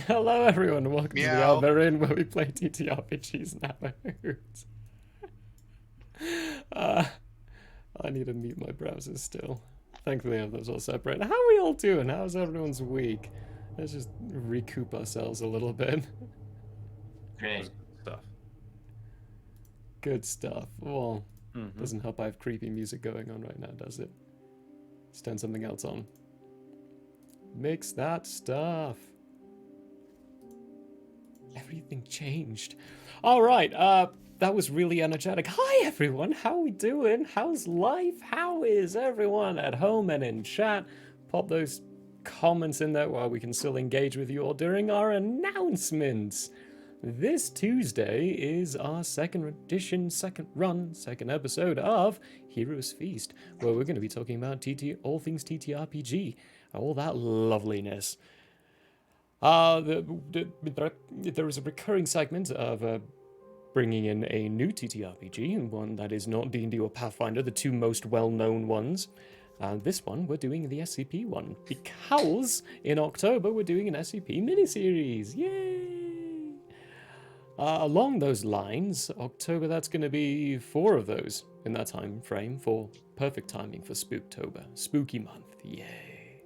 Hello everyone, welcome to the Meow. Alberin where we play TTRPGs and have a hoot. I need to mute my browsers still. Thankfully I have those all separate. How are we all doing? How's everyone's week? Let's just recoup ourselves a little bit. Great. Stuff. Good stuff. Well, doesn't help I have creepy music going on right now, does it? Let's turn something else on. Mix that stuff. Everything changed. All right, that was really energetic. Hi everyone, how we doing? How's life? How is everyone at home and in chat? Pop those comments in there while we can still engage with you all during our announcements. This Tuesday is our second edition, second episode of Heroes Feast, where we're going to be talking about all things TTRPG, all that loveliness. There is a recurring segment of bringing in a new TTRPG, and one that is not D&D or Pathfinder, the two most well-known ones. This one, we're doing the SCP one, because in October we're doing an SCP miniseries. Yay! Along those lines, October, that's going to be 4 of those in that time frame for perfect timing for Spooktober. Spooky month, yay.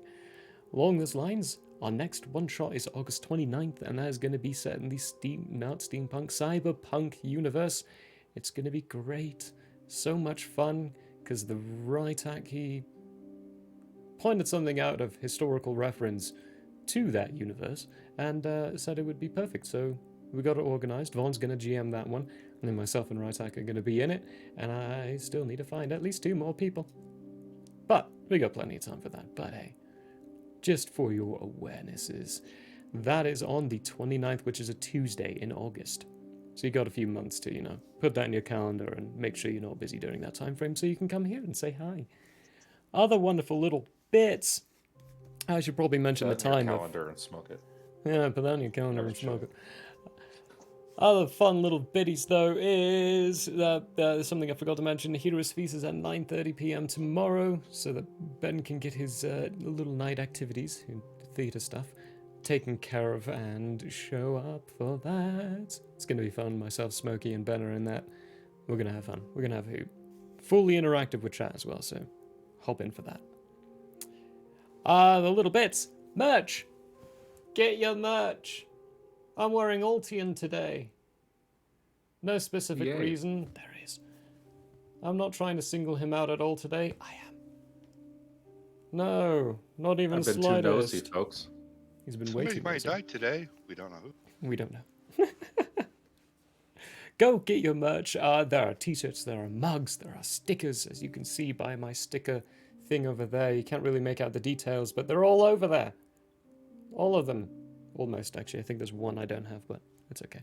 Along those lines, our next one-shot is August 29th, and that is going to be set in the steampunk, cyberpunk universe. It's going to be great. So much fun, because the Rytak, he pointed something out of historical reference to that universe, and said it would be perfect, so we got it organized. Vaughn's going to GM that one, and then myself and Rytak are going to be in it, and I still need to find at least 2 more people. But we got plenty of time for that, but hey. Just for your awarenesses, that is on the 29th, which is a Tuesday in August. So you got a few months to, put that in your calendar and make sure you're not busy during that time frame so you can come here and say hi. Other wonderful little bits. I should probably mention the time. Calendar and smoke it. Yeah, put that in your calendar and smoke it. Other fun little biddies, though, is that there's something I forgot to mention. Heroes Feast is at 9:30 p.m. tomorrow, so that Ben can get his little night activities, theatre stuff, taken care of and show up for that. It's going to be fun. Myself, Smokey, and Ben are in that. We're going to have fun. We're going to have a hoot. Fully interactive with chat as well, so hop in for that. The little bits. Merch! Get your merch! I'm wearing Altian today. No specific reason. There is. I'm not trying to single him out at all today. I am. No, not even I've been slightest. too nosy, folks. He's been way too Somebody nosy. might die today. We don't know who. We don't know. Go get your merch. There are t-shirts, there are mugs, there are stickers, as you can see by my sticker thing over there. You can't really make out the details, but they're all over there. All of them. Almost, actually. I think there's one I don't have, but it's okay.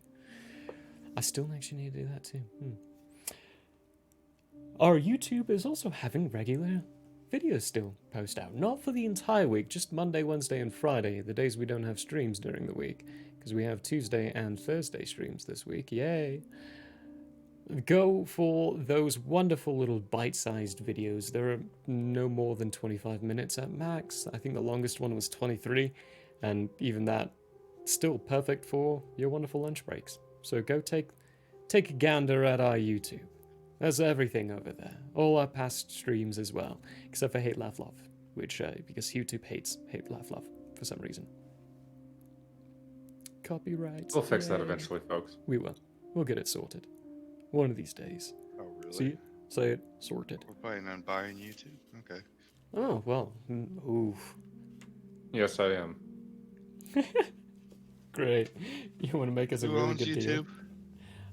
I still actually need to do that too. Our YouTube is also having regular videos still post out. Not for the entire week, just Monday, Wednesday, and Friday, the days we don't have streams during the week, because we have Tuesday and Thursday streams this week. Yay! Go for those wonderful little bite-sized videos. There are no more than 25 minutes at max. I think the longest one was 23, and even that still perfect for your wonderful lunch breaks. So go take a gander at our YouTube. There's everything over there. All our past streams as well, except for Hate Laugh Love, which because YouTube hates Hate Laugh Love for some reason. Copyright. We'll fix that eventually, folks. We will. We'll get it sorted. One of these days. Oh, really? See? Say it. Sorted. We're planning on buying YouTube? Okay. Oh, well. Oof. Yes, I am. Great. You want to make us a Who really owns good YouTube? deal.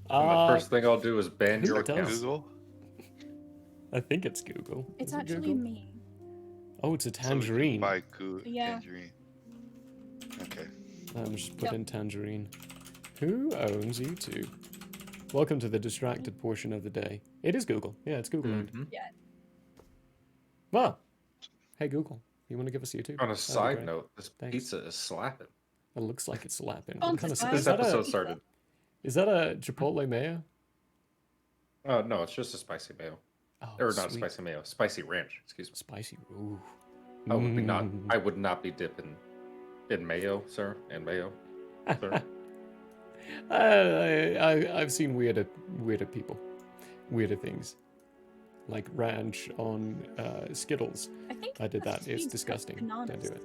And the first thing I'll do is ban who your does? account. Google? I think it's Google. It's Is it actually Google? me. Oh, it's a So we can tangerine. buy Yeah. Tangerine. Okay. I'm just put Yep. in tangerine. Who owns YouTube? Welcome to the distracted portion of the day. It is Google. Yeah, it's Google. Yeah. Well, hey Google, you want to give us YouTube? On a That'd be side great. note, this Thanks. pizza is slapping. It looks like it's slapping. Oh, What kind of Sponsored is This by- that? episode started. Is that a Chipotle mayo? Oh, no, it's just a spicy mayo. Oh, Or not sweet. spicy mayo, spicy ranch, excuse me. Spicy. Ooh. I would not be dipping in mayo, sir, and mayo. Sorry. I've seen weirder people, weirder things, like ranch on Skittles. I think I did that's that. It's sweet disgusting. Don't bananas. do it.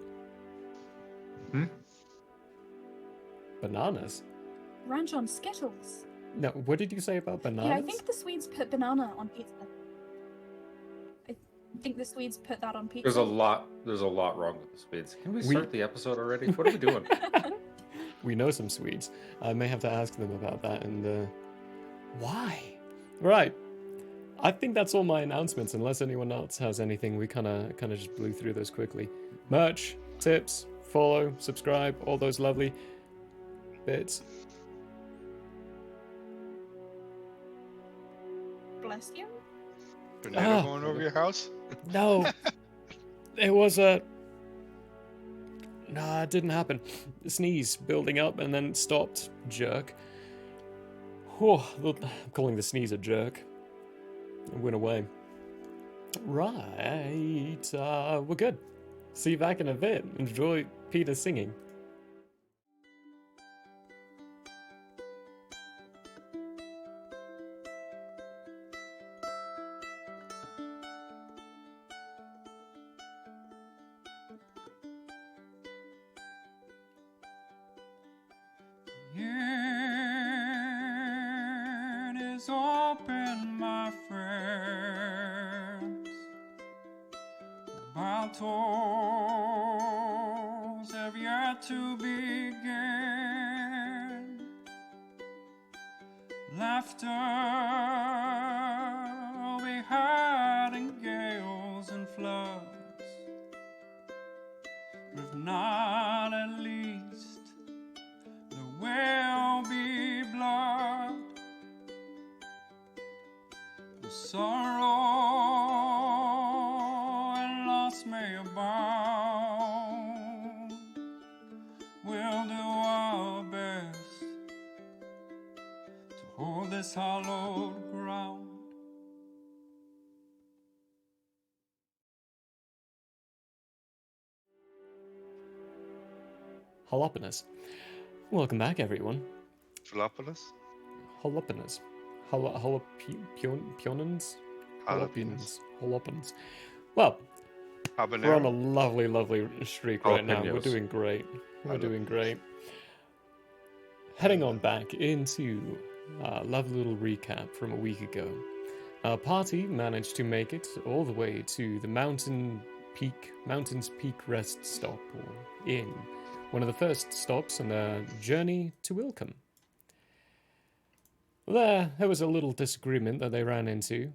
Hmm? Bananas? Ranch on Skittles. No, what did you say about bananas? Yeah, I think the Swedes put banana on pizza. I think the Swedes put that on pizza. There's a lot wrong with the Swedes. Can we start the episode already? What are we doing? We know some Swedes. I may have to ask them about that. And why? Right. I think that's all my announcements. Unless anyone else has anything, we kind of just blew through those quickly. Merch, tips, follow, subscribe, all those lovely bits. Bless you. Tornado going over your house? No, it was a. Nah, it didn't happen. Sneeze building up and then stopped. Jerk. Whew, I'm calling the sneeze a jerk. It went away. Right, we're good. See you back in a bit. Enjoy Peter singing. Yearn is open, my friends. Battles have yet to begin. Laughter will be heard in gales and floods. If not, at least there will be blood. The sorrow and loss may abound. We'll do our best to hold this hallowed ground. Jalapenos. Welcome back, everyone. Philopolis? Jalapenos. Jalapenos? Jalapenos. Well, we're on a Habanero? lovely streak right now. We're Jalapenos. doing great. We're doing Jalapenos. great. Heading on back into a lovely little recap from a week ago. Our party managed to make it all the way to the Mountain's Peak rest stop, or inn. One of the first stops on their journey to Wilcombe. There was a little disagreement that they ran into.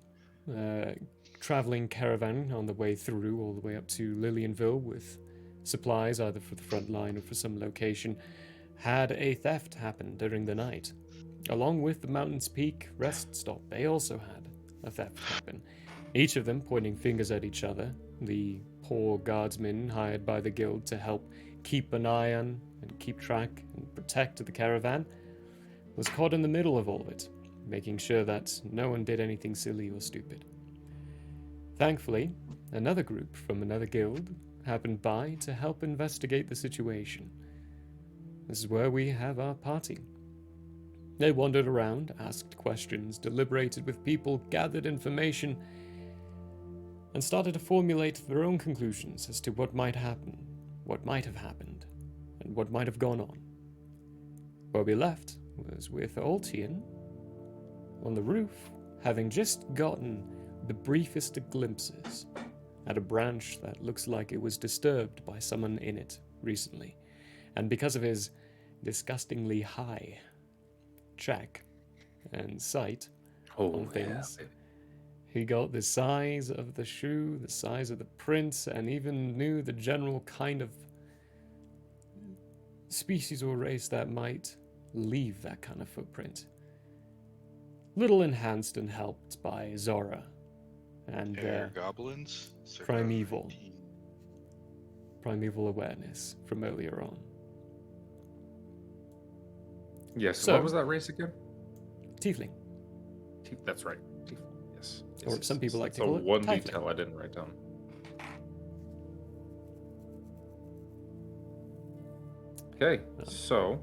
Traveling caravan on the way through, all the way up to Lillianville with supplies either for the front line or for some location, had a theft happen during the night. Along with the Mountain's Peak rest stop, they also had a theft happen. Each of them pointing fingers at each other. The poor guardsmen hired by the guild to help keep an eye on and keep track and protect the caravan was caught in the middle of all of it, making sure that no one did anything silly or stupid. Thankfully, another group from another guild happened by to help investigate the situation. This is where we have our party. They wandered around, asked questions, deliberated with people, gathered information, and started to formulate their own conclusions as to what might happen, what might have happened, and what might have gone on. Where we left was with Altian on the roof, having just gotten the briefest of glimpses at a branch that looks like it was disturbed by someone in it recently. And because of his disgustingly high check and sight on things, he got the size of the shoe, the size of the print, and even knew the general kind of species or race that might leave that kind of footprint. Little enhanced and helped by Zora and Air goblins? Circa primeval. 19. Primeval awareness from earlier on. Yes. So- What was that race again? Tiefling. That's right. Yes. Or some people like to So call it one tiefling. detail I didn't write down. Okay, so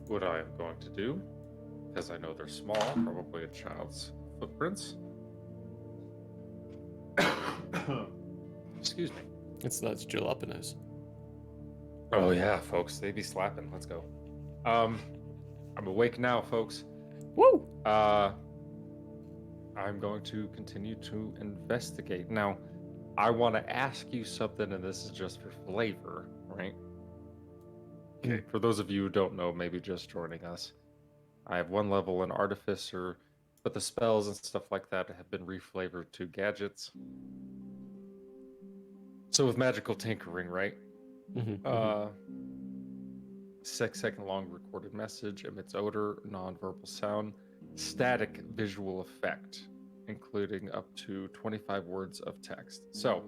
what I am going to do, because I know they're small, probably a child's footprints. Excuse me. That's jalapenos. Oh yeah, folks, they be slapping. Let's go. I'm awake now, folks. Woo! I'm going to continue to investigate. Now, I want to ask you something, and this is just for flavor, right? Okay, for those of you who don't know, maybe just joining us, I have 1 level in Artificer, but the spells and stuff like that have been reflavored to gadgets. So with magical tinkering, right? 6-second long recorded message, emits odor, non-verbal sound, static visual effect, including up to 25 words of text. So,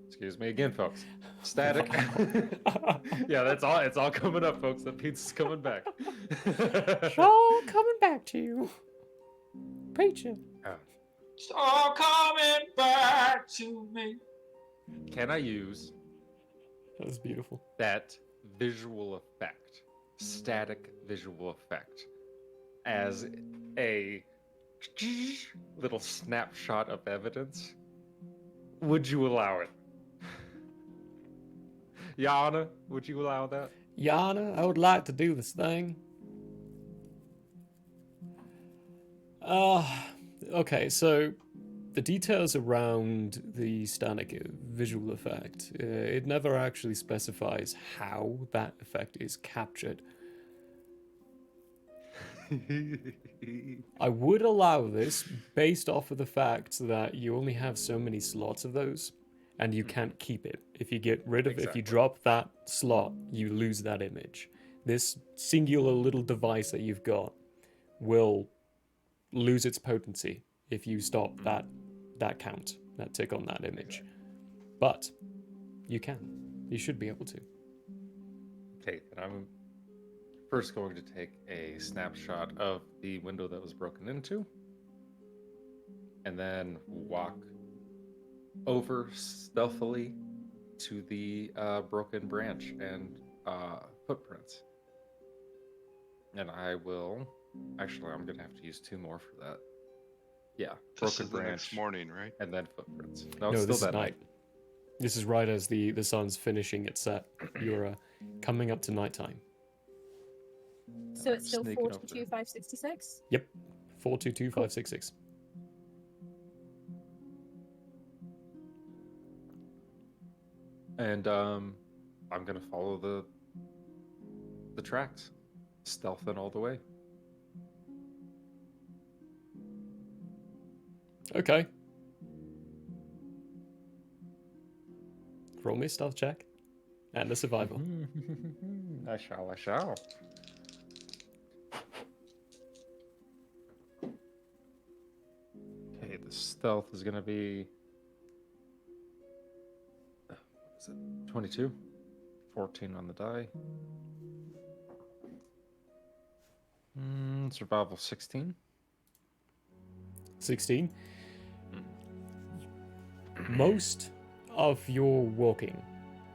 excuse me again, folks. Static. Yeah, that's all. It's all coming up, folks. The pizza's coming back. It's all coming back to you. Preacher. It's all coming back to me. Can I use That was beautiful. that visual effect, static visual effect, as a little snapshot of evidence? Would you allow it? Yana, would you allow that? Yana, I would like to do this thing. Okay, so the details around the static visual effect, it never actually specifies how that effect is captured. I would allow this based off of the fact that you only have so many slots of those, and you can't keep it. If you get rid of it, if you drop that slot, you lose that image. This singular little device that you've got will lose its potency if you stop that count, that tick on that image. But you can. You should be able to. Okay, then I'm first going to take a snapshot of the window that was broken into, and then walk over stealthily to the broken branch and footprints. And I will... Actually, I'm going to have to use 2 more for that. Yeah, This broken is the branch, next morning, right? and then footprints. No, it's this still is that night. This is right as the sun's finishing its set. You're coming up to nighttime. So it's still Sneaking over 42566? Yep. 422566. And I'm going to follow the tracks, stealthing all the way. Okay. Roll me a stealth check. And a survival. I shall. Okay, the stealth is going to be... What is it? 22? 14 on the die. Survival 16. 16. Most of your walking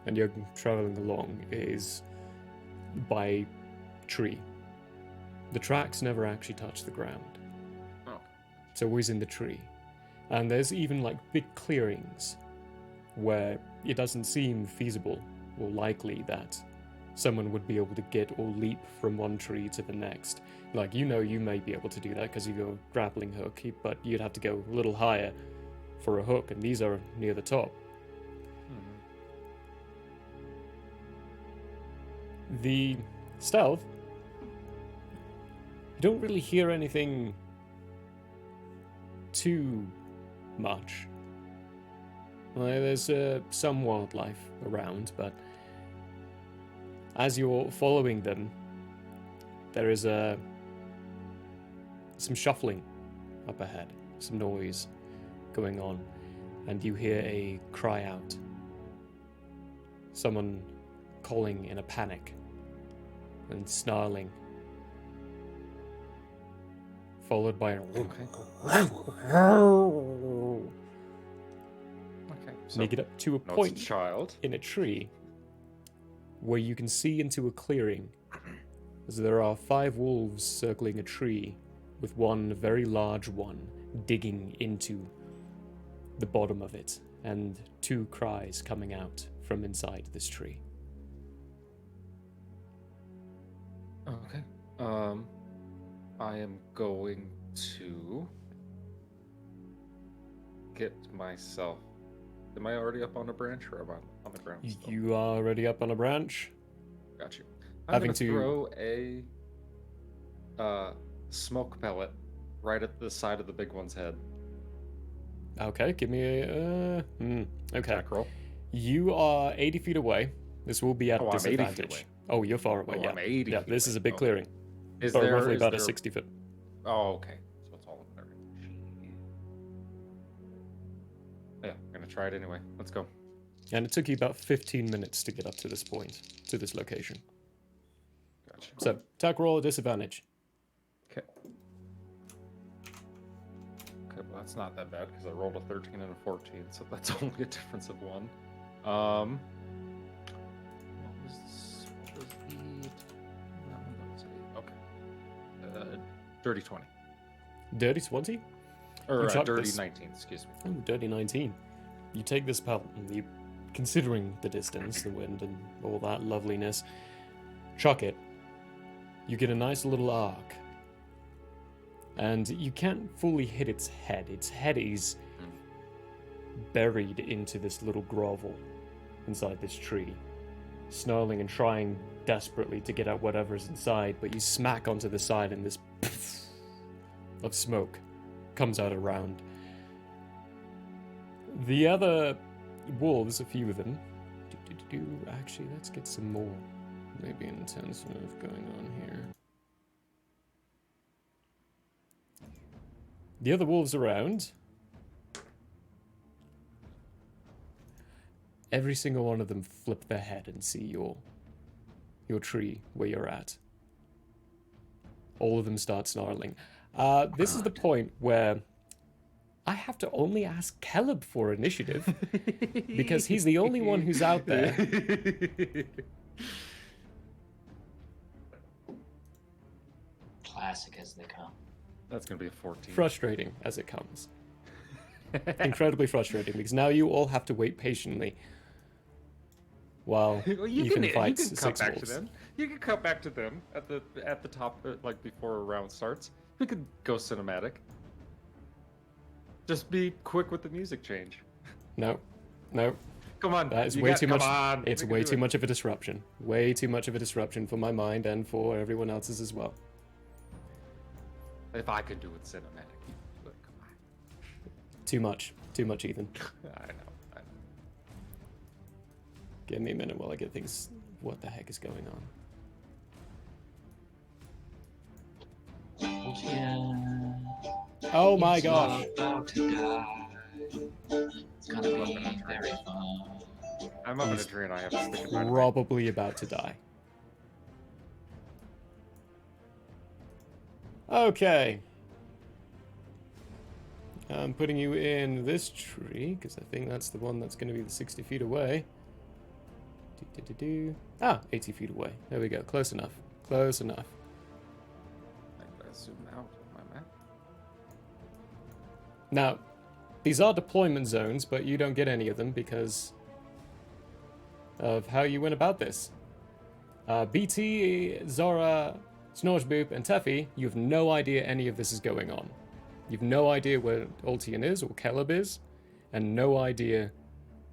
and you're traveling along is by tree. The tracks never actually touch the ground. Oh. It's always in the tree. And there's even like big clearings where it doesn't seem feasible or likely that someone would be able to get or leap from one tree to the next. Like, you know, you may be able to do that because you've got a grappling hook, but you'd have to go a little higher for a hook, and these are near the top. The stealth, you don't really hear anything too much. Like, there's some wildlife around, but as you're following them, there is some shuffling up ahead, some noise going on, and you hear a cry out. Someone calling in a panic and snarling, followed by a Okay, so make it up to a no, it's a point child. in a tree where you can see into a clearing as there are 5 wolves circling a tree, with one very large one digging into the bottom of it, and 2 cries coming out from inside this tree. Okay. I am going to get myself. Am I already up on a branch or am I on the ground still? You are already up on a branch. Got you. I'm Having gonna to- throw a smoke pellet right at the side of the big one's head. Okay, give me a... okay. Attack roll. You are 80 feet away. This will be at Oh, I'm 80 feet disadvantage. away. Oh, you're far away, Oh, yeah. I'm 80 Yeah, feet this is away. a big Okay. clearing. Is Or there roughly is about there... a 60 foot. Oh, okay. So it's all in there. Yeah, I'm gonna try it anyway. Let's go. And it took you about 15 minutes to get up to this point, to this location. Gotcha. So, attack roll at disadvantage. Okay. Okay, well that's not that bad because I rolled a 13 and a 14, so that's only a difference of 1. What was the... No, that was 8. Okay. Dirty 20. Dirty 20? Or You chuck dirty this. 19, excuse me. Oh, dirty 19. You take this pellet, and you, considering the distance, the wind, and all that loveliness, chuck it. You get a nice little arc. And you can't fully hit its head. Its head is buried into this little grovel inside this tree, snarling and trying desperately to get out whatever's inside, but you smack onto the side and this of smoke comes out around. The other wolves, a few of them, actually, let's get some more, maybe in terms of going on here. The other wolves around, every single one of them flip their head and see your tree where you're at. All of them start snarling. This is the point where I have to only ask Caleb for initiative because he's the only one who's out there. Classic as they come. That's gonna be a 14. Frustrating as it comes. Incredibly frustrating because now you all have to wait patiently while Well, Ethan fights you can 6 cut back wolves. to them. You can cut back to them at the top, like before a round starts. We could go cinematic. Just be quick with the music change. No, no, Come on, that is you way got- too come much. on, It's we can way do too it. much of a disruption. Way too much of a disruption for my mind and for everyone else's as well. If I could do it cinematic, you could do it. Come on. Too much, Ethan. I know. Give me a minute while I get things. What the heck is going on? Oh my gosh! About to die. It's gonna be very fun. I'm up in a tree and I have to stick in my Probably about to die. Okay. I'm putting you in this tree, because I think that's the one that's going to be the 60 feet away. Ah, 80 feet away. There we go. Close enough. Close enough. I gotta zoom out on my map. Now, these are deployment zones, but you don't get any of them because of how you went about this. BT, Zora, Snorchboop, and Teffy, you have no idea any of this is going on. You've no idea where Ultian is or Caleb is, and no idea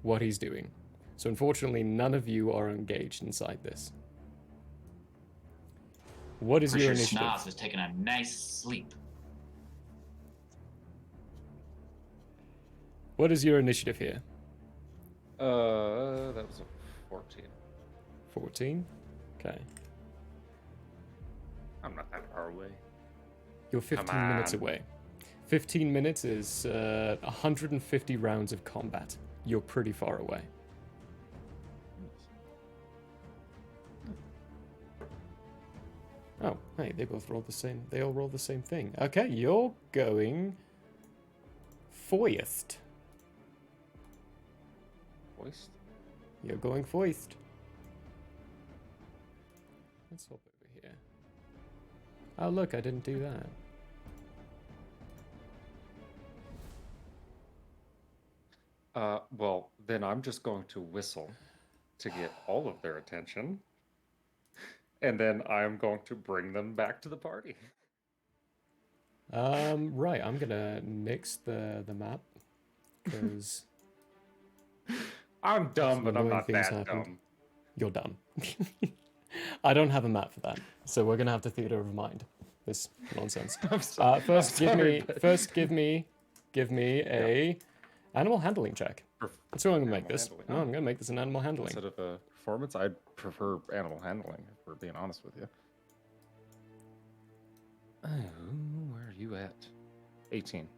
what he's doing. So unfortunately, none of you are engaged inside this. What is your initiative? Schnoz is taking a nice sleep. What is your initiative here? That was a 14. 14? Okay. I'm not that far away. You're 15 Come minutes on. away. 15 minutes is 150 rounds of combat. You're pretty far away. Oh, hey, they both rolled the same. They all rolled the same thing. Okay, you're going foist. Voiced? You're going foist. Let's hop over here. Oh, look, I didn't do that. Well, then I'm just going to whistle to get all of their attention. And then I'm going to bring them back to the party. Right, I'm gonna nix the map, because I'm dumb, some but I'm annoying not things that happened. dumb. You're dumb. I don't have a map for that, so we're gonna have to theater of mind this nonsense. First, give me a animal handling check. That's what I'm gonna make Animal this. handling. No, I'm gonna make this an animal handling. Instead of a performance, I'd prefer animal handling, if we're being honest with you. Oh, where are you at? 18.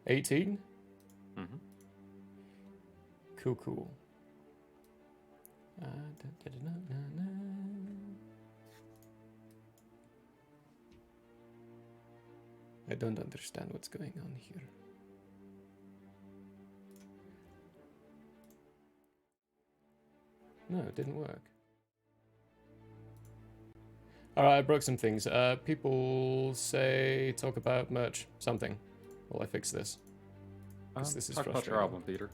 18. Mm-hmm. Cool. I don't understand what's going on here. No, it didn't work. Alright, I broke some things. People say talk about merch, something, while I fix this. 'Cause this is Talk about your frustrating. album, Peter.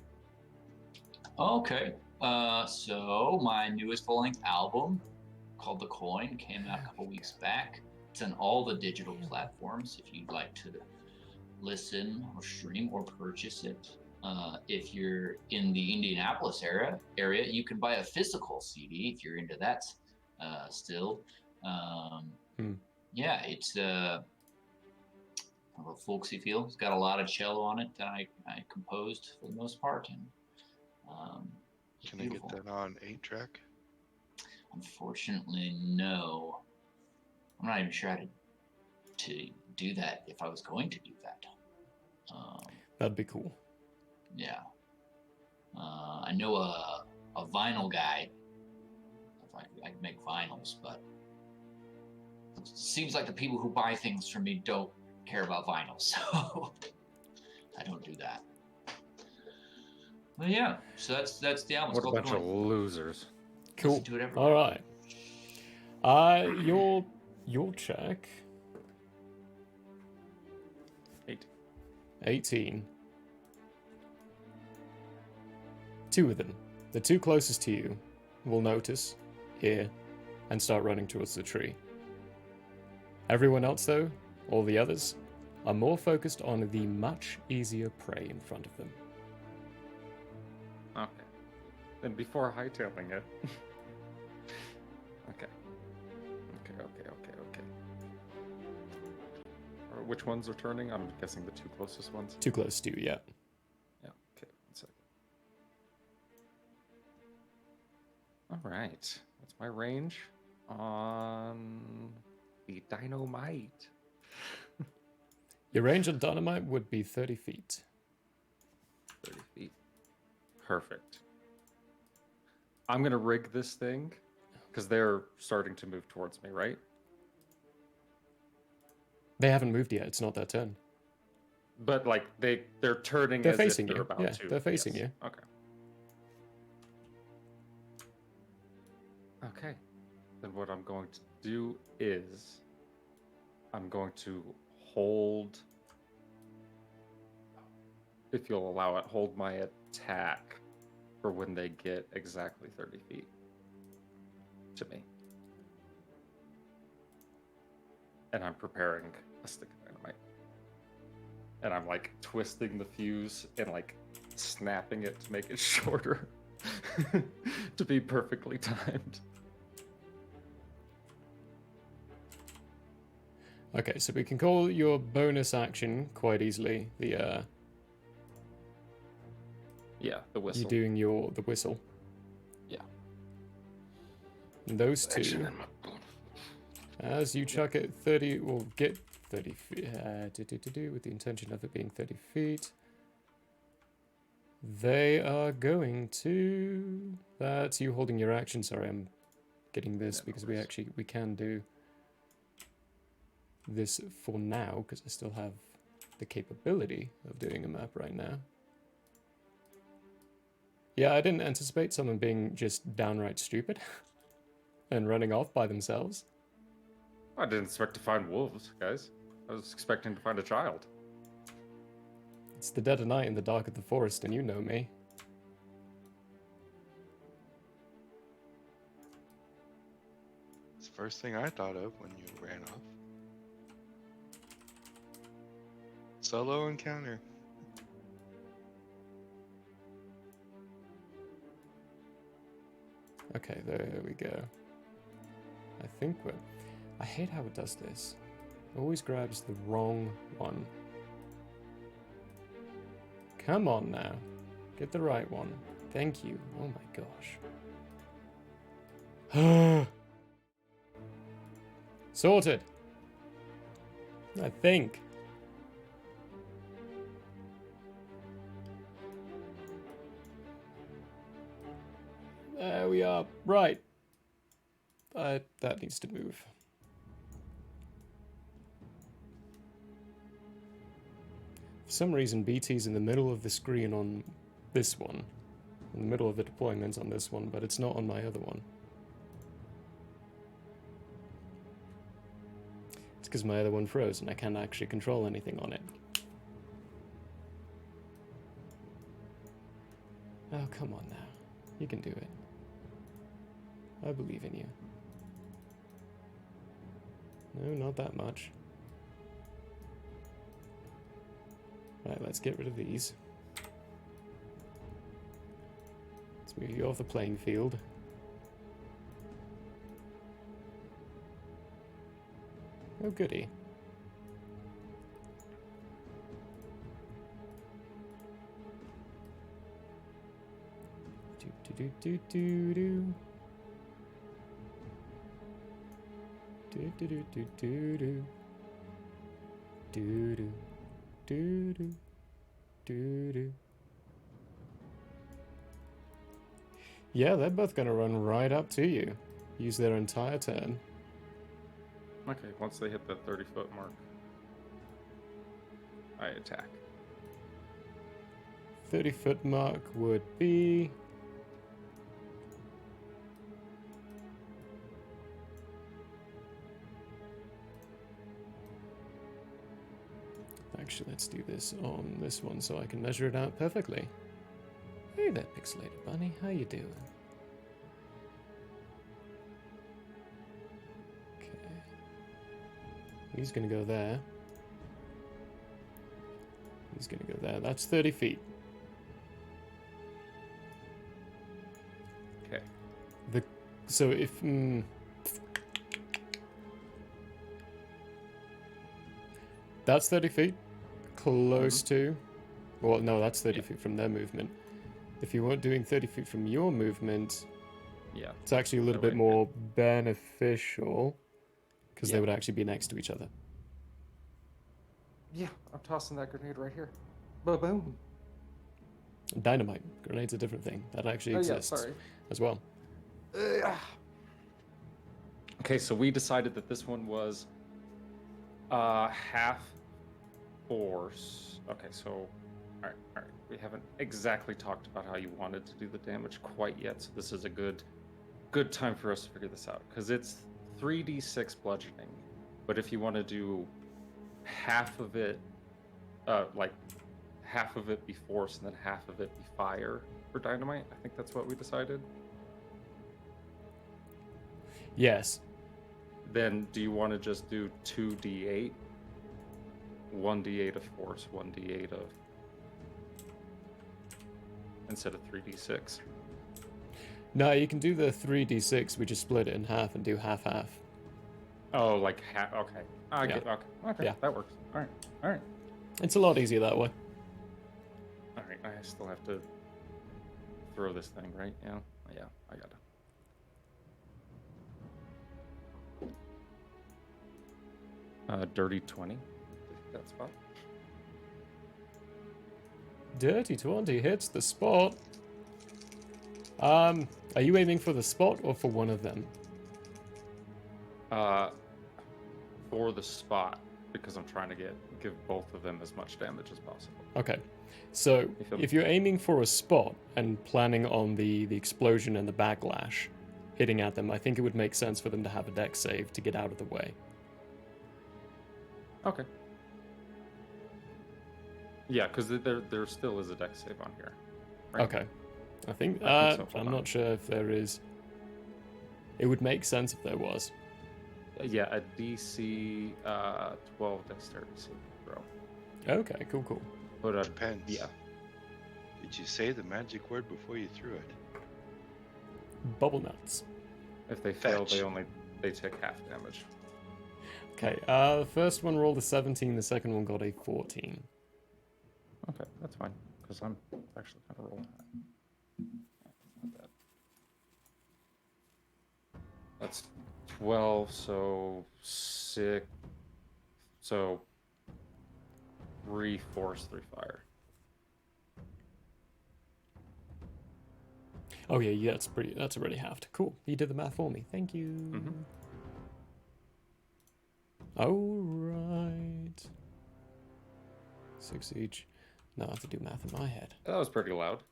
Okay. So my newest full-length album called The Coin came out a couple weeks back. It's on all the digital platforms if you'd like to listen or stream or purchase it. If you're in the Indianapolis area, you can buy a physical CD if you're into that still. Yeah, it's a folksy feel. It's got a lot of cello on it that I composed for the most part, and Can I get that on 8-track? Unfortunately, no. I'm not even sure how to do that if I was going to do that. That'd be cool. Yeah. I know a vinyl guy. If I can make vinyls, but it seems like the people who buy things from me don't care about vinyl, so I don't do that. But yeah, so that's the album. What a bunch of losers. Cool. Listen to it every All right. Your check. 18. Two of them, the two closest to you, will notice, hear, and start running towards the tree. Everyone else, though, all the others, are more focused on the much easier prey in front of them. Okay. Then before hightailing it. Okay. Which ones are turning? I'm guessing the two closest ones. Too close to you, yeah. Yeah, okay, 1 second. Alright. What's my range on the dynamite? Your range on dynamite would be 30 feet. 30 feet. Perfect. I'm going to rig this thing because they're starting to move towards me, right? They haven't moved yet. It's not their turn. But like they're turning They're as facing if they're you. about Yeah, to. they're facing you. Okay. Okay. Then what I'm going to do is I'm going to hold, if you'll allow it, hold my attack for when they get exactly 30 feet to me. And I'm preparing a stick of dynamite. And I'm like twisting the fuse and like snapping it to make it shorter to be perfectly timed. Okay, so we can call your bonus action quite easily the Yeah, the whistle. you doing the whistle. Yeah. And those two, as you chuck it 30, will get 30 feet, with the intention of it being 30 feet. They are going to, that's you holding your action. Sorry, I'm getting this because we can do this for now because I still have the capability of doing a map right now. Yeah, I didn't anticipate someone being just downright stupid and running off by themselves. I didn't expect to find wolves, guys. I was expecting to find a child. It's the dead of night in the dark of the forest, and you know me. It's the first thing I thought of when you ran off. Solo encounter. Okay, there we go. I think we're... I hate how it does this. It always grabs the wrong one. Come on now. Get the right one. Thank you. Oh my gosh. Sorted. I think. There we are. Right. That needs to move. For some reason, BT's in the middle of the screen on this one. In the middle of the deployment on this one, but it's not on my other one. It's because my other one froze and I can't actually control anything on it. Oh, come on now. You can do it. I believe in you. No, not that much. Right, let's get rid of these. Let's move you off the playing field. Oh, goody. Do-do-do-do-do-do. Do-do-do-do-do-do. Do-do. Do-do. Do-do. Yeah, they're both gonna run right up to you. Use their entire turn. Okay, once they hit the 30-foot mark, I attack. 30-foot mark would be... Actually, let's do this on this one so I can measure it out perfectly. Hey there, Pixelated Bunny. How you doing? Okay. He's gonna go there. He's gonna go there. That's 30 feet. Okay. So if... that's 30 feet. Close to... Well, no, that's 30 feet from their movement. If you weren't doing 30 feet from your movement, Yeah. it's actually a little bit more beneficial because they Yeah. would actually be next to each other. Yeah, I'm tossing that grenade right here. Ba-boom. Dynamite. Grenade's a different thing. That actually exists as well. Okay, so we decided that this one was half force. Okay, so all right. We haven't exactly talked about how you wanted to do the damage quite yet, so this is a good time for us to figure this out because it's 3d6 bludgeoning. But if you want to do half of it, like half of it be force and then half of it be fire for dynamite, I think that's what we decided. Yes. Then do you want to just do 2d8? 1d8 of force, 1d8 of... instead of 3d6? No, you can do the 3d6. We just split it in half and do half-half. Oh, like half... Okay. I Yeah. get... Okay, Yeah. that works. Alright. It's a lot easier that way. Alright, I still have to throw this thing, right? Yeah, I gotta. Dirty 20. That spot. Dirty 20 hits the spot. Are you aiming for the spot or for one of them? For the spot, because I'm trying to give both of them as much damage as possible. Okay. So, if you're aiming for a spot and planning on the explosion and the backlash hitting at them, I think it would make sense for them to have a dex save to get out of the way. Okay. Yeah, because there still is a deck save on here. Right? Okay. I think I think so, hold I'm on. not sure if there is. It would make sense if there was. Yeah, a DC 12 dexterity saving throw. Okay, cool. But Depends. yeah, Did you say the magic word before you threw it? Bubble nuts. if they fail, Fetch. they take half damage. Okay, the first one rolled a 17, the second one got a 14. Okay, that's fine. Because I'm actually kind of rolling that. Not bad. That's 12, so 6. So 3 force, 3 fire. Oh yeah, that's already halved. Cool. You did the math for me. Thank you. Mhm. Alright. 6 each. Now I have to do math in my head. That was pretty loud.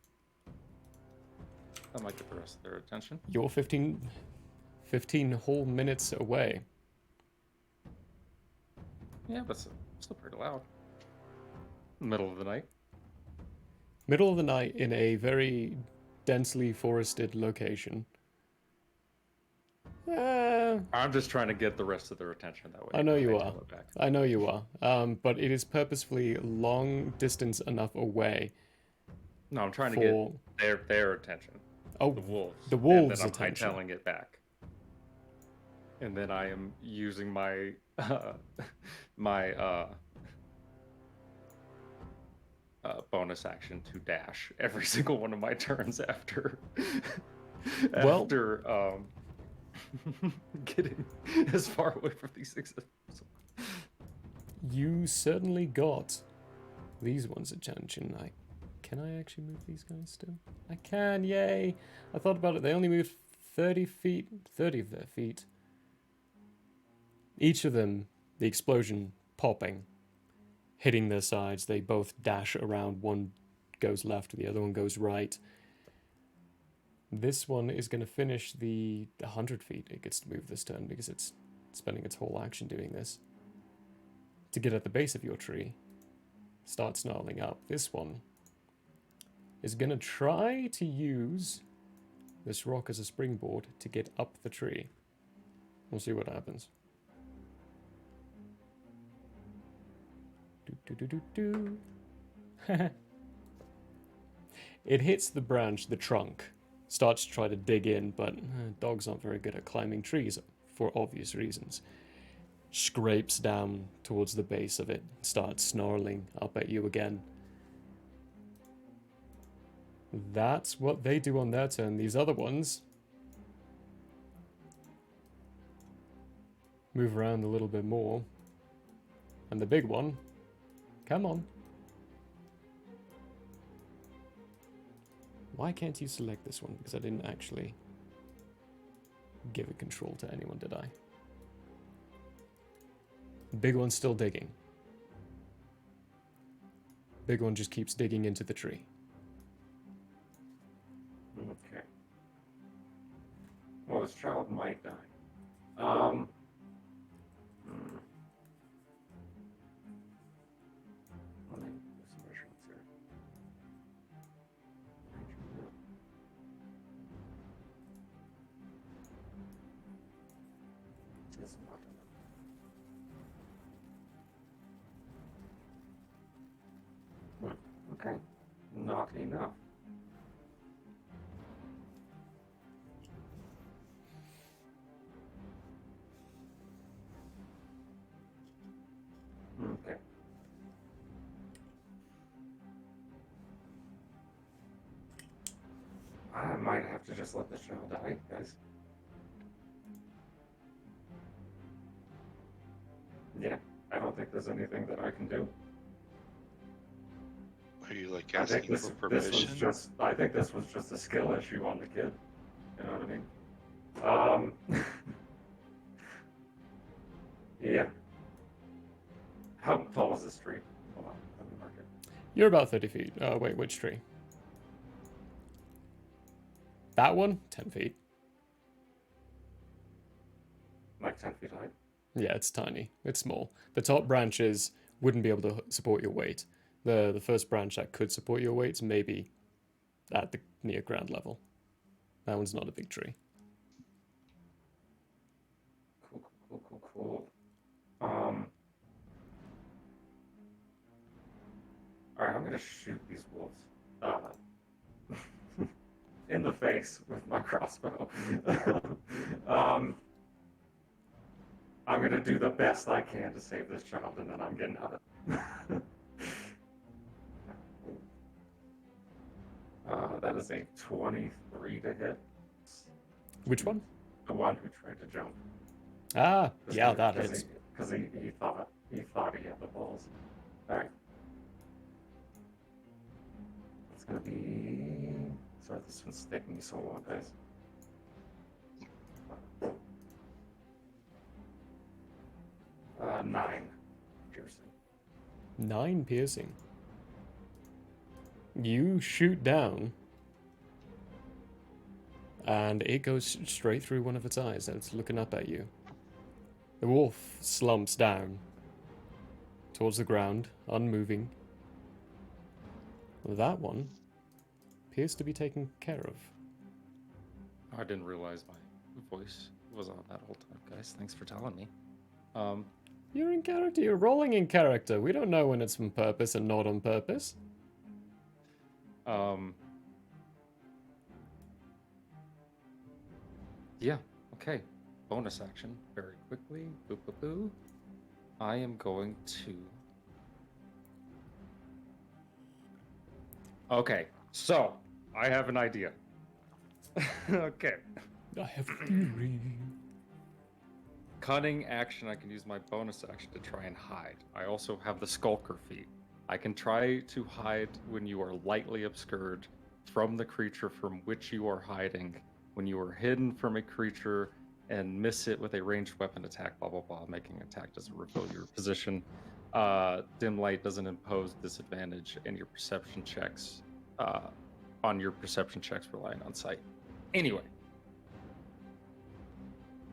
That might get the rest of their attention. You're 15 whole minutes away. Yeah, but still pretty loud. Middle of the night. Middle of the night in a very densely forested location. I'm just trying to get the rest of their attention that way. I know you they are. tell it back. I know you are. But it is purposefully long distance enough away No, I'm trying to for... get their attention. Oh, The wolves. the wolves' and then I'm attention. hightailing it back. And then I am using my bonus action to dash every single one of my turns after Well- getting as far away from these things as possible. You certainly got these ones' attention. Can I actually move these guys still? I can, yay! I thought about it. They only moved 30 of their feet. Each of them, the explosion popping, hitting their sides. They both dash around. One goes left, the other one goes right. This one is going to finish the 100 feet. It gets to move this turn because it's spending its whole action doing this. To get at the base of your tree, start snarling up. This one is going to try to use this rock as a springboard to get up the tree. We'll see what happens. It hits the branch, the trunk, starts to try to dig in, but dogs aren't very good at climbing trees for obvious reasons. Scrapes down towards the base of it, starts snarling up at you again. That's what they do on their turn. These other ones move around a little bit more. And the big one, come on. Why can't you select this one? Because I didn't actually give it control to anyone, did I? Big one's still digging. Big one just keeps digging into the tree. Okay. Well, this child might die. Hmm. Let me do some measurements here. It's not enough. Okay. Not enough. Okay. I might have to just let this child die, guys. Yeah, I don't think there's anything that I can do. Are you like I think asking this, for this permission? was just, I think this was just a skill issue on the kid. You know what I mean? Yeah. How tall is this tree? Hold on, let me mark it. You're about 30 feet. Wait, which tree? That one? 10 feet. Like 10 feet high. Yeah, it's tiny. It's small. The top branches wouldn't be able to support your weight. The first branch that could support your weight is maybe at the near ground level. That one's not a big tree. Cool. Alright, I'm gonna shoot these wolves. In the face with my crossbow. I'm gonna do the best I can to save this child, and then I'm getting out of that is a 23 to hit. Which one? The one who tried to jump. Ah, yeah, that is. Because he thought he had the balls. Alright. It's gonna be... Sorry, this one's sticking me so long, guys. Uh, 9 piercing. 9 piercing. You shoot down, and it goes straight through one of its eyes, and it's looking up at you. The wolf slumps down towards the ground, unmoving. That one appears to be taken care of. I didn't realize my voice was on that whole time, guys. Thanks for telling me. You're in character. You're rolling in character. We don't know when it's on purpose and not on purpose. Yeah, okay. Bonus action, very quickly. Boo, boo, boo. I am going to... Okay, so, I have an idea. Okay. I have a theory. Cunning action, I can use my bonus action to try and hide. I also have the Skulker feat. I can try to hide when you are lightly obscured from the creature from which you are hiding, when you are hidden from a creature and miss it with a ranged weapon attack, blah, blah, blah. Making attack doesn't reveal your position. Dim light doesn't impose disadvantage, and your perception checks, relying on sight. Anyway.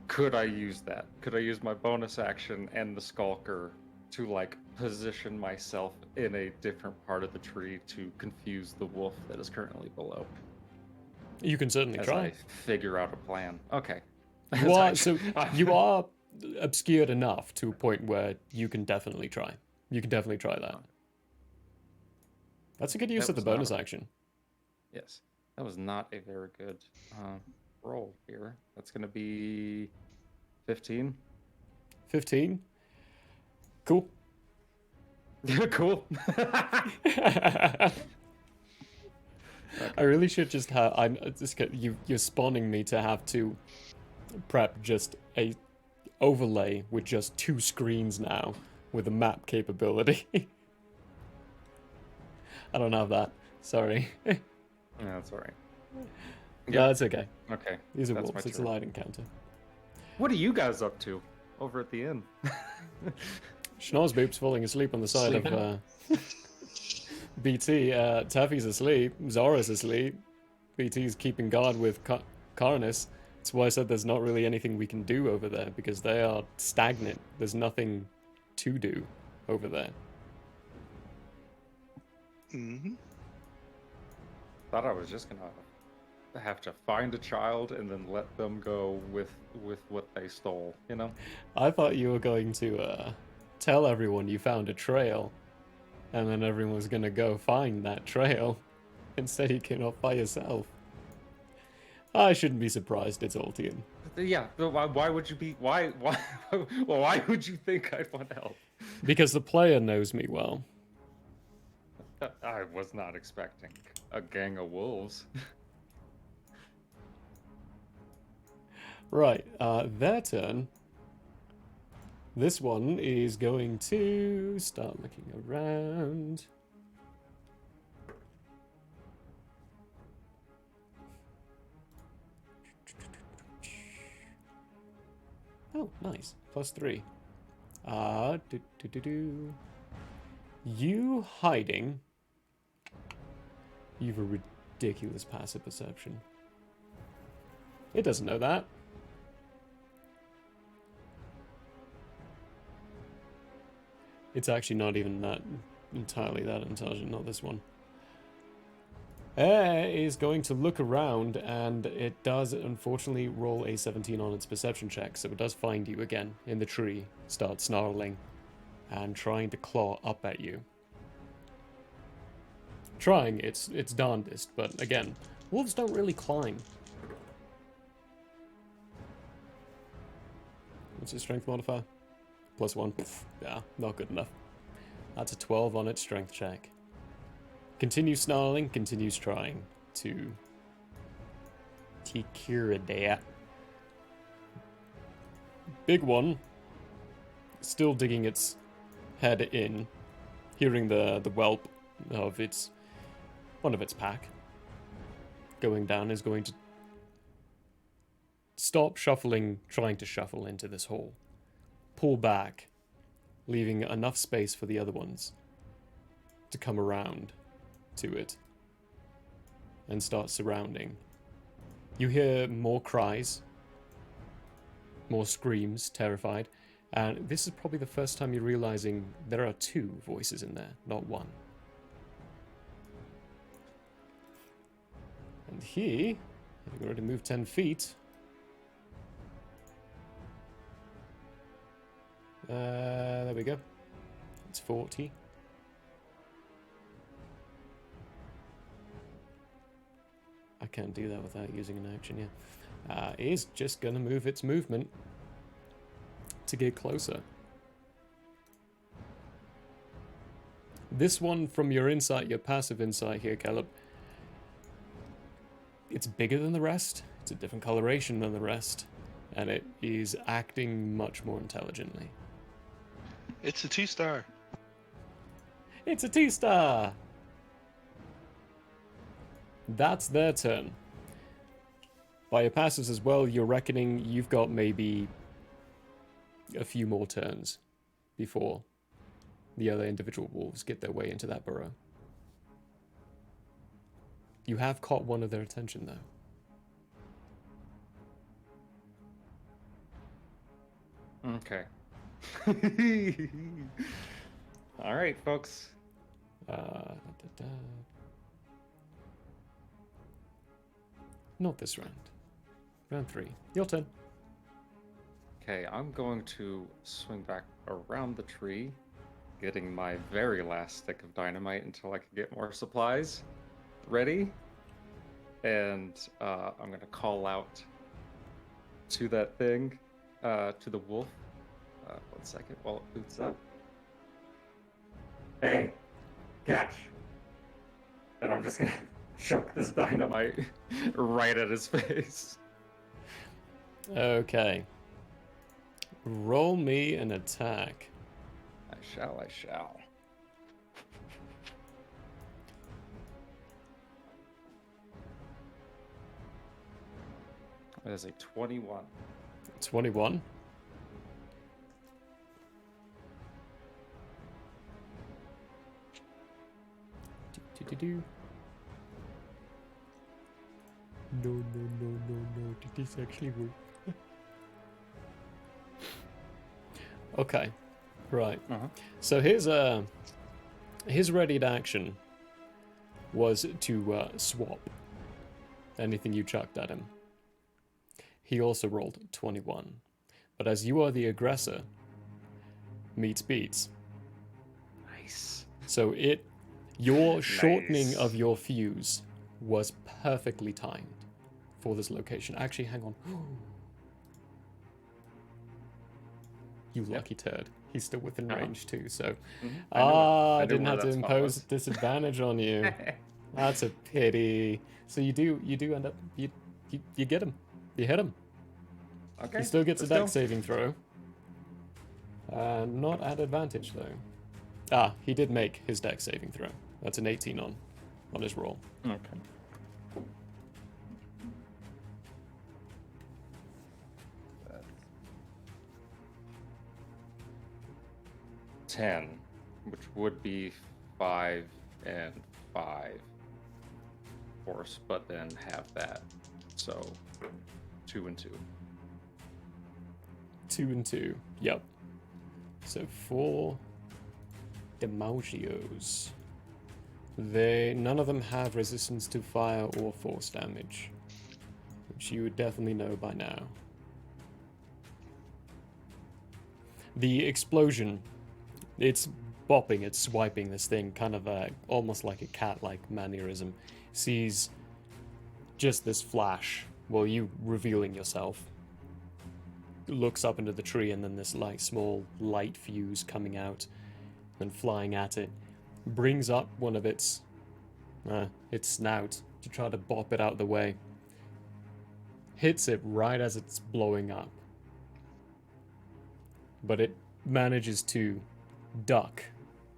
Could I use that? Could I use my bonus action and the Skulker to, like, position myself in a different part of the tree to confuse the wolf that is currently below? You can certainly As try. I figure out a plan. Okay. You are, so you are obscured enough to a point where you can definitely try. You can definitely try that. That's a good use That of the was not bonus a- action. Yes. That was not a very good roll here. That's going to be 15. 15. Cool. Cool. I really should just have. You're spawning me to have to prep just a overlay with just 2 screens now with a map capability. I don't have that. Sorry. Yeah, that's all right. Yeah, it's okay. Okay. These are that's my wolves. It's a turn. light encounter. What are you guys up to over at the inn? Schnorzboop's falling asleep on the side of BT. Taffy's asleep. Zora's asleep. BT's keeping guard with Karnus. That's why I said there's not really anything we can do over there, because they are stagnant. There's nothing to do over there. Mm-hmm. Thought I was just gonna have to find a child and then let them go with what they stole, you know? I thought you were going to tell everyone you found a trail, and then everyone was going to go find that trail. Instead, you came off by yourself. I shouldn't be surprised it's Altian. Yeah, but why would you be why well, why would you think I'd want help? Because the player knows me well. I was not expecting a gang of wolves. Right, their turn. This one is going to start looking around. Oh, nice. +3. You hiding. You've a ridiculous passive perception. It doesn't know that. It's actually not even that entirely that intelligent, not this one. Air is going to look around, and it does unfortunately roll a 17 on its perception check, so it does find you again in the tree, start snarling, and trying to claw up at you. Trying its darndest, but again, wolves don't really climb. What's your strength modifier? +1. Pff, yeah, not good enough. That's a 12 on its strength check. Continues snarling, continues trying to take care of that. Big one, still digging its head in, hearing the whelp of one of its pack going down, is going to stop shuffling, trying to shuffle into this hole. Pull back, leaving enough space for the other ones to come around to it and start surrounding. You hear more cries, more screams, terrified, and this is probably the first time you're realizing there are 2 voices in there, not 1. And he, having already moved 10 feet, there we go. It's 40. I can't do that without using an action, yeah. Is just gonna move its movement to get closer. This one, from your insight, your passive insight here, Caleb, it's bigger than the rest, it's a different coloration than the rest, and it is acting much more intelligently. It's a 2-star. It's a 2-star! That's their turn. By your passives as well, you're reckoning you've got maybe a few more turns before the other individual wolves get their way into that burrow. You have caught one of their attention, though. Okay. All right, folks. Not this round. Round 3. Your turn. Okay, I'm going to swing back around the tree, getting my very last stick of dynamite until I can get more supplies ready. And I'm going to call out to that thing, to the wolf. 1 second while it boots up. Hey, catch. And I'm just gonna chuck this dynamite right at his face. Okay. Roll me an attack. I shall. That is a 21. 21. Do. No. Did this actually work? Okay. Right. So his readied action was to swap anything you chucked at him. He also rolled 21. But as you are the aggressor, meets beats. Nice. So your shortening Nice. of your fuse was perfectly timed for this location. Actually, hang on. You lucky turd. He's still within range too, so... I didn't have to impose disadvantage on you. That's a pity. So you do end up... You get him. You hit him. Okay. He still gets a let's go. dex saving throw. Not at advantage, though. He did make his dex saving throw. That's an 18 on his roll. Okay. That's 10, which would be 5 and 5 force, but then have that. So 2 and 2. 2 and 2. Yep. So 4 Demaugios. None of them have resistance to fire or force damage, which you would definitely know by now. The explosion, it's bopping, it's swiping this thing, kind of almost like a cat-like mannerism, sees just this flash while you revealing yourself. Looks up into the tree, and then this small light fuse coming out and flying at it brings up one of its snout to try to bop it out of the way. Hits it right as it's blowing up, but it manages to duck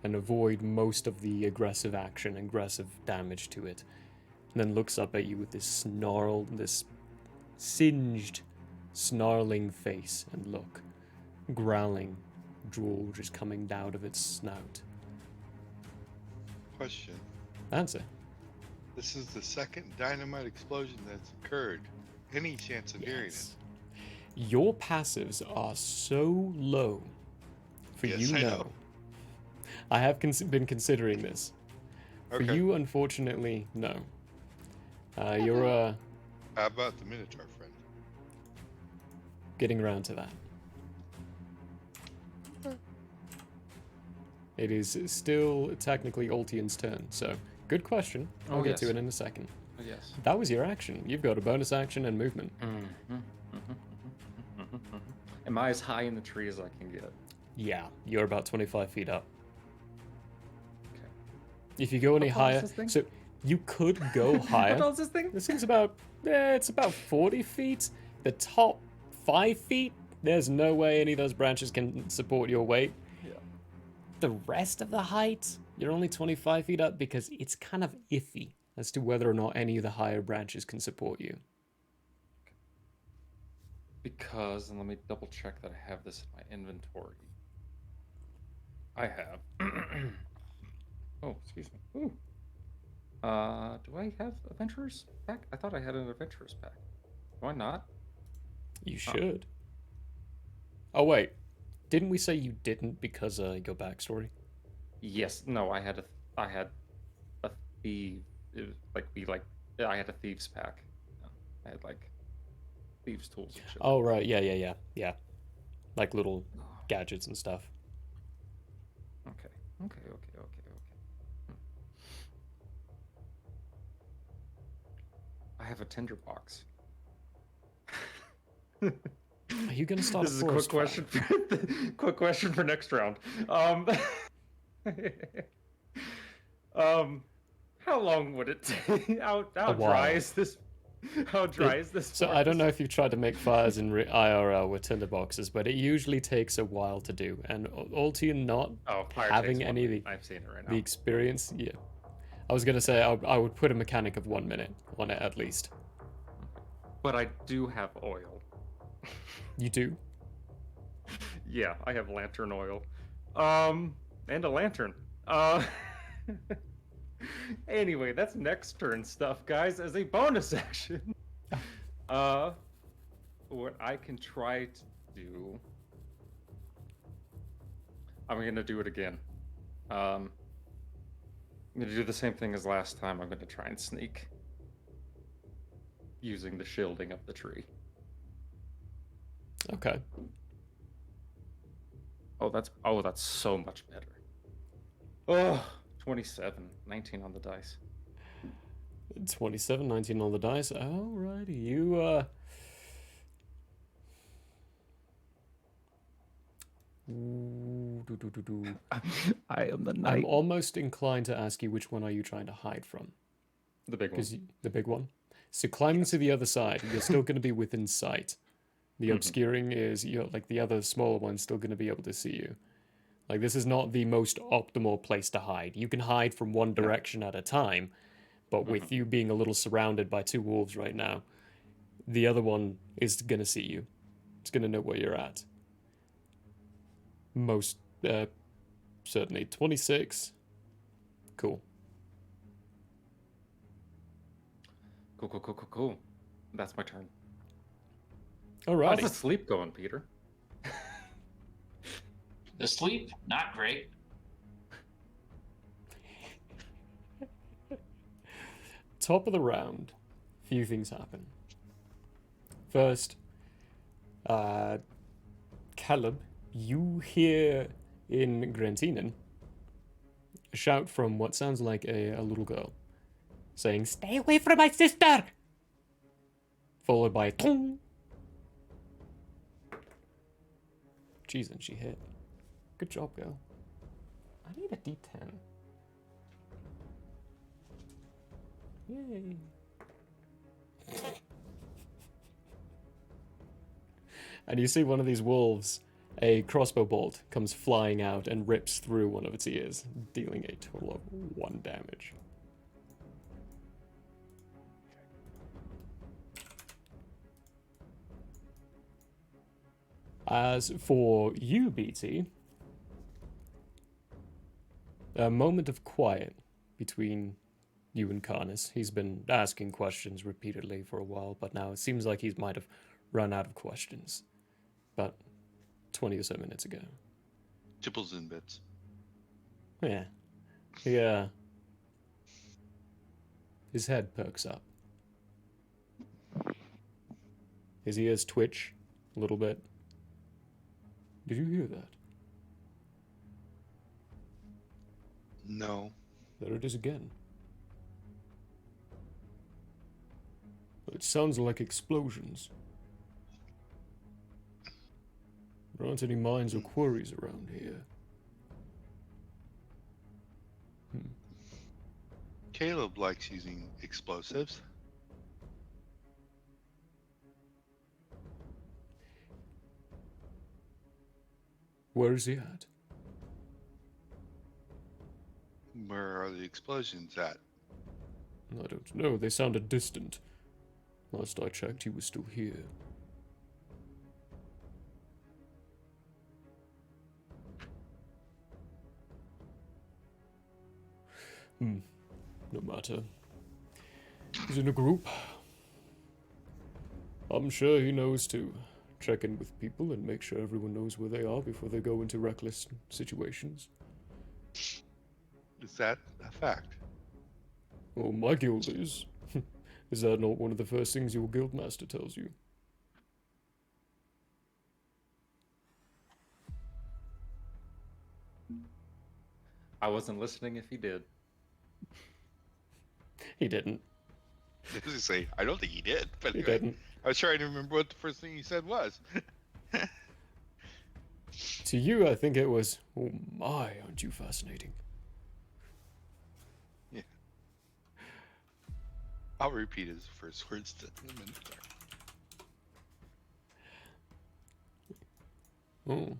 and avoid most of the aggressive damage to it, and then looks up at you with this singed, snarling face and look, growling, drool just coming out of its snout. Question. Answer. This is the second dynamite explosion that's occurred. Any chance of hearing it? Your passives are so low for Yes, you I know. know. I have been considering this. For Okay. you, unfortunately, no. You're How about the Minotaur friend? getting around to that. It is still technically Ultian's turn, so good question. I'll get to yes. it in a second. Oh, yes. That was your action. You've got a bonus action and movement. Am I as high in the tree as I can get? Yeah, you're about 25 feet up. Okay. If you go any How tall is higher, this thing? so you could go higher. How tall is this thing? This thing's about, it's about 40 feet. The top 5 feet, there's no way any of those branches can support your weight. Yeah. The rest of the height, you're only 25 feet up because it's kind of iffy as to whether or not any of the higher branches can support you. Because, and let me double check that I have this in my inventory. I have. Oh, excuse me. Ooh. Do I have Adventurers pack? I thought I had an Adventurers pack. Do I not? You should. Oh, wait. Didn't we say you didn't because your backstory? Yes. No, I had a thief. It was I had a thieves pack. I had thieves tools and shit. Oh, right. Yeah. Like little gadgets and stuff. Okay. I have a tinderbox. Are you going to start This is a a quick forest question. Quick question for next round. How long would it take? How A dry while. is this? How dry is this? So I don't know if you've tried to make fires in IRL with tinderboxes, but it usually takes a while to do. And Ultian not fire having takes any of one. the I've seen it right now. the experience, yeah. I was gonna say I would put a mechanic of 1 minute on it at least. But I do have oil. You do? Yeah, I have lantern oil. And a lantern. Anyway, that's next turn stuff, guys. As a bonus action, what I can try to do, I'm gonna do it again. I'm gonna do the same thing as last time. I'm gonna try and sneak, using the shielding of the tree. Okay. Oh, that's so much better. Oh, 27, 19 on the dice. 27, 19 on the dice. Alrighty, you I am the I'm almost inclined to ask you which one are you trying to hide from? The big one. Because the big one. So climbing to the other side, you're still going to be within sight. The obscuring is the other smaller one's still going to be able to see you. Like, this is not the most optimal place to hide. You can hide from one direction at a time, but with you being a little surrounded by two wolves right now, the other one is going to see you. It's going to know where you're at. Most certainly. 26. Cool. Cool. That's my turn. Alrighty. How's the sleep going, Peter? The sleep, not great. top of the round, few things happen. First, Caleb, you hear in Grantinen a shout from what sounds like a little girl, saying, "Stay away from my sister!" Followed by "Tong!" Jeez, and she hit. Good job, girl. I need a D10. Yay. And you see one of these wolves, a crossbow bolt comes flying out and rips through one of its ears, dealing a total of 1 damage. As for you, BT, a moment of quiet between you and Karnas. He's been asking questions repeatedly for a while, but now it seems like he might have run out of questions. About 20 or so minutes ago. Tipples and bits. Yeah. Yeah. His head perks up. His ears twitch a little bit. Did you hear that? No. There it is again. It sounds like explosions. There aren't any mines or quarries around here. Caleb likes using explosives. Where is he at? Where are the explosions at? I don't know. They sounded distant. Last I checked, he was still here. No matter. He's in a group. I'm sure he knows to check in with people and make sure everyone knows where they are before they go into reckless situations. Is that a fact? Well, my guild is. Is that not one of the first things your guildmaster tells you? I wasn't listening if he did. He didn't. I was gonna say, I don't think he did, but He anyway, didn't. I was trying to remember what the first thing he said was. To you, I think it was, "Oh my, aren't you fascinating?" Yeah. I'll repeat his first words to him in the car. Oh.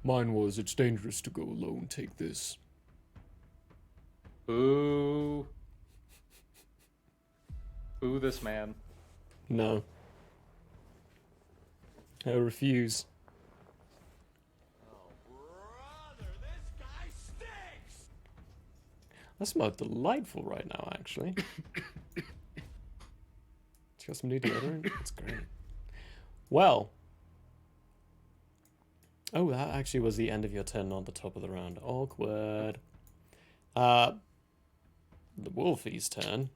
Mine was, "It's dangerous to go alone, take this." Boo. Boo this man. No. I refuse. That smells delightful right now, actually. It's got some new deodorant. It's great. Well. Oh, that actually was the end of your turn on the top of the round. Awkward. The Wolfie's turn.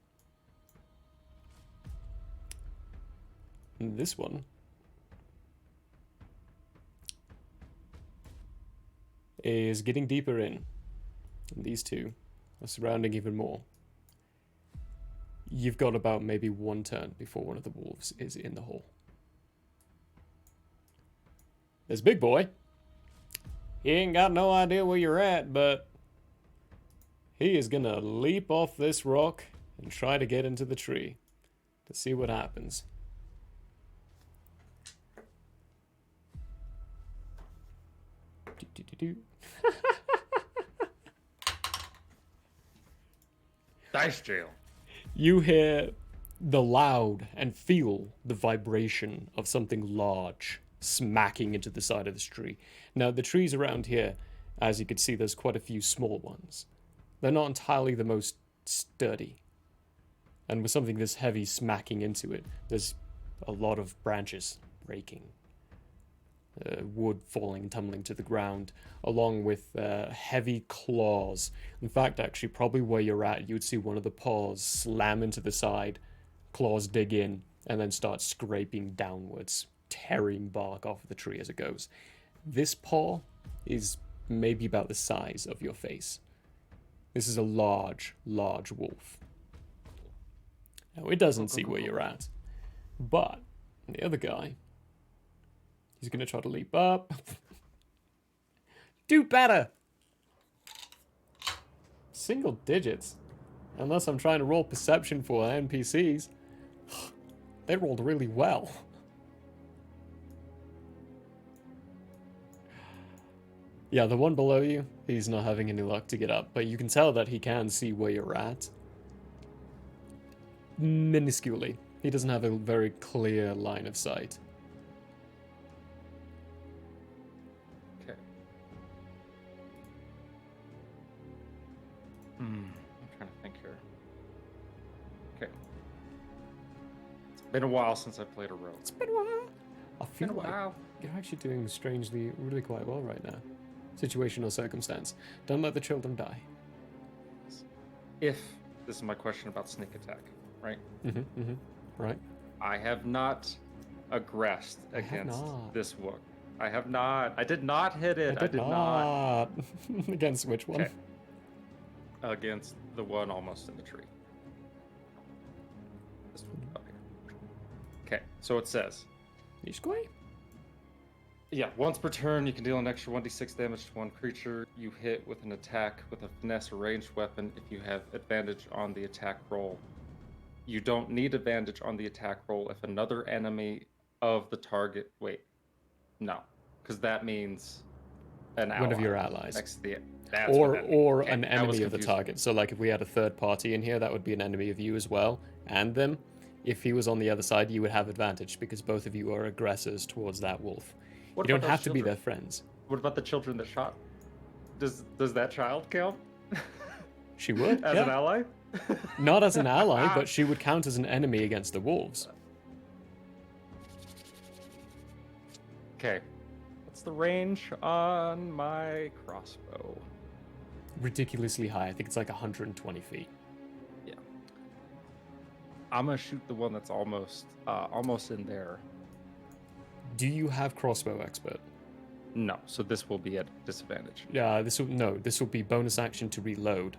And this one is getting deeper in. And these two are surrounding even more. You've got about maybe one turn before one of the wolves is in the hole. There's Big Boy. He ain't got no idea where you're at, but he is gonna leap off this rock and try to get into the tree to see what happens. Do-do-do-do. Dice jail. You hear the loud and feel the vibration of something large smacking into the side of this tree. Now, the trees around here, as you can see, there's quite a few small ones. They're not entirely the most sturdy. And with something this heavy smacking into it, there's a lot of branches breaking. wood falling and tumbling to the ground, along with heavy claws. In fact, actually, probably where you're at, you'd see one of the paws slam into the side, claws dig in, and then start scraping downwards, tearing bark off of the tree as it goes. This paw is maybe about the size of your face. This is a large, large wolf. Now, it doesn't see where you're at, but the other guy, he's going to try to leap up. Do better! Single digits. Unless I'm trying to roll perception for NPCs. They rolled really well. Yeah, the one below you, he's not having any luck to get up, but you can tell that he can see where you're at. Minusculely. He doesn't have a very clear line of sight. Okay. I'm trying to think here. Okay. It's been a while since I played a rogue. It's been a while. I feel Been a like while. you're actually doing strangely, really quite well right now. Situation or circumstance. Don't let the children die. If this is my question about sneak attack, right? Right. I have not aggressed I have against not. this wook. I have not. I did not hit it. I did not. Against which one? Okay. Against the one almost in the tree. This one up here. Okay, so it says, You squee? yeah, once per turn, you can deal an extra 1d6 damage to one creature you hit with an attack with a finesse or ranged weapon if you have advantage on the attack roll. You don't need advantage on the attack roll if another enemy of the target... Wait. No. Because that means an ally. One of your allies. Next to the... That's what that means. Or Okay, an that was enemy of the confusing. target. So like if we had a third party in here, that would be an enemy of you as well, and them. If he was on the other side, you would have advantage because both of you are aggressors towards that wolf. What You don't about have those to be their children? friends. What about the children that shot? Does that child count? She would, As yeah. an ally? Not as an ally, but she would count as an enemy against the wolves. Okay. What's the range on my crossbow? Ridiculously high. I think it's like 120 feet. Yeah. I'm gonna shoot the one that's almost in there. Do you have crossbow expert? No, so this will be at disadvantage. Yeah, this will be bonus action to reload,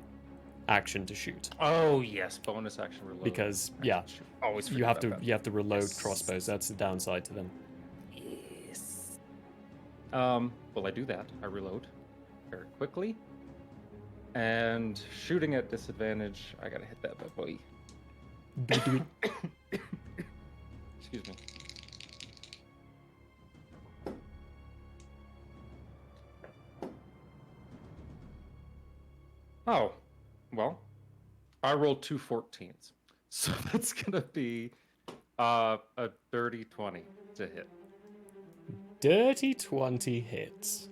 action to shoot. Oh yes, bonus action reload. Because I yeah, should always you forget have about to you have to reload Yes. crossbows. That's the downside to them. that. Yes. Well, I do that. I reload very quickly, and shooting at disadvantage. I gotta hit that bad boy. Excuse me. Oh, well, I rolled two 14s. So that's going to be a dirty 20 to hit. Dirty 20 hits.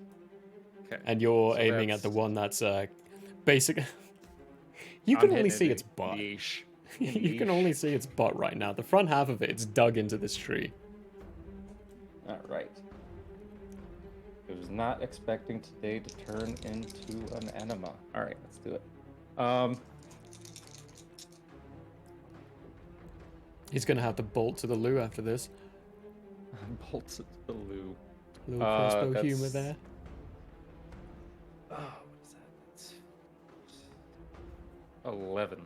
Okay. And you're So aiming at the that's- one that's basic. You I'm can only hitting see it its in butt. the ish. You can only see its butt right now. The front half of it's dug into this tree. All right. I was not expecting today to turn into an enema. All right, let's do it. He's gonna have to bolt to the loo after this. Bolts it to the loo. Little crossbow that's- humor there. Oh, what is that? That's 11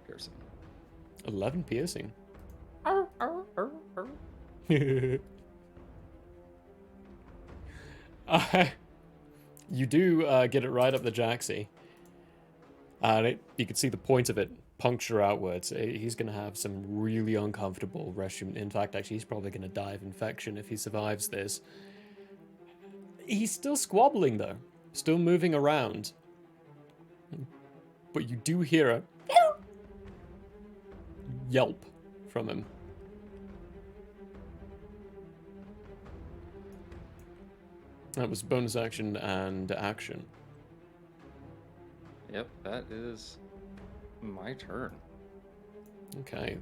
piercing. 11 piercing. You do get it right up the jacksie. And you can see the point of it puncture outwards. He's going to have some really uncomfortable restroom. In fact, actually, he's probably going to die of infection if he survives this. He's still squabbling, though. Still moving around. But you do hear a yelp from him. That was bonus action and action. Yep, that is my turn. Okay.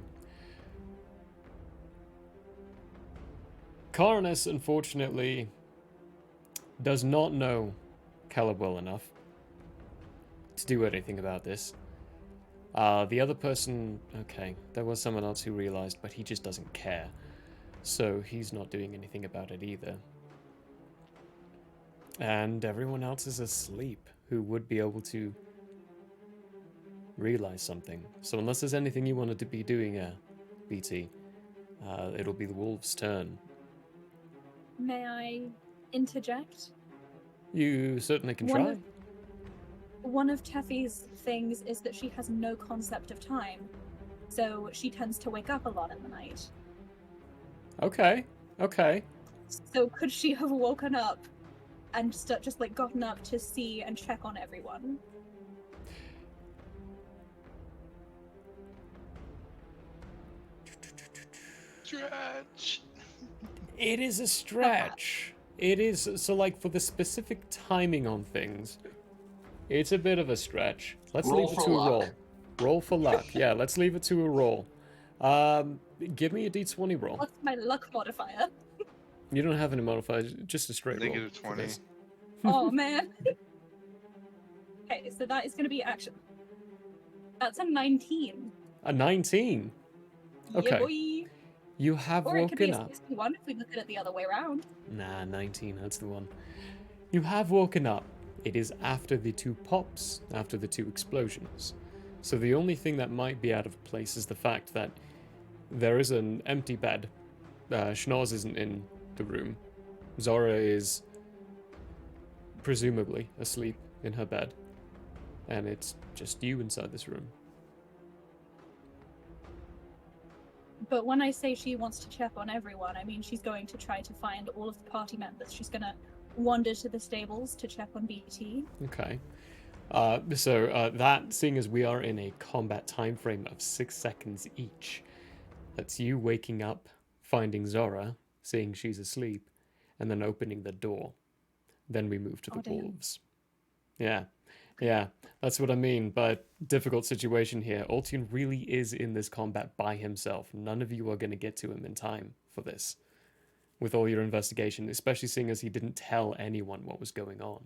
Coronis, unfortunately, does not know Caleb well enough to do anything about this. The other person, okay, there was someone else who realized, but he just doesn't care. So he's not doing anything about it either. And everyone else is asleep who would be able to realize something. So unless there's anything you wanted to be doing, BT, it'll be the wolves' turn. May I interject? You certainly can One try. of- One of Teffy's things is that she has no concept of time, so she tends to wake up a lot in the night. Okay, okay. So could she have woken up and just like gotten up to see and check on everyone? Stretch. It is a stretch. It is, so like for the specific timing on things, it's a bit of a stretch. Let's Roll leave it for to a luck. roll. Roll for luck. Yeah, let's leave it to a roll. Give me a d20 roll. What's my luck modifier? You don't have any modifiers, just a straight roll. Negative for 20. this. Oh man. Okay, so that is gonna be action. That's a 19. A 19. Okay. Yeah, boy. You have Or it could be woken a up. 61 if we look at it the other way around. Nah, 19, that's the one. You have woken up. It is after the two pops, after the two explosions. So the only thing that might be out of place is the fact that there is an empty bed. Schnoz isn't in the room. Zora is presumably asleep in her bed. And it's just you inside this room. But when I say she wants to check on everyone, I mean she's going to try to find all of the party members. She's gonna wander to the stables to check on BT. Okay. So that, seeing as we are in a combat time frame of 6 seconds each, that's you waking up, finding Zora, seeing she's asleep, and then opening the door. Then we move to the Oh, damn. wolves. Yeah, that's what I mean. But difficult situation here. Ultian really is in this combat by himself. None of you are going to get to him in time for this, with all your investigation, especially seeing as he didn't tell anyone what was going on.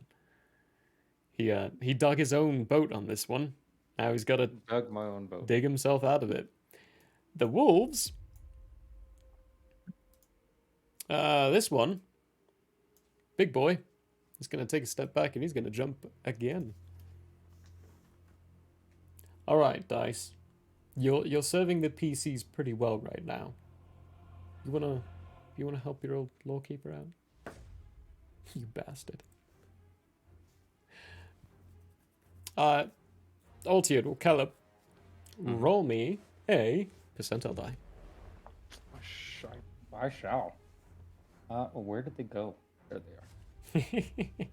He dug his own boat on this one. Now he's got to Dug my own boat. dig himself out of it. The wolves. This one, big boy, is going to take a step back and he's going to jump again. All right, Dice. You're serving the PCs pretty well right now. You wanna help your old lawkeeper out? You bastard. Altian or Caleb, roll me a percentile die. I shall. Where did they go? There they are.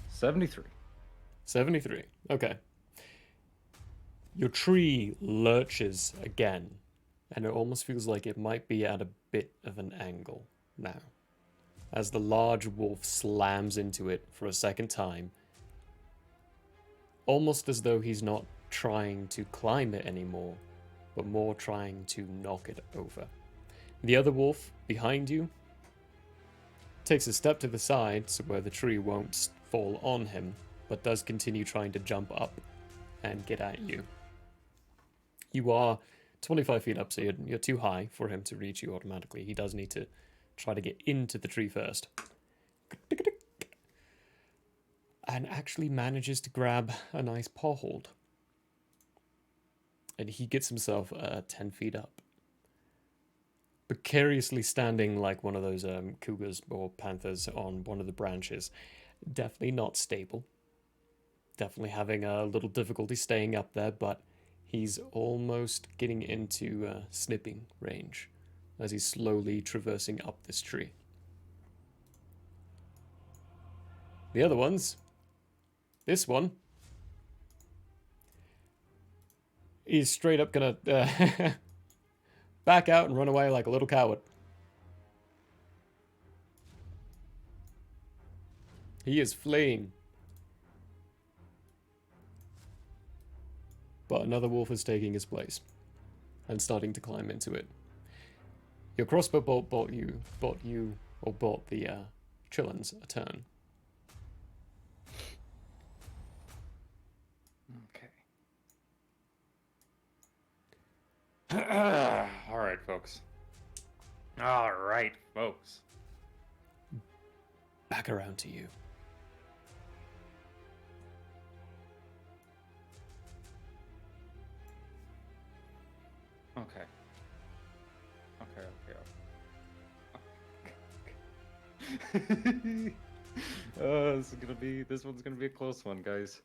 73. 73. Okay. Your tree lurches again, and it almost feels like it might be at a bit of an angle now. As the large wolf slams into it for a second time, almost as though he's not trying to climb it anymore, but more trying to knock it over. The other wolf behind you takes a step to the side so where the tree won't fall on him, but does continue trying to jump up and get at you. You are 25 feet up, so you're too high for him to reach you automatically. He does need to try to get into the tree first. And actually manages to grab a nice paw hold. And he gets himself 10 feet up. Precariously standing like one of those cougars or panthers on one of the branches. Definitely not stable. Definitely having a little difficulty staying up there, but he's almost getting into snipping range as he's slowly traversing up this tree. The other ones, this one, he's straight up gonna back out and run away like a little coward. He is fleeing. But another wolf is taking his place and starting to climb into it. Your crossbow bolt bought the Chillins a turn. Okay. All right, folks. All right, folks. Back around to you. Okay. Okay. This one's gonna be a close one, guys.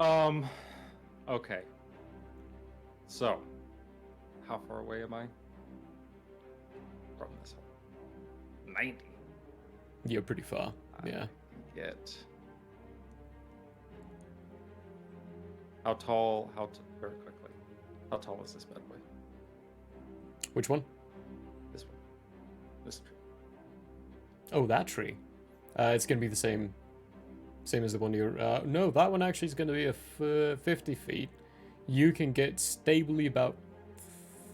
Okay. So, how far away am I from this one? 90. You're pretty far. Yeah. Get. How tall? Very quickly. How tall is this bad boy? Which one? This one. This tree. Oh, that tree. It's gonna be the same as the one you're. No, that one actually is gonna be 50 feet. You can get stably about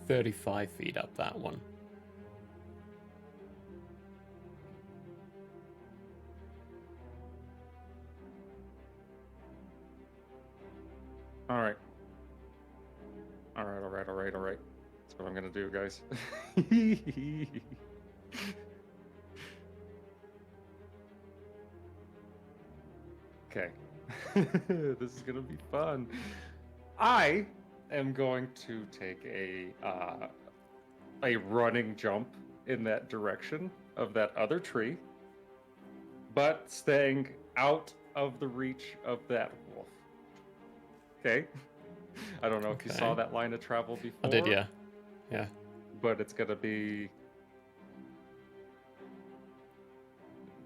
35 feet up that one. All right. All right. That's what I'm gonna do, guys. Okay. This is gonna be fun. I am going to take a running jump in that direction of that other tree, but staying out of the reach of that wolf. Okay? I don't know if you saw Okay. that line of travel before. I did, yeah. Yeah. But it's gonna be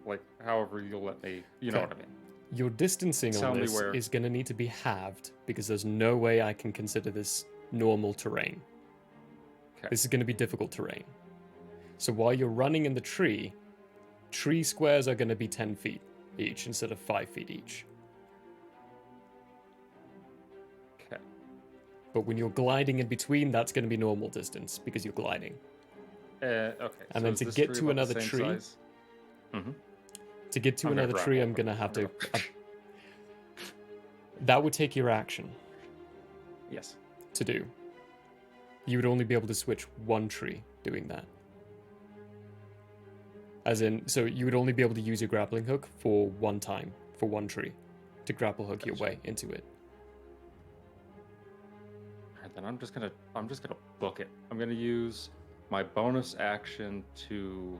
like however you'll let me, you know Okay. what I mean. Your distancing Tell on me this where. is going to need to be halved because there's no way I can consider this normal terrain. Okay. This is going to be difficult terrain. So while you're running in the tree squares are going to be 10 feet each instead of 5 feet each. Okay. But when you're gliding in between, that's going to be normal distance because you're gliding. Okay. And so then is to this get tree to about the another same tree, size? Mm-hmm. to get to I'm gonna another tree, grapple, I'm going to have I'm to... gonna- that would take your action Yes. to do. You would only be able to switch one tree doing that. As in, so you would only be able to use your grappling hook for one time, for one tree, to grapple hook your way into it. Alright, then I'm just gonna book it. I'm gonna use my bonus action to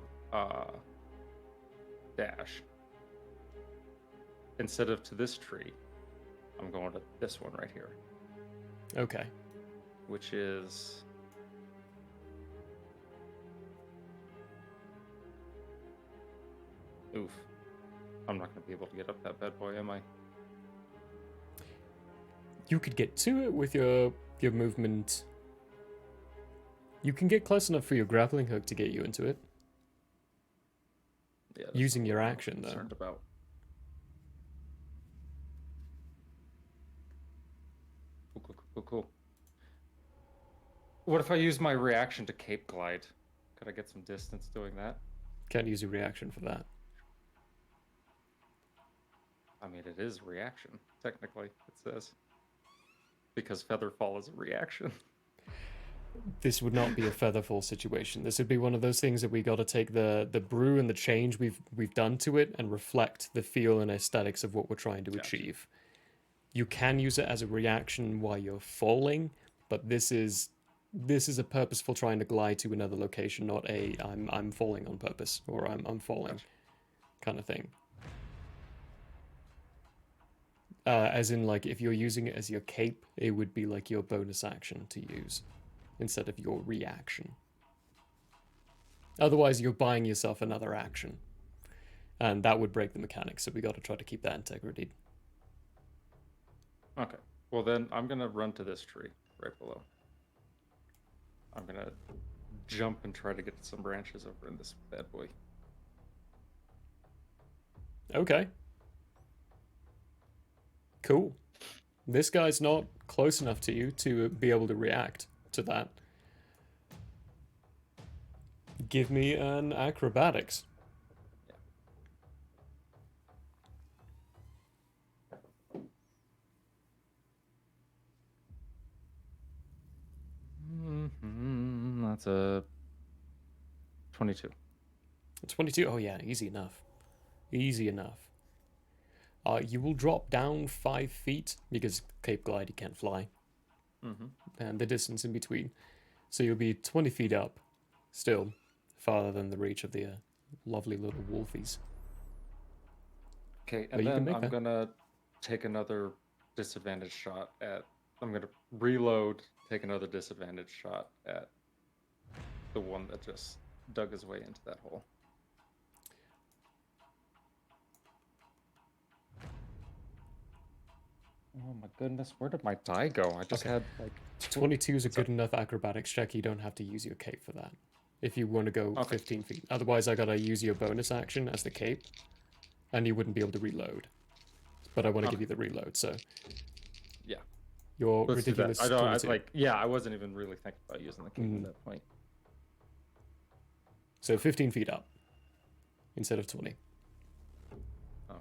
dash. Instead of to this tree, I'm going to this one right here, Okay. which is oof. I'm not gonna be able to get up that bad boy, am I? You could get to it with your movement. You can get close enough for your grappling hook to get you into it. Yeah, that's Using not your what I'm action, though. concerned about. Cool. What if I use my reaction to cape glide? Could I get some distance doing that? Can't use a reaction for that. I mean, it is reaction, technically, it says. Because Featherfall is a reaction. This would not be a featherfall situation. This would be one of those things that we got to take the brew and the change we've done to it and reflect the feel and aesthetics of what we're trying to Gotcha. achieve. You can use it as a reaction while you're falling, but this is a purposeful trying to glide to another location, not a I'm falling on purpose or I'm falling Gotcha. kind of thing. As in, like, if you're using it as your cape, it would be like your bonus action to use instead of your reaction. Otherwise, you're buying yourself another action, and that would break the mechanics. So we got to try to keep that integrity. Okay. Well, then I'm going to run to this tree right below. I'm going to jump and try to get some branches over in this bad boy. Okay. Cool. This guy's not close enough to you to be able to react to that. Give me an acrobatics. That's a 22. 22. Oh yeah, easy enough. Easy enough. You will drop down 5 feet because Cape Glide you can't fly, and the distance in between. So you'll be 20 feet up, still farther than the reach of the lovely little wolfies. Okay, But and you can then make I'm that. gonna take another disadvantage shot at. I'm gonna reload, take another disadvantage shot at the one that just dug his way into that hole. Oh my goodness, where did my die go? I just Okay. had like 22 is a good enough acrobatics check. You don't have to use your cape for that. If you want to go Okay. 15 feet. Otherwise, I gotta use your bonus action as the cape, and you wouldn't be able to reload. But I want to give you the reload, so Yeah. your Let's do that. ridiculous I don't 22. I wasn't even really thinking about using the cape at that point. So 15 feet up instead of 20. Okay.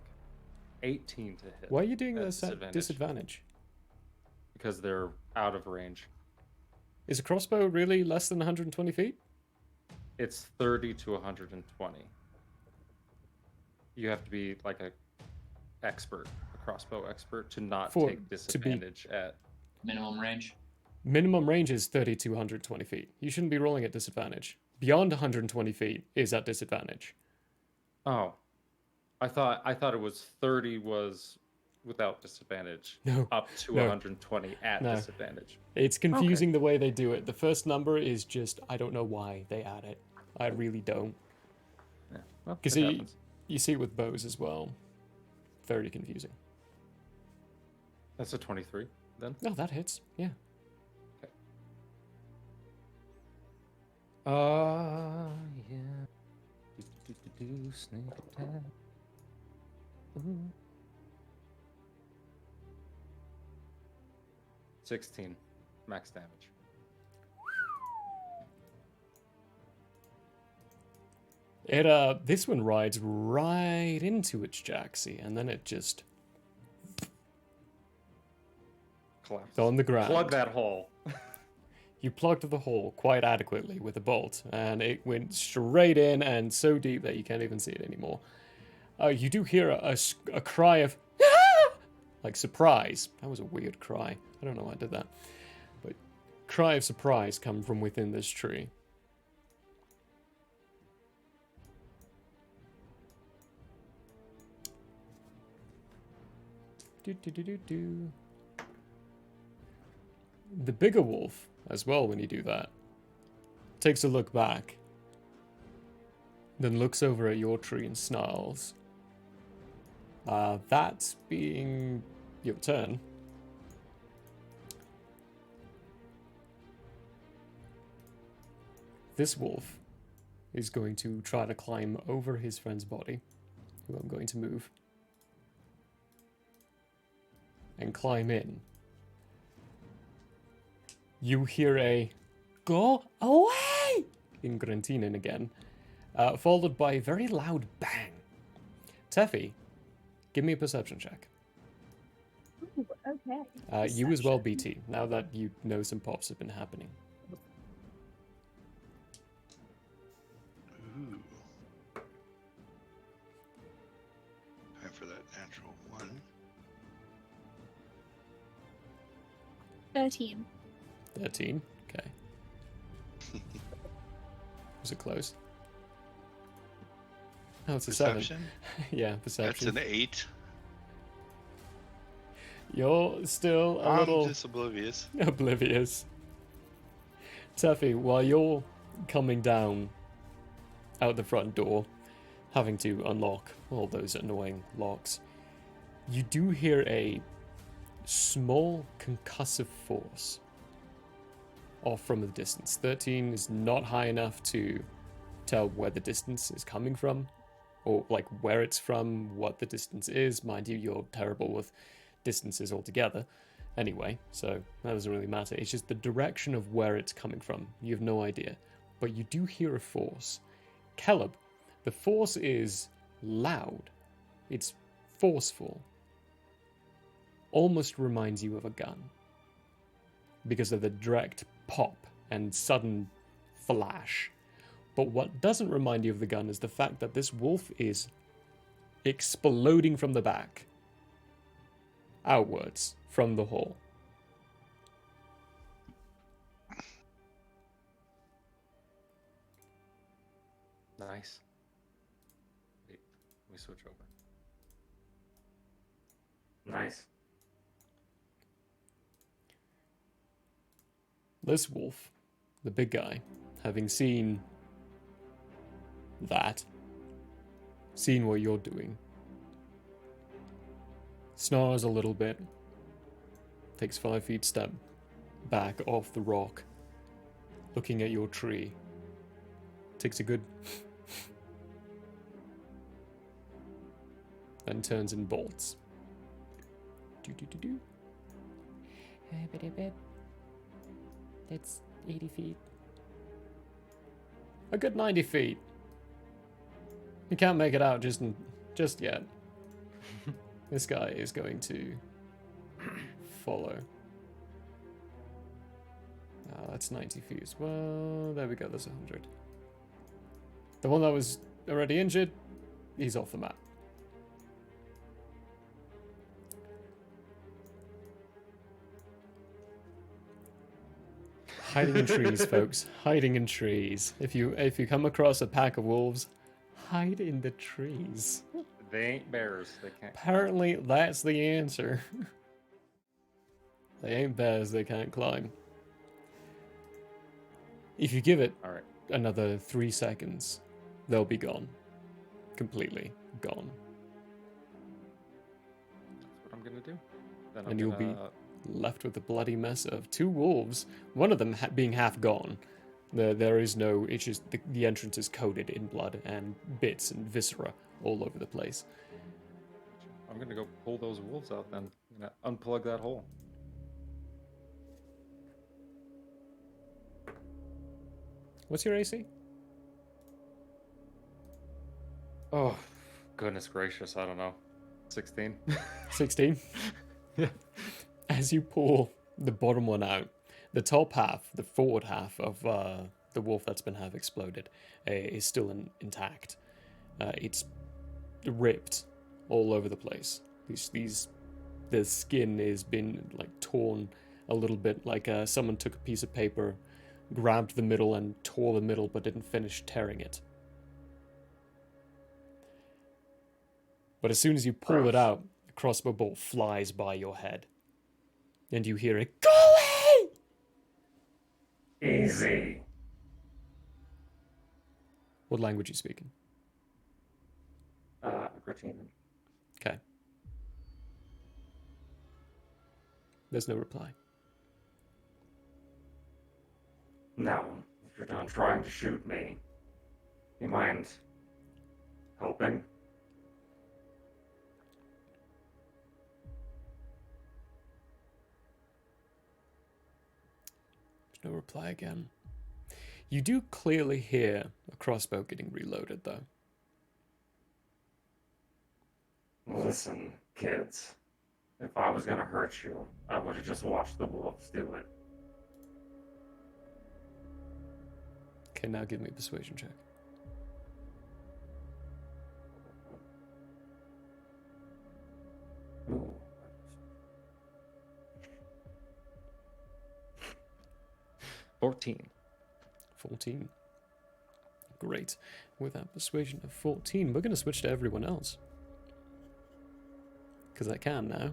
18 to hit. Why are you doing at this at disadvantage? Because they're out of range. Is a crossbow really less than 120 feet? It's 30 to 120. You have to be like a crossbow expert, to not To take be- disadvantage at. Minimum range. Minimum range is 30 to 120 feet. You shouldn't be rolling at disadvantage. Beyond 120 feet is at disadvantage. Oh, I thought it was 30 was without disadvantage. No, Up to no. 120 at No. disadvantage. It's confusing the way they do it. The first number is just, I don't know why they add it. I really don't. Yeah. Well, Because it happens. you see it with bows as well. Very confusing. That's a 23 then. No, that hits. Yeah. Yeah. Sneak attack. Ooh. 16 max damage. It this one rides right into its jacksie, and then it just Collapse. on the ground. Plug that hole. You plugged the hole quite adequately with a bolt, and it went straight in and so deep that you can't even see it anymore. You do hear a cry of "Ah!" like surprise. That was a weird cry. I don't know why I did that, but cry of surprise come from within this tree. Do. The bigger wolf, as well, when you do that, takes a look back, then looks over at your tree and snarls. That being your turn. This wolf is going to try to climb over his friend's body, who I'm going to move, and climb in. You hear a "Go away!" in Grantinen again, followed by a very loud bang. Teffy, give me a perception check. Ooh, okay. You as well, Perception. BT, now that you know some pops have been happening. Ooh. Time for that natural one. 13. 13, okay. Was it close? Oh, it's a 7. Perception? Yeah, That's perception. an 8. You're still a I'm little just oblivious. oblivious. Tuffy, while you're coming down out the front door, having to unlock all those annoying locks, you do hear a small concussive force off from the distance. 13 is not high enough to tell where the distance is coming from, or like where it's from, what the distance is. Mind you, you're terrible with distances altogether anyway, so that doesn't really matter. It's just the direction of where it's coming from. You have no idea. but you do hear a force. Caleb, the force is loud. It's forceful. Almost reminds you of a gun because of the direct pop and sudden flash. But what doesn't remind you of the gun is the fact that this wolf is exploding from the back, outwards from the hole. Nice. Wait, let me switch over. Nice. This wolf, the big guy, having seen that, seen what you're doing, snarls a little bit, takes 5 feet step back off the rock, looking at your tree, takes a good then turns and bolts. Do. That's 80 feet. A good 90 feet. You can't make it out just yet. This guy is going to follow. That's 90 feet as well. There we go, there's 100. The one that was already injured, he's off the map. Hiding in trees, folks. Hiding in trees. If you come across a pack of wolves, hide in the trees. They ain't bears. They can't. Apparently, that's the answer. They ain't bears. They can't climb. If you give it All right. another 3 seconds, they'll be gone. Completely gone. That's what I'm gonna do. Then And you'll be left with a bloody mess of 2 wolves, one of them being half gone. There is no, it's just the entrance is coated in blood and bits and viscera all over the place. I'm gonna go pull those wolves out then. I'm gonna unplug that hole. What's your AC? Oh, goodness gracious! I don't know. 16. 16? Yeah. As you pull the bottom one out, the top half, the forward half of the wolf that's been half exploded, is still intact. It's ripped all over the place. The skin has been like torn a little bit, like someone took a piece of paper, grabbed the middle and tore the middle, but didn't finish tearing it. But as soon as you pull it out, a crossbow bolt flies by your head. And you hear it, "Go away!" Easy. What language are you speaking? Routine. Okay. There's no reply. Now, if you're done trying to shoot me, you mind helping? There's no reply again. You do clearly hear a crossbow getting reloaded, though. Listen, kids. If I was gonna hurt you, I would have just watched the wolves do it. Okay, now give me a persuasion check. Ooh. 14. 14. Great. With that persuasion of 14, we're going to switch to everyone else. Because I can now.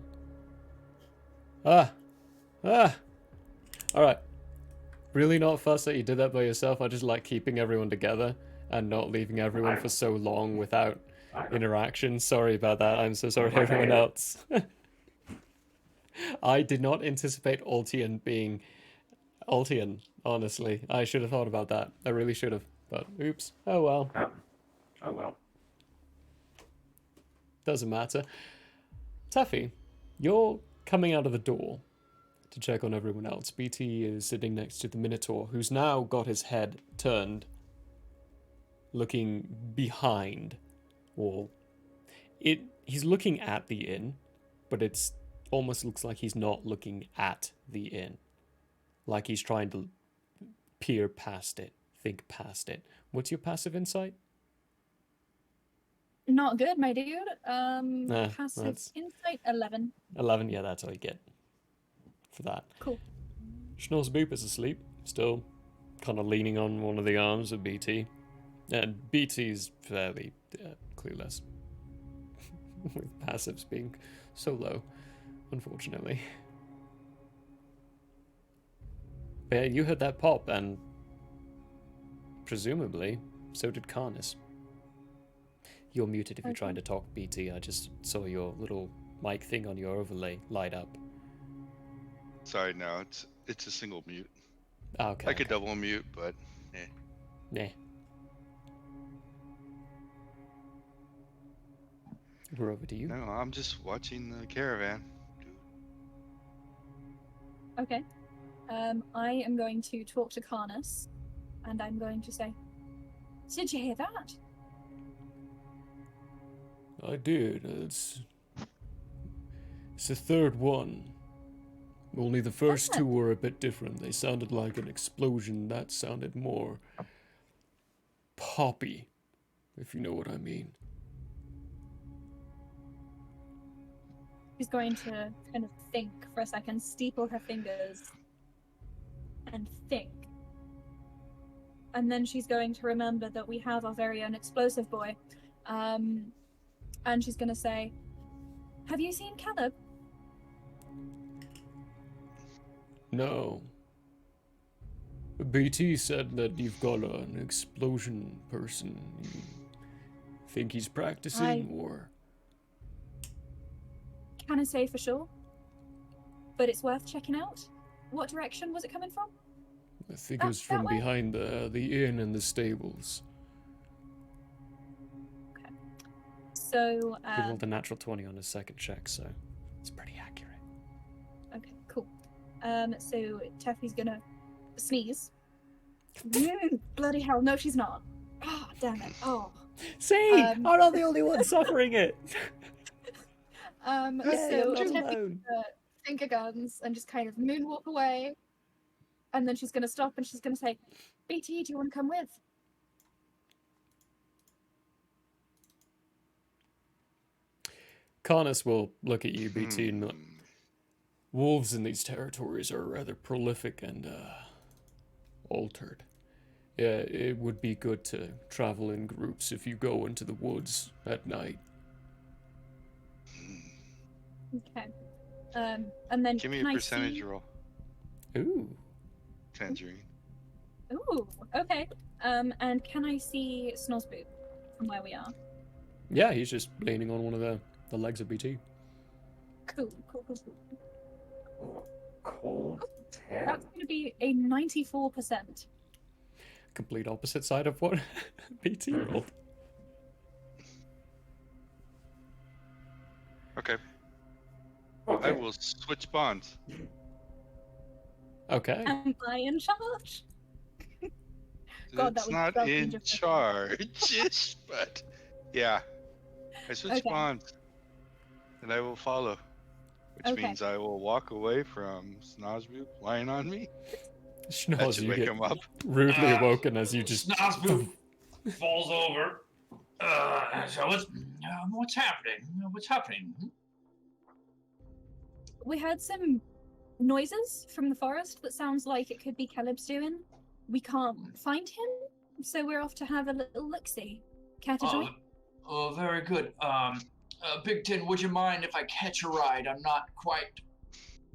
Alright. Really not fussed that you did that by yourself. I just like keeping everyone together and not leaving everyone for so long without interaction. Sorry about that. I'm so sorry, everyone else. I did not anticipate Altian being Altian, honestly. I should have thought about that. I really should have. But oops. Oh well. Oh well. Doesn't matter. Taffy, you're coming out of the door to check on everyone else. BT is sitting next to the Minotaur, who's now got his head turned, looking behind, or he's looking at the inn, but it's almost looks like he's not looking at the inn, like he's trying to peer past it, think past it. What's your passive insight? Not good, my dude. Passive that's- insight 11. 11, yeah, that's all you get for that. Cool. Schnorsboop is asleep, still kind of leaning on one of the arms of BT. And BT's fairly clueless, with passives being so low, unfortunately. But yeah, you heard that pop, and presumably, so did Karnas. You're muted if you're trying to talk, BT. I just saw your little mic thing on your overlay light up. Sorry, no, it's a single mute. Okay. I could double mute, but Nah. We're over to you. no, I'm just watching the caravan. Okay. I am going to talk to Karnas, and I'm going to say, "Did you hear that?" I did. It's the third one. Only the first two were a bit different. They sounded like an explosion. That sounded more poppy, if you know what I mean. She's going to kind of think for a second, steeple her fingers, and think. And then she's going to remember that we have our very own explosive boy. And she's going to say, "Have you seen Caleb?" No. BT said that you've got an explosion person. You think he's practicing, or? Can I say for sure? But it's worth checking out. What direction was it coming from? I think it was from that way? behind the inn and the stables. So, He rolled a natural 20 on his second check, so it's pretty accurate. okay, cool. So Teffy's gonna sneeze. Bloody hell, no she's not. Oh, damn it. Oh. See, I'm not the only one suffering it. So not Teffy's alone. gonna finger guns and just kind of moonwalk away. And then she's gonna stop and she's gonna say, "BT, do you want to come with?" Karnas will look at you, BT, and look. Wolves in these territories are rather prolific and altered. Yeah, it would be good to travel in groups if you go into the woods at night. Okay. And then Give me can a I percentage see... roll. Ooh. Tangerine. Ooh, okay. And can I see Snozzboot from where we are? Yeah, he's just leaning on one of the legs of BT. Cool. Cold 10. That's going to be a 94%. Complete opposite side of what BT rolled. Okay. Okay. I will switch bonds. Okay. Am I in charge? God, that It's was not so in different. charge, but yeah. I switch Okay. bonds. And I will follow. Which Okay. means I will walk away from Snozboop lying on me. That Schnoz, should you wake get him up. rudely awoken as you just... Snozboop falls over. So what's happening? What's happening? We heard some noises from the forest that sounds like it could be Caleb's doing. We can't find him, so we're off to have a little look-see. Care to join? Oh, very good. Big Tin, would you mind if I catch a ride? I'm not quite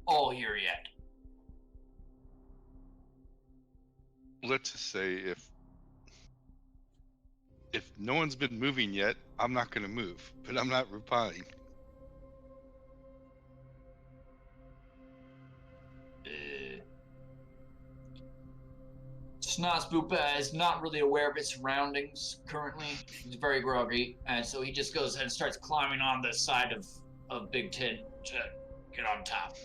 all here yet. Let's just say if no one's been moving yet, I'm not going to move. But I'm not replying. Snozboop is not really aware of his surroundings currently. He's very groggy, and so he just goes and starts climbing on the side of Big Tin to get on top.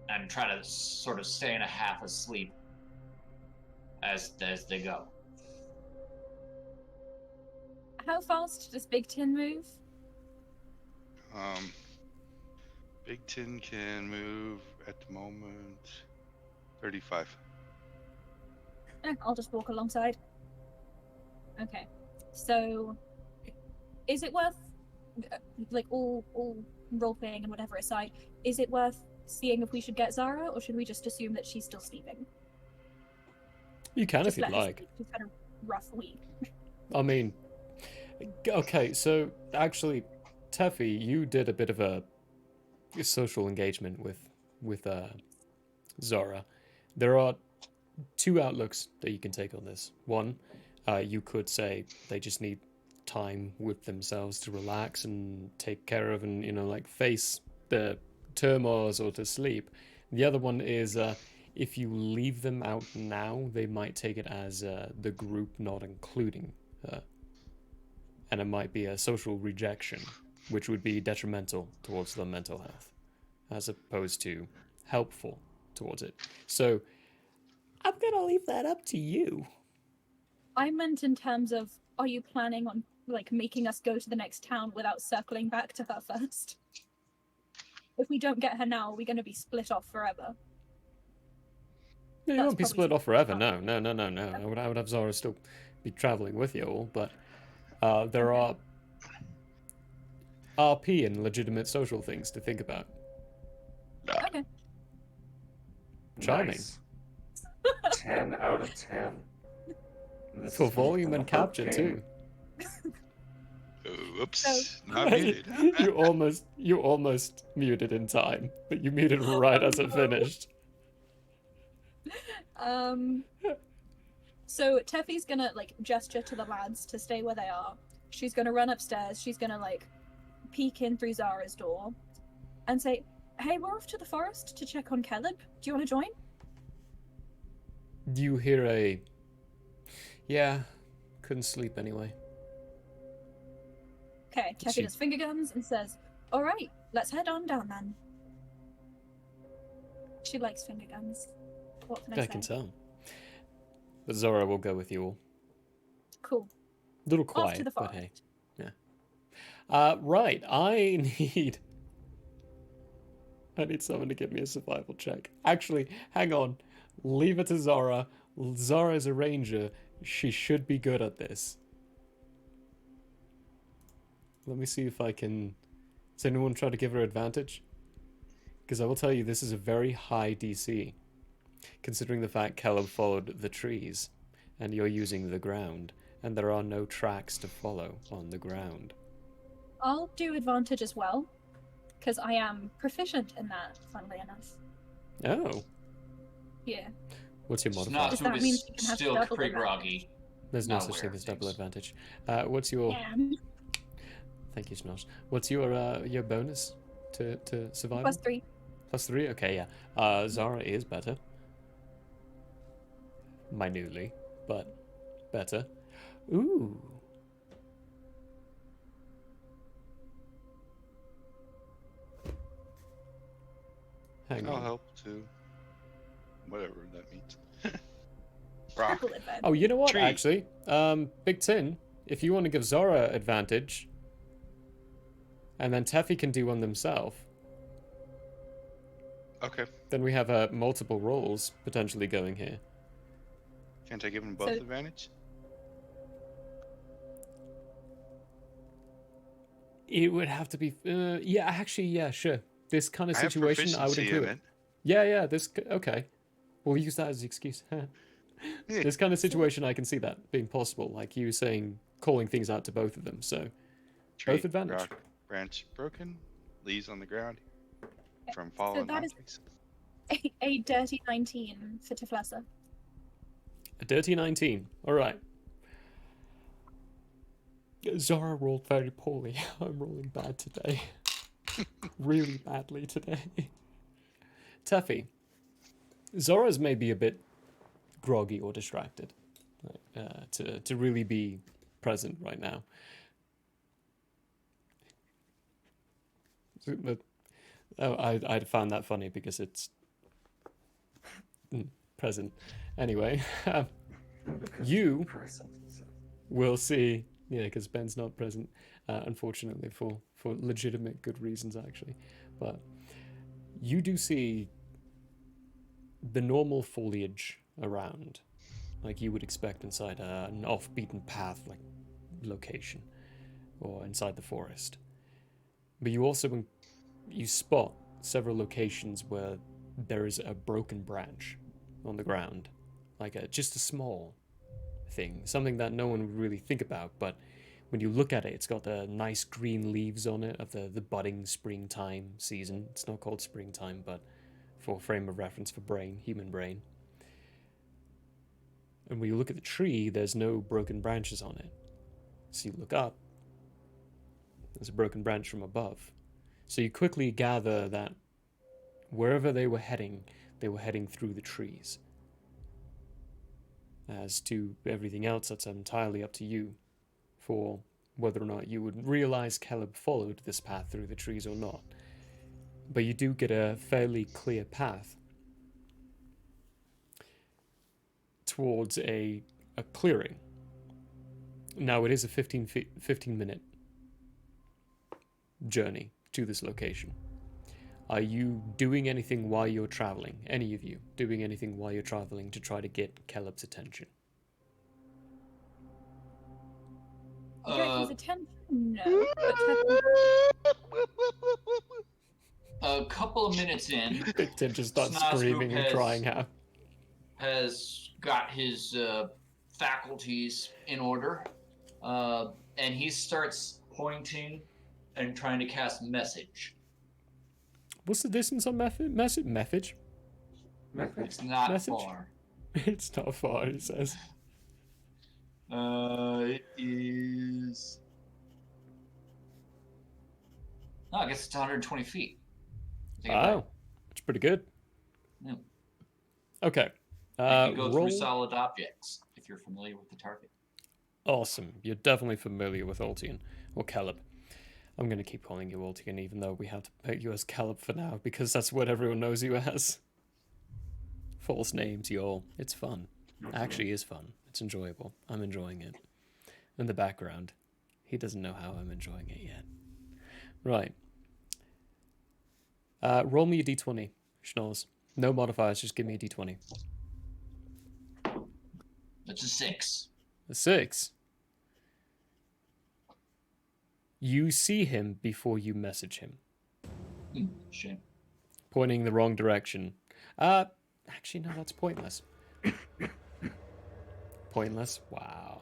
and try to sort of stay in a half asleep as they go. How fast does Big Tin move? Big Tin can move at the moment 35. I'll just walk alongside. Okay. So, is it worth, like, all role-playing and whatever aside, is it worth seeing if we should get Zara, or should we just assume that she's still sleeping? You can Just if you'd let her like. sleep. She's had a rough week. I mean, okay, so actually, Teffy, you did a bit of a social engagement with Zara. There are two outlooks that you can take on this. One, you could say they just need time with themselves to relax and take care of and, like, face the turmoils or to sleep. The other one is if you leave them out now, they might take it as the group not including her. And it might be a social rejection, which would be detrimental towards their mental health, as opposed to helpful towards it. So I'm gonna leave that up to you. I meant in terms of, are you planning on, like, making us go to the next town without circling back to her first? If we don't get her now, are we going to be split off forever? You That's won't be probably split off forever. fine. No. I would have Zara still be traveling with you all, but there are RP and legitimate social things to think about. Okay. Charming. Nice. 10 out of 10. This For is volume the and capture game. too. Oops, not muted. you almost muted in time, but you muted right as it finished. So Teffy's gonna, like, gesture to the lads to stay where they are. She's gonna run upstairs. She's gonna, like, peek in through Zara's door and say, "Hey, we're off to the forest to check on Caleb. Do you want to join?" You hear a... Yeah, couldn't sleep anyway. Okay, Teffy She- does finger guns and says, "All right, let's head on down then." She likes finger guns. What can I I say? can tell. But Zara will go with you all. Cool. Little Off quiet, to the but forest. hey. Yeah. Right, I need someone to give me a survival check. Actually, hang on. Leave it to Zara. Zara is a ranger. She should be good at this. Let me see if I can... Does anyone try to give her advantage? Because I will tell you, this is a very high DC. Considering the fact Caleb followed the trees, and you're using the ground, and there are no tracks to follow on the ground. I'll do advantage as well, because I am proficient in that, funnily enough. Oh. Yeah. What's your It's modifier? not Does that who mean is she can have still double pretty advantage? groggy. There's no Not such aware thing of as double things. advantage. What's your... Yeah. Thank you, Snosh. What's your bonus to survival? +3. +3? Okay, yeah. Zara is better. Minutely, but better. Ooh. Hang I'll on. help too. Whatever that means. Rock. Triple advantage. Oh, you know what, Tree. actually? Big Tin, if you want to give Zara advantage, and then Teffy can do one themselves, Okay. then we have multiple rolls potentially going here. Can't I give them both So- advantage? It would have to be... yeah, actually, yeah, sure. This kind of I have situation, I would proficiency include in it. Yeah, this... Okay. We'll use that as an excuse. Yeah. This kind of situation, I can see that being possible. Like you saying, calling things out to both of them. So, Tree, both advantage. rock, branch broken, leaves on the ground from So fallen that is objects. a dirty 19 for Tiflessa. A dirty 19. All right. Zara rolled very poorly. I'm rolling bad today. Really badly today. Teffy. Zora's may be a bit groggy or distracted to really be present right now. But I found that funny because it's present. Anyway, you will see. Yeah, because Ben's not present, unfortunately, for legitimate good reasons, actually. But you do see the normal foliage around, like you would expect inside an off-beaten path, like location, or inside the forest. But you also you spot several locations where there is a broken branch on the ground, like just a small thing, something that no one would really think about, but when you look at it, it's got the nice green leaves on it of the budding springtime season. It's not called springtime, but for frame of reference for human brain. And when you look at the tree, there's no broken branches on it. So you look up, there's a broken branch from above. So you quickly gather that wherever they were heading through the trees. As to everything else, that's entirely up to you for whether or not you would realize Caleb followed this path through the trees or not. But you do get a fairly clear path towards a clearing. Now, it is a 15-minute journey to this location. Are you doing anything while you're traveling? Any of you doing anything while you're traveling to try to get Caleb's attention? Get his attention? No. But A couple of minutes in, Big Tim just starts Snozgoop screaming and crying out. has got his faculties in order, and he starts pointing and trying to cast message. What's the distance on message? It's not Message? far. It's not far, he says. It is. No, I guess it's 120 feet. Take it back. Oh, that's pretty good. Yeah. Okay. You can go roll. through solid objects if you're familiar with the target. Awesome. You're definitely familiar with Altian, or Caleb. I'm going to keep calling you Altian, even though we have to put you as Caleb for now, because that's what everyone knows you as. False names, y'all. It's fun. Actually is fun. It's enjoyable. I'm enjoying it. In the background, he doesn't know how I'm enjoying it yet. Right. Roll me a d20, Schnoz. No modifiers, just give me a d20. That's a 6. A 6. You see him before you message him. Shame. Pointing the wrong direction. Actually, no, that's pointless. Pointless? Wow.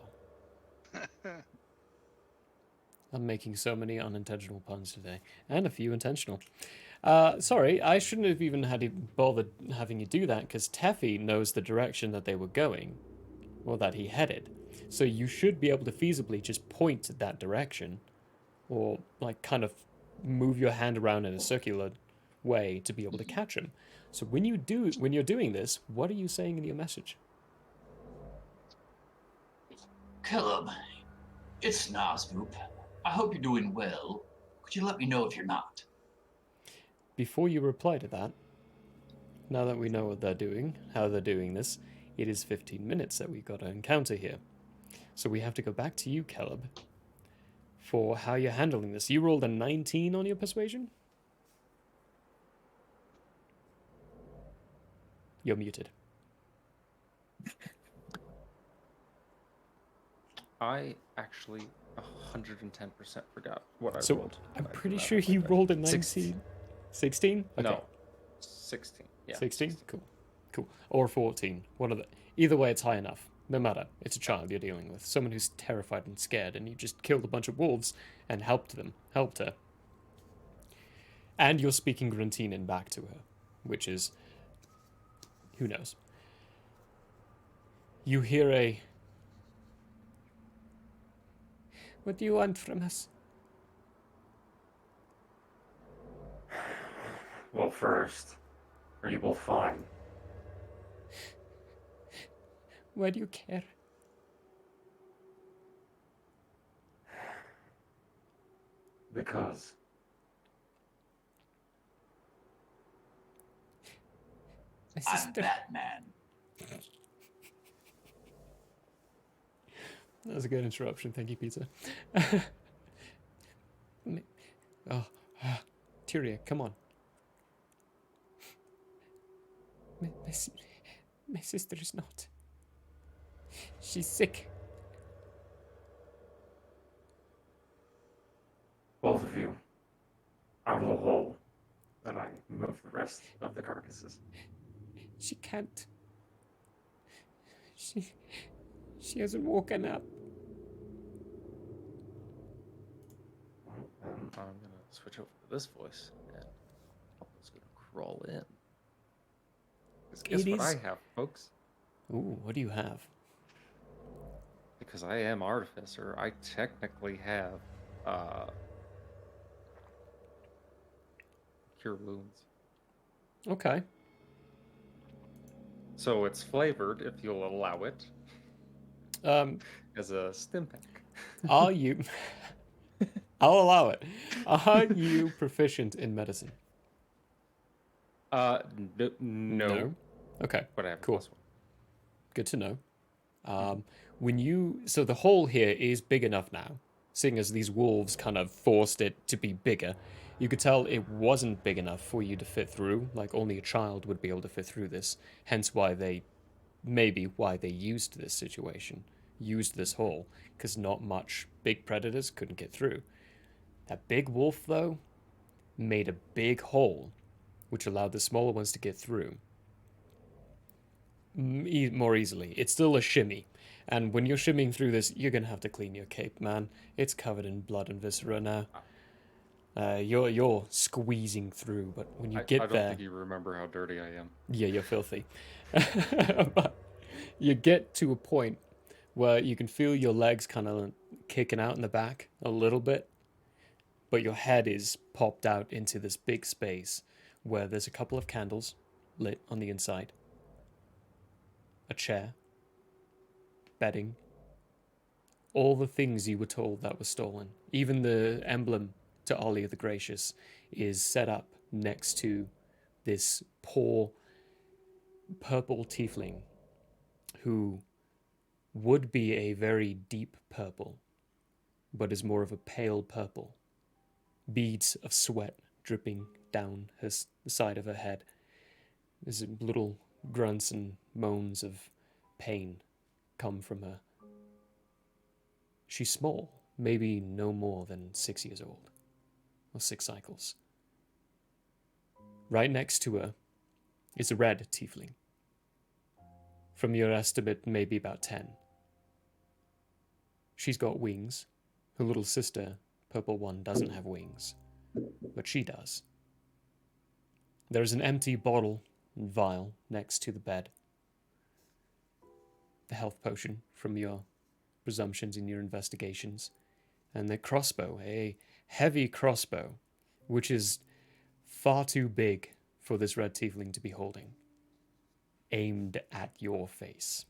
I'm making so many unintentional puns today. And a few intentional. Sorry, I shouldn't have even bothered having you do that, because Teffy knows the direction that they were going. Or that he headed. So you should be able to feasibly just point that direction. Or, like, kind of move your hand around in a circular way to be able to catch him. So when you're doing this, what are you saying in your message? Caleb, it's Nazgoop. I hope you're doing well. Could you let me know if you're not? Before you reply to that, now that we know what they're doing, how they're doing this, it is 15 minutes that we've got to encounter here. So we have to go back to you, Caleb, for how you're handling this. You rolled a 19 on your persuasion? You're muted. I actually 110% forgot what I So rolled. I'm when I pretty did that. sure he rolled a 19. 16. 16? Okay. No, 16. Yeah. 16? Cool. Or 14. One of the. Either way, it's high enough. No matter. It's a child you're dealing with. Someone who's terrified and scared, and you just killed a bunch of wolves and helped her. And you're speaking Gruntinen back to her, which is. Who knows? You hear a. What do you want from us? Well, first, are you both fine? Why do you care? Because My I'm sister. Batman. That was a good interruption. Thank you, Peter. Oh, Tyria, come on. My sister is not. She's sick. Both of you, out of the hole. Then I move the rest of the carcasses. She can't. She hasn't woken up. I'm gonna switch over to this voice, and Apple's gonna crawl in. 'Cause guess It what I is- have, folks? Ooh, what do you have? Because I am artificer, I technically have cure wounds. Okay. So it's flavored, if you'll allow it, as a stim pack. Are you? I'll allow it. Are you proficient in medicine? No. Okay. But I have Cool. +1. Good to know. So the hole here is big enough now, seeing as these wolves kind of forced it to be bigger. You could tell it wasn't big enough for you to fit through, like only a child would be able to fit through this. Hence why they used this situation, used this hole, because not much big predators couldn't get through. That big wolf, though, made a big hole, which allowed the smaller ones to get through more easily. It's still a shimmy, and when you're shimmying through this, you're gonna have to clean your cape, man. It's covered in blood and viscera now. You're squeezing through, but when you I get don't there, think you remember how dirty I am. yeah, you're filthy. But you get to a point where you can feel your legs kind of kicking out in the back a little bit, but your head is popped out into this big space where there's a couple of candles lit on the inside, a chair, bedding, all the things you were told that were stolen. Even the emblem to Ollie the Gracious is set up next to this poor purple tiefling who would be a very deep purple, but is more of a pale purple. Beads of sweat dripping down the side of her head. There's little grunts and moans of pain come from her. She's small, maybe no more than 6 years old, or 6 cycles. Right next to her is a red tiefling. From your estimate, maybe about 10. She's got wings. Her little sister, Purple One, doesn't have wings, but she does. There's an empty bottle and vial next to the bed. The health potion from your presumptions in your investigations. And the crossbow, a heavy crossbow, which is far too big for this red tiefling to be holding, aimed at your face.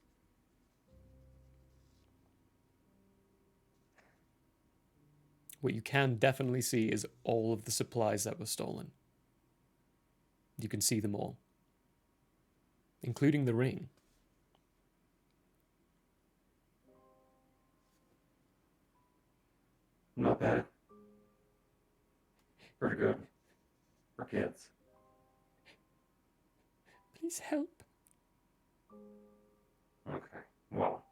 What you can definitely see is all of the supplies that were stolen. You can see them all, including the ring. Not bad. Pretty good. For kids. Please help. Okay. Well,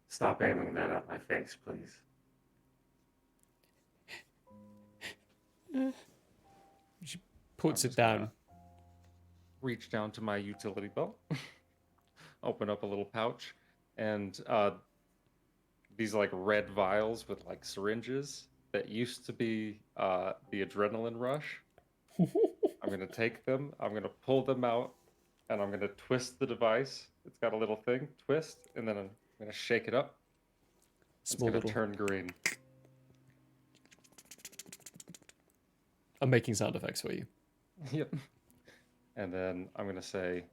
stop aiming that at my face, please. She puts I'm it just gonna down. Reach down to my utility belt, open up a little pouch, and these like red vials with like syringes that used to be the adrenaline rush. I'm gonna take them, I'm gonna pull them out, and I'm gonna twist the device. It's got a little thing, twist, and then I'm gonna shake it up. Small It's gonna little. turn green. I'm making sound effects for you. Yep. And then I'm gonna say,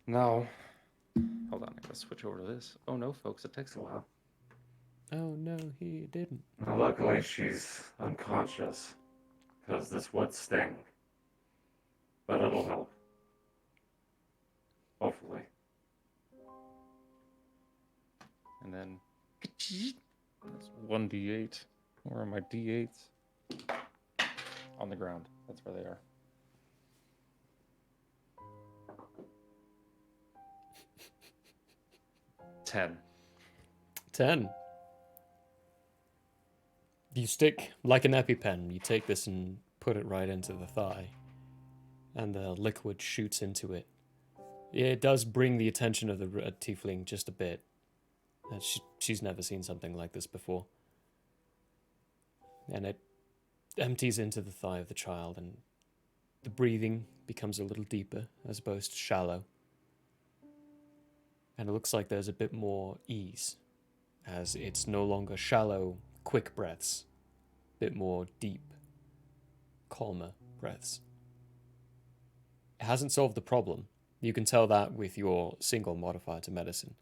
no. Hold on, I gotta switch over to this. Oh no, folks, it takes a while. Oh no, he didn't. Now, luckily, she's unconscious, because this would sting. But it'll help. then that's 1d8. Where are my d8s? On the ground. That's where they are. Ten. 10. You stick, like an EpiPen, you take this and put it right into the thigh, and the liquid shoots into it. It does bring the attention of the red tiefling just a bit. She's never seen something like this before. And it empties into the thigh of the child, and the breathing becomes a little deeper as opposed to shallow. And it looks like there's a bit more ease, as it's no longer shallow, quick breaths, a bit more deep, calmer breaths. It hasn't solved the problem. You can tell that with your single modifier to medicine.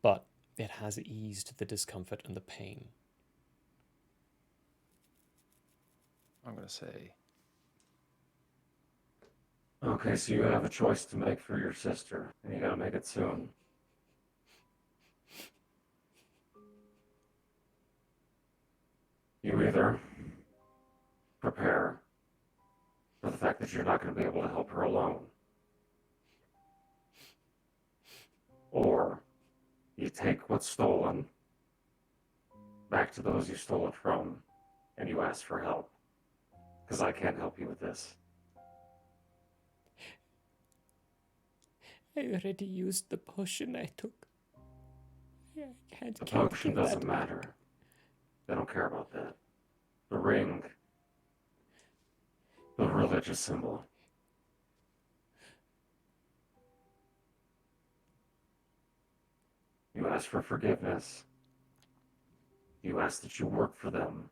But it has eased the discomfort and the pain. I'm going to say... Okay, so you have a choice to make for your sister, and you gotta make it soon. You either prepare for the fact that you're not going to be able to help her alone, or you take what's stolen back to those you stole it from, and you ask for help. Because I can't help you with this. I already used the potion I took. I can't The give potion that doesn't back. matter. They don't care about that. The ring, the religious symbol. You ask for forgiveness. You ask that you work for them.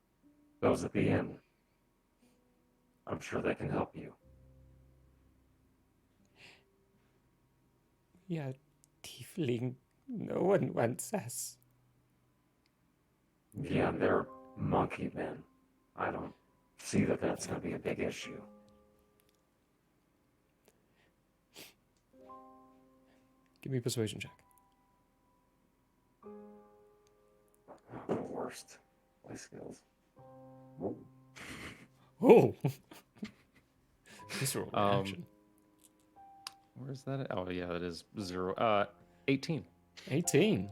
Those at the inn. I'm sure they can help you. Yeah, tiefling. No one wants us. Yeah, they're monkey men. I don't see that that's going to be a big issue. Give me a persuasion check. The worst. My skills. Oh! Visceral reaction. Where's that? Oh, yeah, that is 0. 18. 18.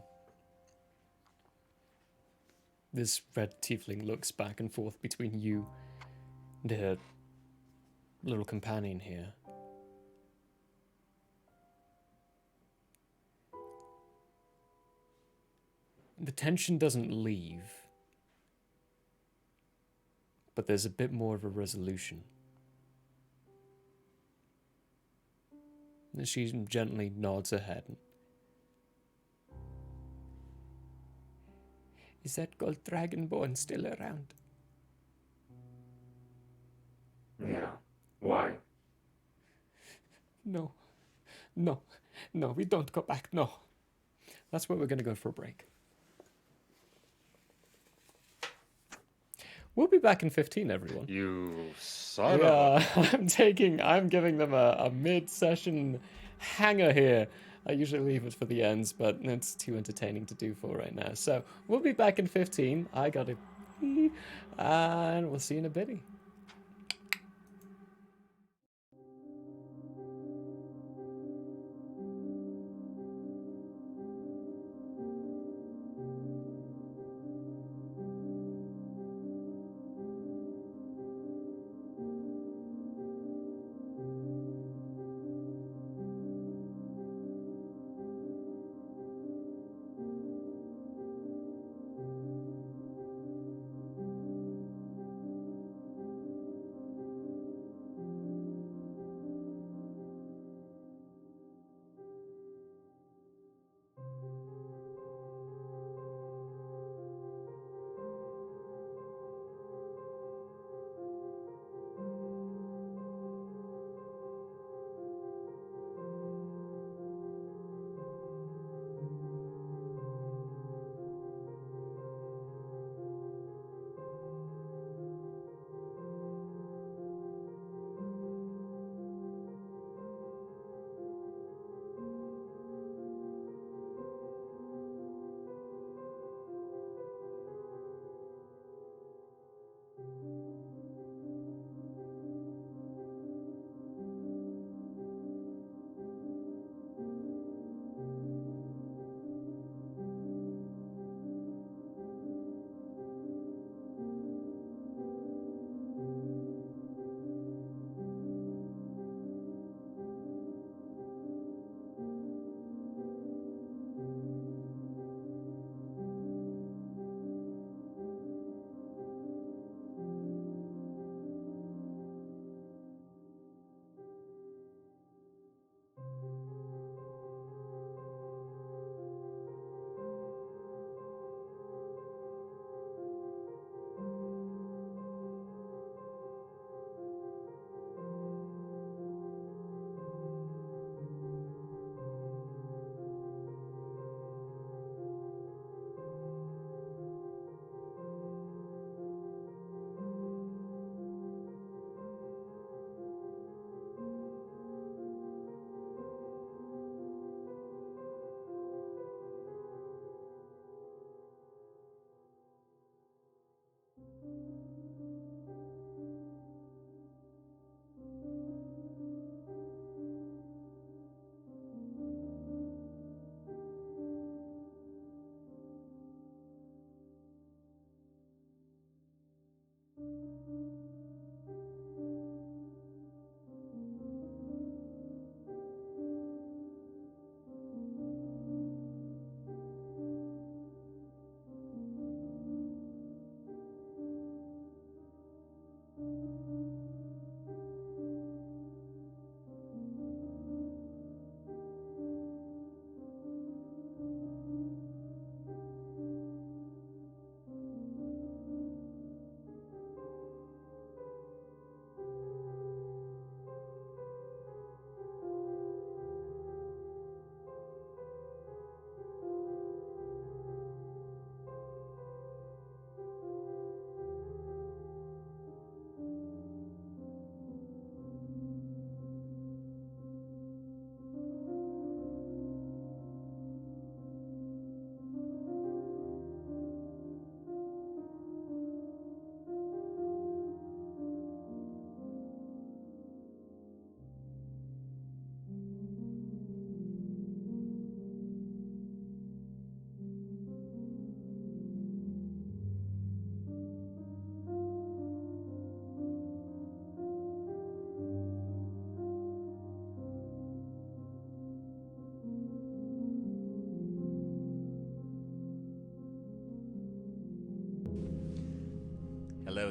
This red tiefling looks back and forth between you and her little companion here. The tension doesn't leave, but there's a bit more of a resolution. And she gently nods her head. Is that gold dragonborn still around? Yeah. Why? No, we don't go back, no. That's where we're going to go for a break. We'll be back in 15, everyone. You son of a... I'm giving them a mid-session hanger here. I usually leave it for the ends, but it's too entertaining to do for right now. So we'll be back in 15. I gotta pee, and we'll see you in a bitty.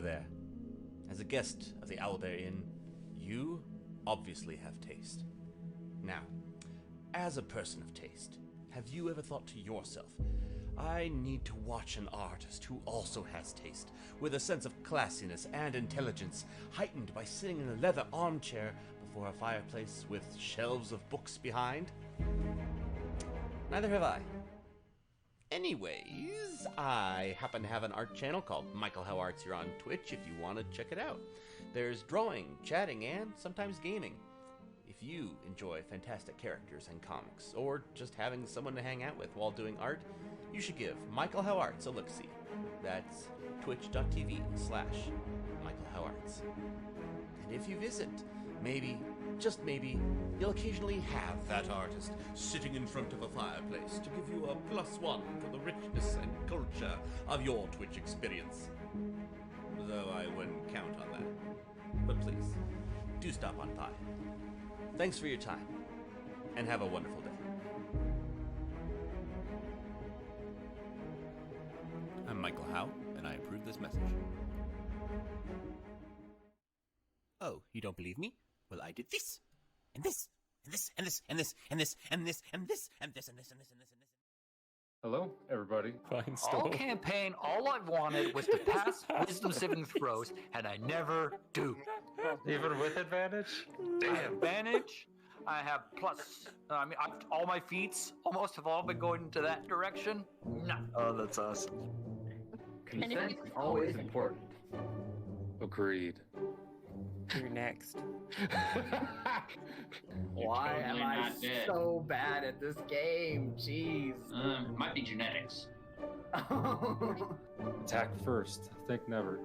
there. As a guest of the Owlbear Inn, you obviously have taste. Now, as a person of taste, have you ever thought to yourself, I need to watch an artist who also has taste, with a sense of classiness and intelligence, heightened by sitting in a leather armchair before a fireplace with shelves of books behind? Neither have I. Anyways, I happen to have an art channel called Michael How Arts here on Twitch if you want to check it out. There's drawing, chatting, and sometimes gaming. If you enjoy fantastic characters and comics, or just having someone to hang out with while doing art, you should give Michael How Arts a look-see. That's twitch.tv/Michael How Arts. And if you visit, maybe, just maybe, you'll occasionally have that artist sitting in front of a fireplace to give you a +1 for the richness and culture of your Twitch experience. Though I wouldn't count on that. But please, do stop on by. Thanks for your time, and have a wonderful day. I'm Michael Howe, and I approve this message. Oh, you don't believe me? Well, I did this, and this, and this, and this, and this, and this, and this, and this, and this, and this, and this, and this, and this. Hello, everybody. Fine All store. campaign, all I wanted was to pass wisdom saving throws, and I never do. Even with advantage? Advantage. I have plus. All my feats almost have all been going into that direction. No. Oh, that's awesome. Consent is always important. Agreed. You're next. Why am totally I not dead. so bad at this game? Jeez. Might be genetics. Attack first. Think never.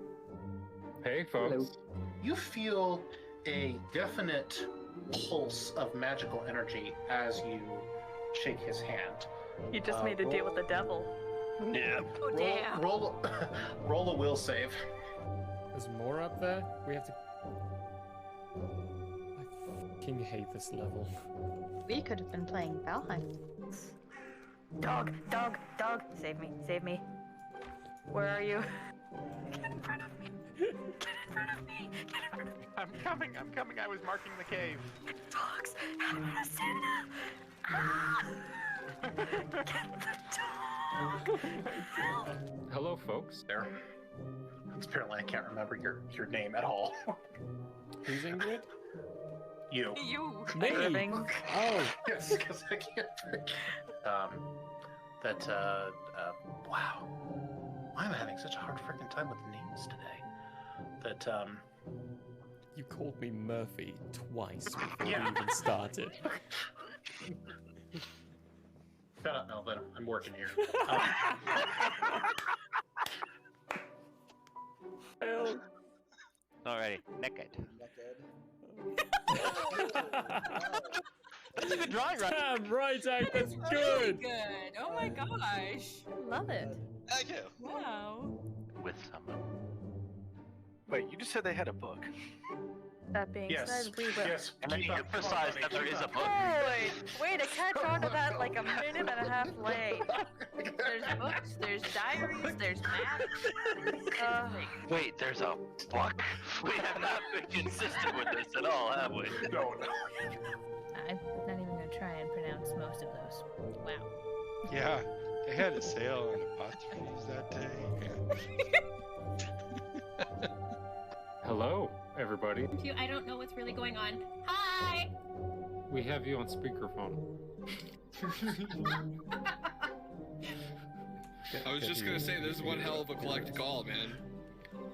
Hey, folks. You feel a definite pulse of magical energy as you shake his hand. You just made a deal with the devil. Yeah. Oh, damn. Roll a will save. There's more up there? We have to... I fucking hate this level. We could have been playing Valheim. Dog, dog, dog. Save me, save me. Where are you? Get in front of me. Get in front of me. Get in front of me. I'm coming. I was marking the cave. Dogs. Santa. Ah! Get the dog. Help. Hello, folks. There. Apparently, I can't remember your name at all. Who's Ingrid? You. You. Me? Irving. Oh. Yes, because I can't think. Wow. Why am I having such a hard freaking time with names today? You called me Murphy twice before Yeah. we even started. Shut up, Melvin. I'm working here. Alrighty, naked. That's a good drawing, right? Damn right, Zach, that's Really good. good. Oh my gosh. Love it. Thank you. Wow. With someone. Wait, you just said they had a book. That being Yes. said, we will. Yes. And then you emphasize that there is a book. Holy! Way to catch on to that like a minute and a half late. There's books, there's diaries, there's maps. Wait, there's a book? We have not been consistent with this at all, have we? No. I'm not even gonna try and pronounce most of those. Wow. Yeah, they had a sale on apostrophes that day. Hello, everybody. I don't know what's really going on. Hi! We have you on speakerphone. I was just gonna say, this is one hell of a collect call, man.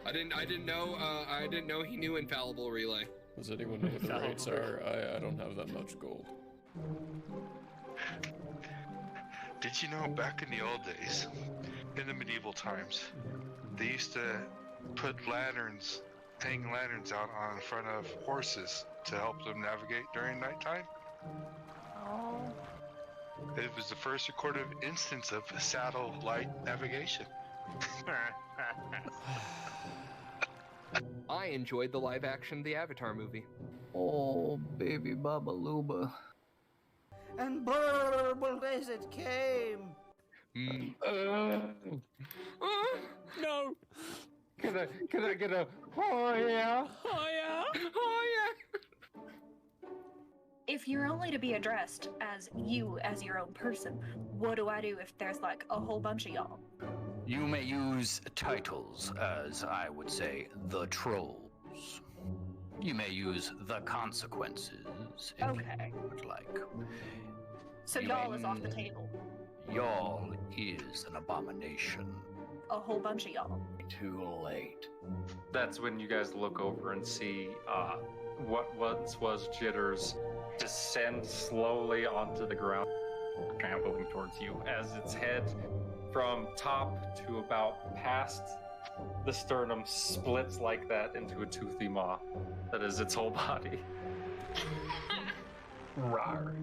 I didn't know he knew infallible relay. Does anyone know what the rates are? I don't have that much gold. Did you know back in the old days, in the medieval times, they used to hang lanterns out on front of horses to help them navigate during nighttime? Oh. It was the first recorded instance of satellite navigation. I enjoyed the live action The Avatar movie. Oh, baby Baba Luba. And burble as it came. No! Can I get a oh yeah? Oh yeah? Oh yeah! If you're only to be addressed as you as your own person, what do I do if there's like a whole bunch of y'all? You may use titles as, I would say, the trolls. You may use the consequences if Okay. you would like. So You y'all may- is off the table. Y'all is an abomination. A whole bunch of y'all. Too late. That's when you guys look over and see what once was Jitters descend slowly onto the ground, trampling towards you as its head from top to about past the sternum splits like that into a toothy maw that is its whole body. Rawr.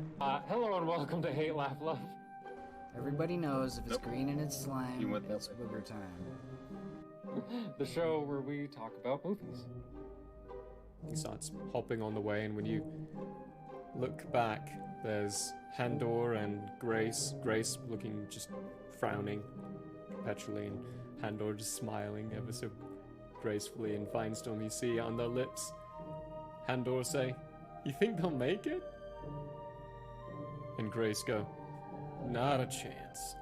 Hello and welcome to Hate, Laugh, Love. Everybody knows if it's green and it's slime, You went that it's booger time. The show where we talk about movies. He starts hopping on the way, and when you look back, there's Handor and Grace. Grace looking just frowning perpetually, and Handor just smiling ever so gracefully. And Finestorm, you see on their lips, Handor say, "You think they'll make it?" And Grace go, "Not a chance."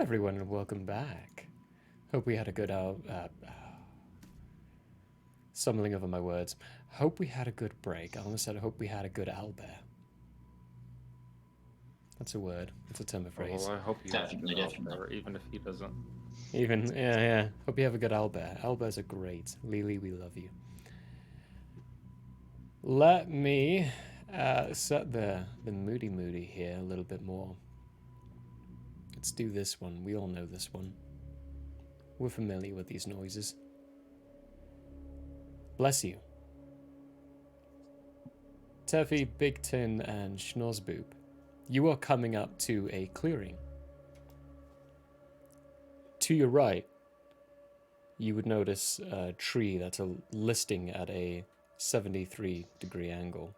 everyone, and welcome back. Hope we had a good stumbling over my words. Hope we had a good break. I almost said I hope we had a good owlbear. That's a word. That's a term of phrase. Well, I hope you Definitely, have a good definitely. owlbear, even if he doesn't. Even, yeah. Hope you have a good owlbear. Owlbears are great. Lily, we love you. Let me set the moody here a little bit more. Let's do this one. We all know this one. We're familiar with these noises. Bless you. Tefi, Big Tin, and Schnozzboop, you are coming up to a clearing. To your right, you would notice a tree that's listing at a 73-degree angle.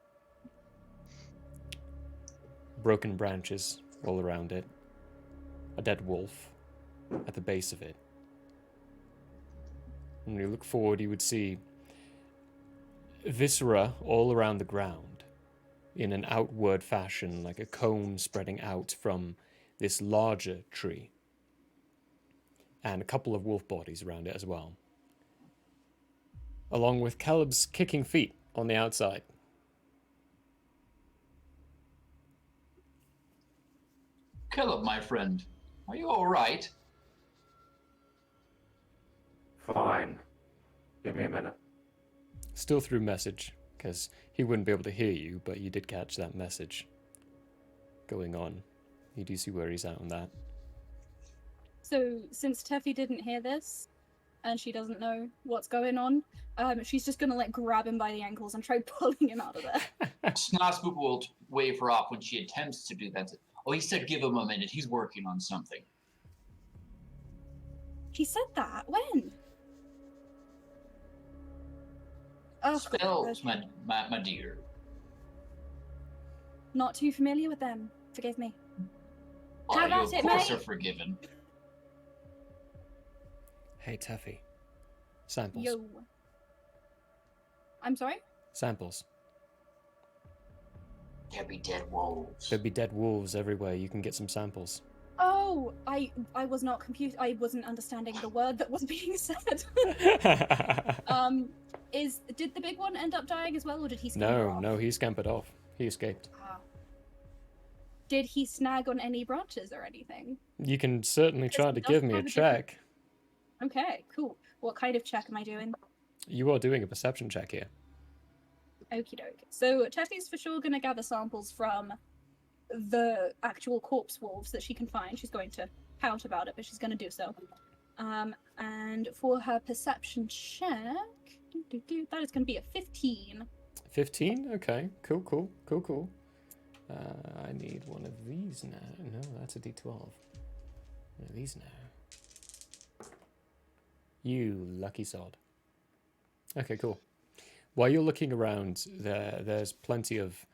Broken branches all around it. A dead wolf at the base of it. When you look forward, you would see viscera all around the ground in an outward fashion, like a cone spreading out from this larger tree. And a couple of wolf bodies around it as well. Along with Caleb's kicking feet on the outside. Caleb, my friend, are you all right? Fine. Give me a minute. Still through message, because he wouldn't be able to hear you, but you did catch that message going on. You do see where he's at on that. So, since Tefi didn't hear this, and she doesn't know what's going on, she's just gonna grab him by the ankles and try pulling him out of there. Snozzboop will wave her off when she attempts to do that. Oh, he said give him a minute. He's working on something. He said that? When? Oh, Spells, my dear. Not too familiar with them. Forgive me. Oh, Have you at of it, course mate. are forgiven. Hey, Tefi. Samples. Yo. I'm sorry? Samples. There'll be dead wolves. There'd be dead wolves everywhere. You can get some samples. Oh, I was not confused. I wasn't understanding the word that was being said. Did the big one end up dying as well, or did he scamper off? No, he scampered off. He escaped. Did he snag on any branches or anything? You can certainly try to Does give me a have a different- check. Okay, cool. What kind of check am I doing? You are doing a perception check here. Okie doke. So Tefi's for sure going to gather samples from the actual corpse wolves that she can find. She's going to pout about it, but she's going to do so. And for her perception check, that is going to be a 15. 15? Okay. Cool. I need one of these now. No, that's a D12. One of these now. You lucky sod. Okay, cool. While you're looking around, there's plenty of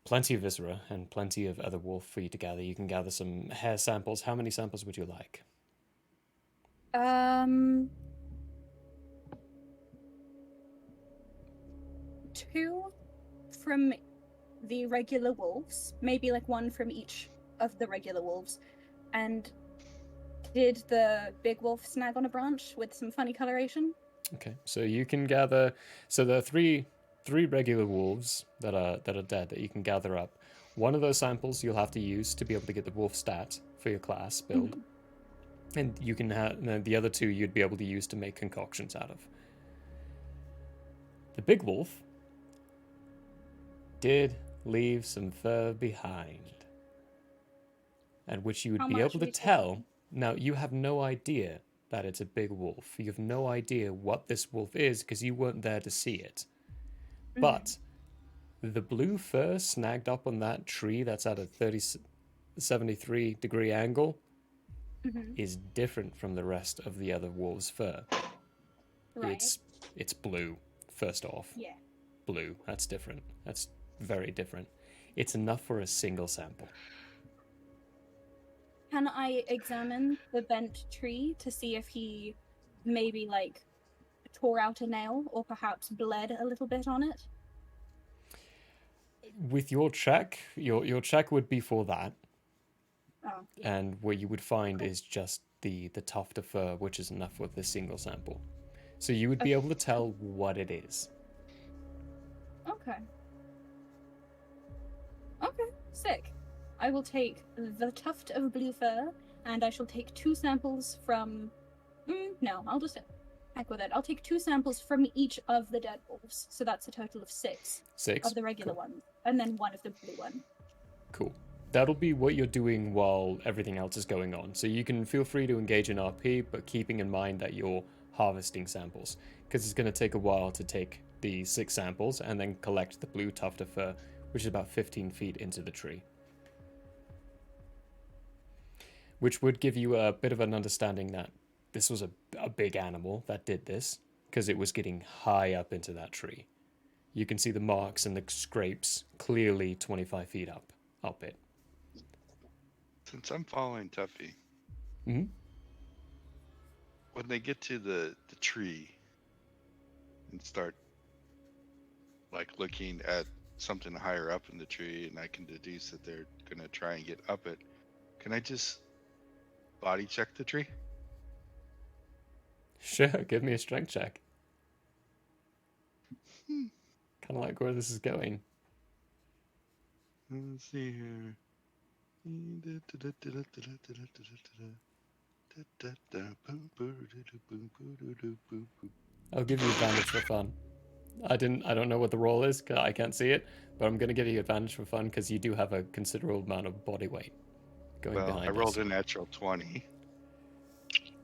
viscera and plenty of other wolf for you to gather. You can gather some hair samples. How many samples would you like? 2 from the regular wolves, maybe one from each of the regular wolves. And did the big wolf snag on a branch with some funny coloration? Okay, so you can gather. So there are three regular wolves that are dead that you can gather up. One of those samples you'll have to use to be able to get the wolf stat for your class build, and you can have the other 2 you'd be able to use to make concoctions out of. The big wolf did leave some fur behind, and which you would How be much able to are we tell. talking? Now, you have no idea that it's a big wolf. You have no idea what this wolf is because you weren't there to see it. But the blue fur snagged up on that tree that's at a 73-degree angle is different from the rest of the other wolf's fur. Right. It's blue, first off. Yeah. Blue. That's different. That's very different. It's enough for a single sample. Can I examine the bent tree to see if he maybe tore out a nail or perhaps bled a little bit on it? With your check, your check would be for that. And what you would find is just the tuft of fur, which is enough with a single sample. So you would be able to tell what it is. Okay. Okay, sick. I will take the tuft of blue fur, and I shall take 2 samples from... no, I'll just heck with it. I'll take 2 samples from each of the dead wolves, so that's a total of 6. 6? Of the regular Cool. ones, and then 1 of the blue one. Cool. That'll be what you're doing while everything else is going on. So you can feel free to engage in RP, but keeping in mind that you're harvesting samples, because it's going to take a while to take the 6 samples and then collect the blue tuft of fur, which is about 15 feet into the tree. Which would give you a bit of an understanding that this was a big animal that did this, because it was getting high up into that tree. You can see the marks and the scrapes clearly 25 feet up it. Since I'm following Tuffy, Mm-hmm. when they get to the tree and start like looking at something higher up in the tree, and I can deduce that they're gonna try and get up it, can I just body check the tree? Sure, give me a strength check. Kind of like where this is going. Let's see here. I'll give you advantage for fun. I don't know what the roll is, 'cause I can't see it, but I'm going to give you advantage for fun because you do have a considerable amount of body weight going Well, behind I rolled us. a natural 20.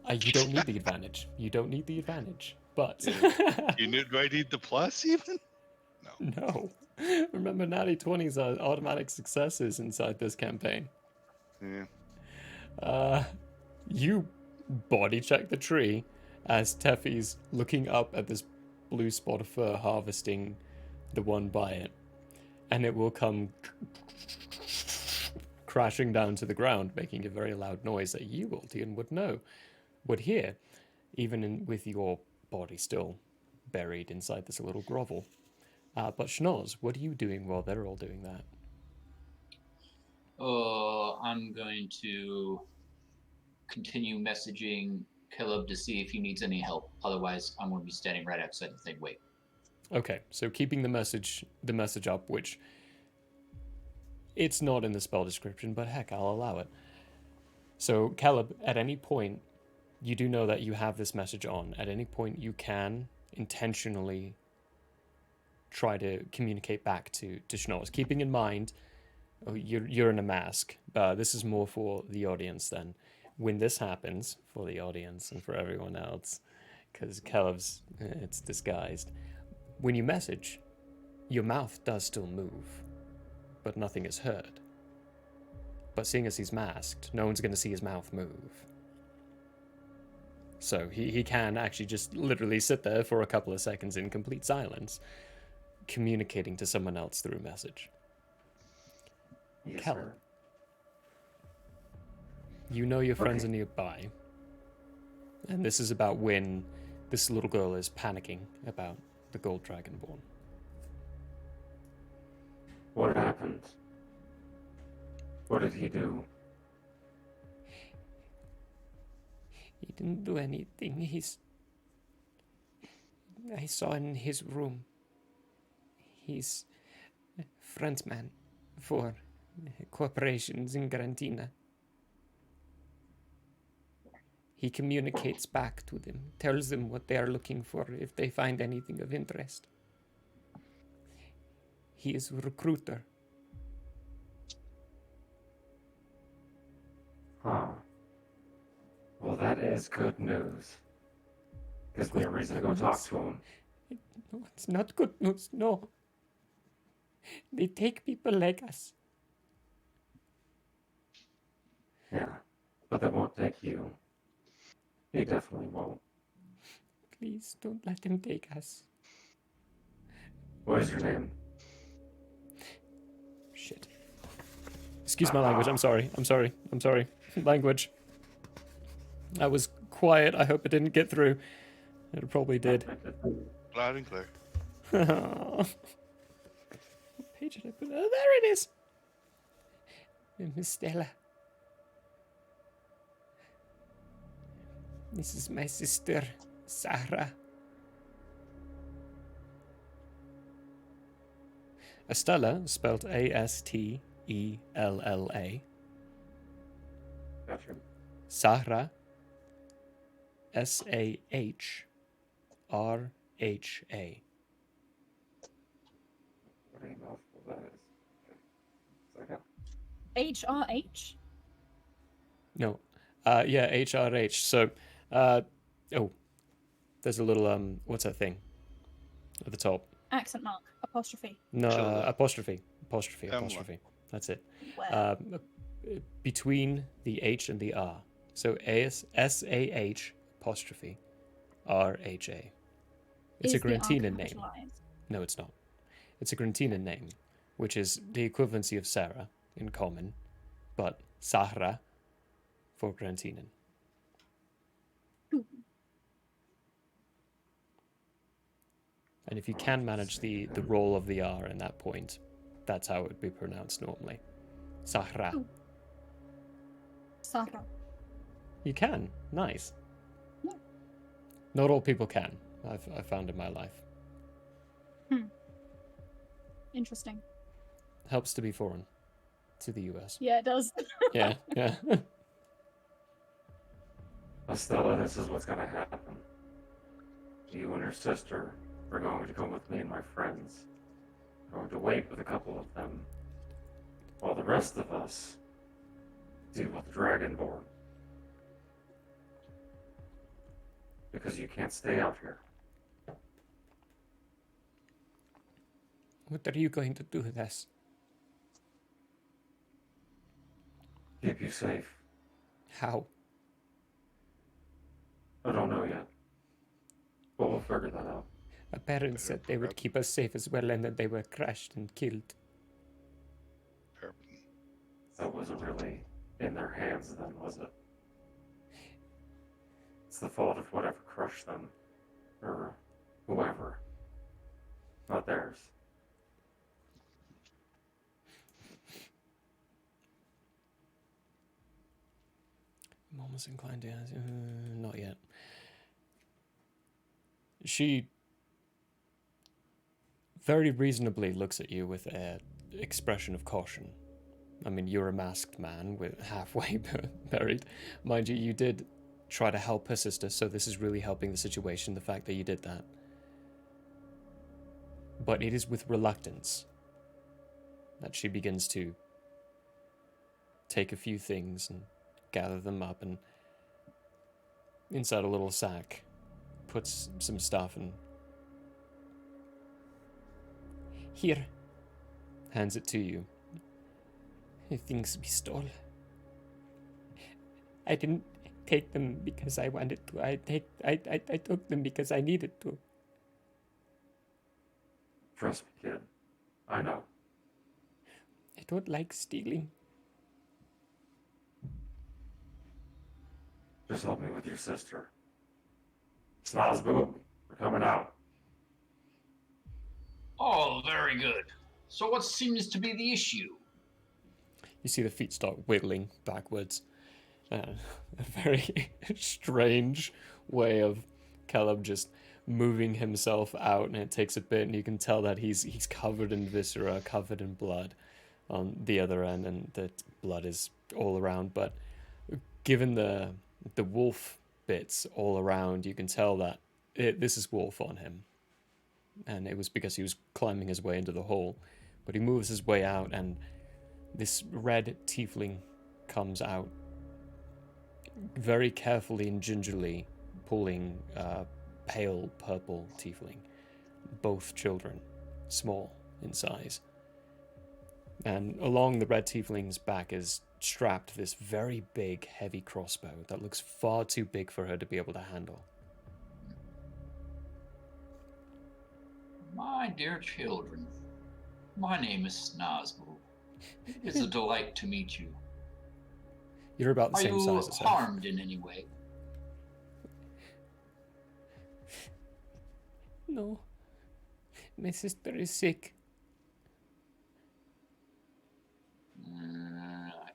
You don't need the advantage. You don't need the advantage. But Do I need the plus even? no. Remember, natty 20s are automatic successes inside this campaign. Yeah. You body check the tree as Teffy's looking up at this blue spot of fur, harvesting the one by it, and it will come crashing down to the ground, making a very loud noise that you, Ultian, would hear, even with your body still buried inside this little grovel. But Schnoz, what are you doing while they're all doing that? I'm going to continue messaging Caleb to see if he needs any help. Otherwise, I'm going to be standing right outside the thing. Wait. Okay, so keeping the message up, which it's not in the spell description, but heck, I'll allow it. So Caleb, at any point, you do know that you have this message on. At any point, you can intentionally try to communicate back to Schnoz, keeping in mind you're in a mask. This is more for the audience then. When this happens, for the audience and for everyone else, because Caleb's, it's disguised. When you message, your mouth does still move, but nothing is heard. But seeing as he's masked, no one's going to see his mouth move. So he can actually just literally sit there for a couple of seconds in complete silence, communicating to someone else through message. Yes, Caleb, sir. you know your friends are nearby, and this is about when this little girl is panicking about the gold dragonborn. What happened? What did he do? He didn't do anything. I saw in his room. He's a frontman for corporations in Garantina. He communicates back to them, tells them what they are looking for if they find anything of interest. He is a recruiter. Huh. Well, that is good news. Gives me a reason to go talk to him. No, it's not good news, no. They take people like us. Yeah, but they won't take you. They definitely won't. Please don't let them take us. What is your name? Shit. Excuse my language, I'm sorry. Language. I was quiet, I hope it didn't get through. It probably did. Loud and clear. What page did I put? Oh, there it is! Miss Stella. This is my sister, Sarah. Estella, spelled Astella. Gotcha. Sahra, Sahrha. What a mouthful that is. Second. HRH? No. Yeah, HRH. So, oh, there's a little, what's that thing? At the top. Accent mark. Apostrophe. No, Tilde. apostrophe. Pamela. Apostrophe. That's it. Well. Between the H and the R. So SAH apostrophe RHA. It's a Is the R Grantinian name. capitalized? No, it's not. It's a Grantinian name, which is the equivalency of Sarah in common, but Sahra for Grantinian. And if you can manage the roll of the R in that point, that's how it would be pronounced normally. Sahra. Sahra. You can. Nice. Yeah. Not all people can, I've found in my life. Interesting. Helps to be foreign to the US. Yeah, it does. Yeah. Estella, this is what's gonna happen. You and her sister are going to come with me and my friends. We're going to wait with a couple of them, while the rest of us deal with the Dragonborn. Because you can't stay out here. What are you going to do with us? Keep you safe. How? I don't know yet. But we'll figure that out. My parents said they would keep us safe as well, and that they were crushed and killed. That wasn't really in their hands then, was it? It's the fault of whatever crushed them. Or whoever. Not theirs. I'm almost inclined to ask. Not yet. She very reasonably looks at you with an expression of caution. I mean, you're a masked man with halfway buried. Mind you, you did try to help her sister, so this is really helping the situation, the fact that you did that. But it is with reluctance that she begins to take a few things and gather them up, and inside a little sack puts some stuff and here, hands it to you. Things we stole. I didn't take them because I wanted to. I took them because I needed to. Trust me, kid. I know. I don't like stealing. Just help me with your sister. Snozboo, we're coming out. Oh, very good. So what seems to be the issue? You see the feet start wiggling backwards. A very strange way of Caleb just moving himself out, and it takes a bit, and you can tell that he's covered in viscera, covered in blood on the other end, and the blood is all around. But given the wolf bits all around, you can tell that this is wolf on him. And it was because he was climbing his way into the hole. But he moves his way out, and this red tiefling comes out very carefully and gingerly, pulling a pale purple tiefling. Both children, small in size. And along the red tiefling's back is strapped this very big, heavy crossbow that looks far too big for her to be able to handle. My dear children, my name is Snozboo. It is a delight to meet you. You're about the same size as her. Are you harmed in any way? No. My sister is sick.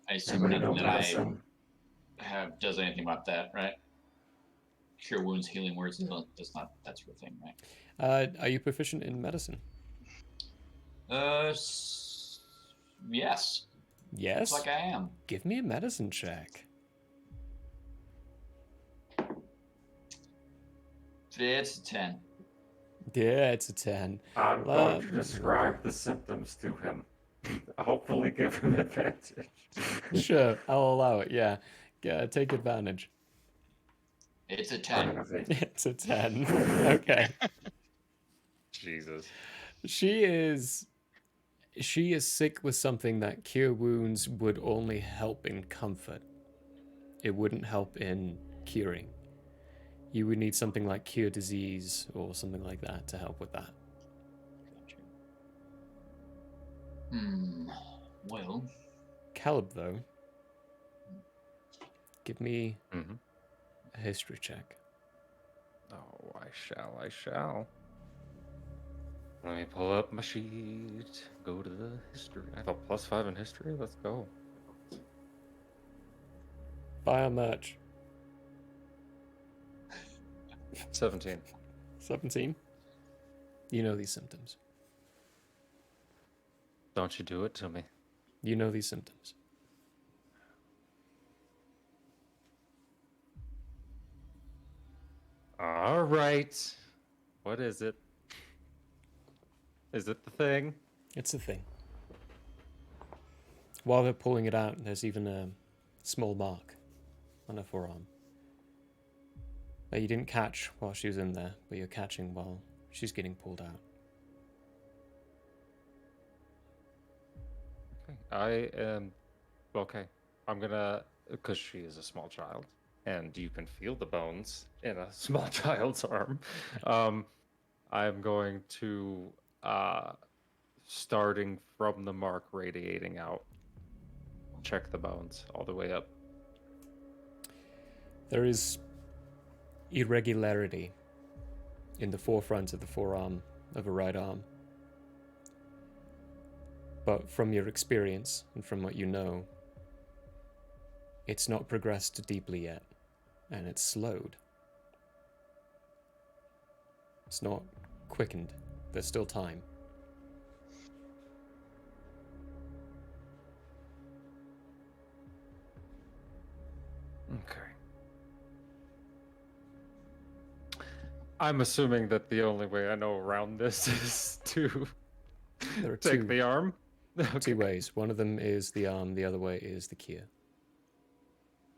I assume nothing that I have does anything about that, right? cure wounds, healing words. That's not that sort of thing, right? Are you proficient in medicine? Yes. Yes. Looks like I am. Give me a medicine check. It's a 10. Yeah, it's a 10. I'm going to describe the symptoms to him. Hopefully give him advantage. Sure, I'll allow it, yeah. Take advantage. It's a 10. It's a 10. Okay. Jesus. She is sick with something that cure wounds would only help in comfort. It wouldn't help in curing. You would need something like cure disease or something like that to help with that. Well. Caleb, though, give me a history check. Oh, I shall. Let me pull up my sheet. Go to the history. I have a +5 in history. Let's go. Buy our merch. 17. 17? You know these symptoms. Don't you do it to me. You know these symptoms. All right. What is it? Is it the thing? It's a thing. While they're pulling it out, there's even a small mark on her forearm that you didn't catch while she was in there, but you're catching while she's getting pulled out. Okay. I am... Okay. I'm gonna... Because she is a small child, and you can feel the bones in a small child's arm. I'm going to... starting from the mark radiating out, check the bones all the way up. There is irregularity in the forefront of the forearm of her right arm. But from your experience and from what you know, it's not progressed deeply yet, and it's slowed. It's not quickened. There's still time. Okay. I'm assuming that the only way I know around this is to There are take the arm. Two ways. One of them is the arm, the other way is the cure.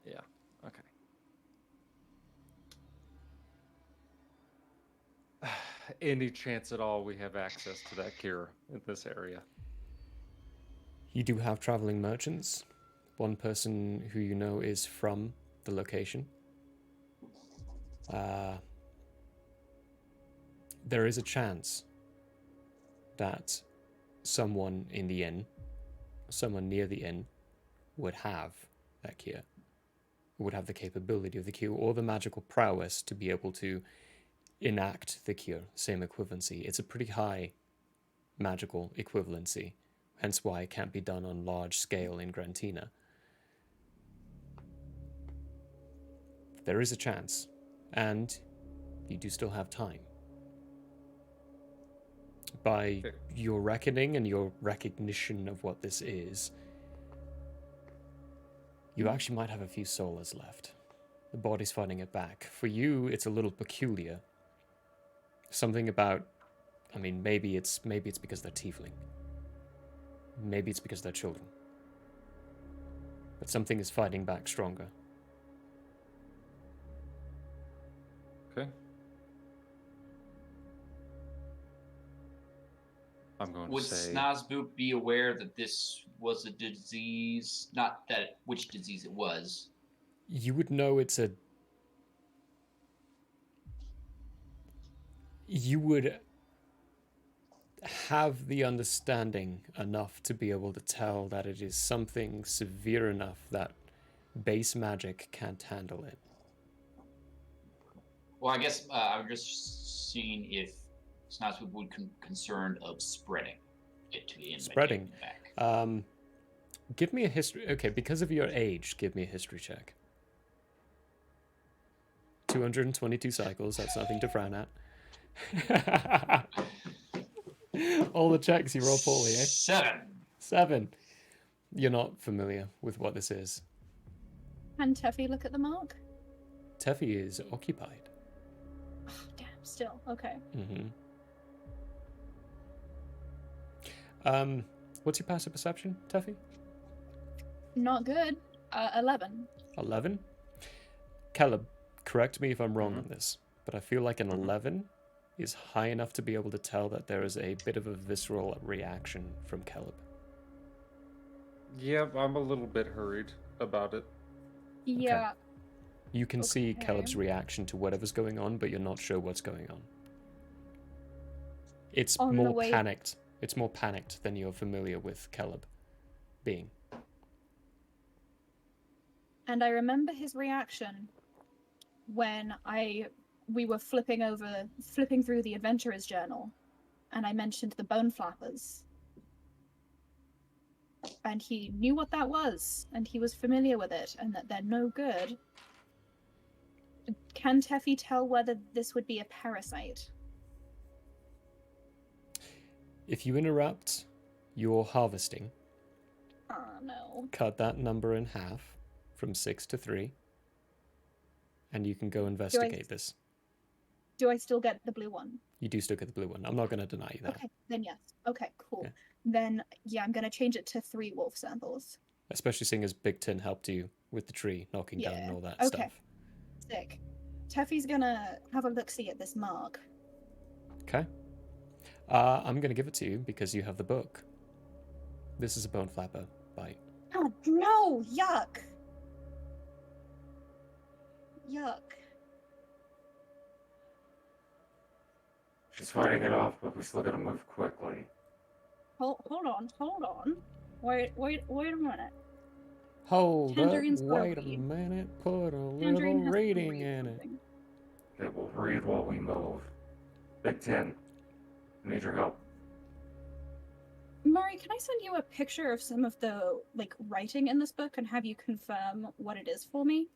Yeah, okay. Any chance at all we have access to that cure in this area? You do have traveling merchants. One person who you know is from the location. There is a chance that someone in the inn, someone near the inn, would have that cure. Would have the capability of the cure or the magical prowess to be able to enact the cure. Same equivalency. It's a pretty high magical equivalency, hence why it can't be done on large scale in Grantina. There is a chance, and you do still have time. By your reckoning and your recognition of what this is, you actually might have a few solas left. The body's fighting it back. For you, it's a little peculiar. Something about, I mean, maybe it's because they're tiefling. Maybe it's because they're children. But something is fighting back stronger. Okay. I'm going Would to say... Snozboop be aware that this was a disease? Not that which disease it was. You would know it's a... You would have the understanding enough to be able to tell that it is something severe enough that base magic can't handle it. Well, I guess I'm just seeing if Snozboop would concerned of spreading it to the inmate. Spreading. Give me a history... Okay, because of your age, give me a history check. 222 cycles. That's nothing to frown at. All the checks you roll poorly, eh? 7. 7. You're not familiar with what this is. Can Teffy look at the mark? Teffy is occupied. Oh, damn, still. Okay. What's your passive perception, Teffy? Not good. 11. 11? Caleb, correct me if I'm wrong on this, but I feel like an 11 is high enough to be able to tell that there is a bit of a visceral reaction from Caleb. Yeah, I'm a little bit hurried about it. Yeah. You can see Caleb's reaction to whatever's going on, but you're not sure what's going on. It's On the more way- panicked. It's more panicked than you're familiar with Caleb being. And I remember his reaction when we were flipping through the adventurer's journal, and I mentioned the bone flappers. And he knew what that was, and he was familiar with it, and that they're no good. Can Teffy tell whether this would be a parasite? If you interrupt your harvesting, Oh no. cut that number in half from 6 to 3, and you can go investigate this. Do I still get the blue one? You do still get the blue one. I'm not going to deny you that. Okay, then yes. Okay, cool. Then, yeah, I'm going to change it to 3 wolf samples. Especially seeing as Big Tin helped you with the tree, knocking down and all that Okay. stuff. Sick. Teffy's going to have a look-see at this mark. Okay. I'm going to give it to you because you have the book. This is a bone flapper bite. Oh, no! Yuck! Yuck. She's fighting it off, but we still gotta move quickly. Hold on. Wait a minute. Hold up, Tangerine's gotta wait a read. minute, put a little Tangerine has to reading read in it. something. Okay, we'll read while we move. Big Ten, I need your help. Murray, can I send you a picture of some of the writing in this book and have you confirm what it is for me?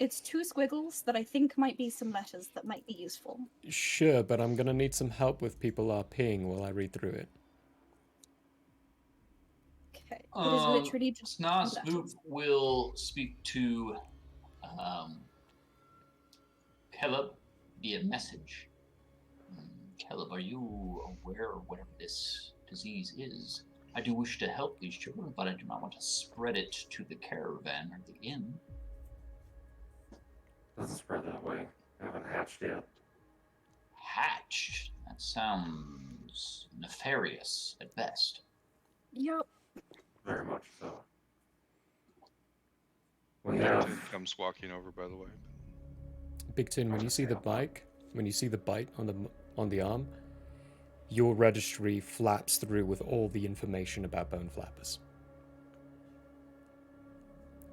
It's 2 squiggles that I think might be some letters that might be useful. Sure, but I'm going to need some help with people RPing while I read through it. Okay. It is literally just 2 Snoz letters. Boop will speak to Caleb via message. Caleb, are you aware of whatever this disease is? I do wish to help these children, but I do not want to spread it to the caravan or the inn. Doesn't spread that way. I haven't hatched yet. Hatched? That sounds nefarious at best. Yep. Very much so. Big Tin comes walking over, by the way. Big Tin, when you see the bite on the arm, your registry flaps through with all the information about bone flappers.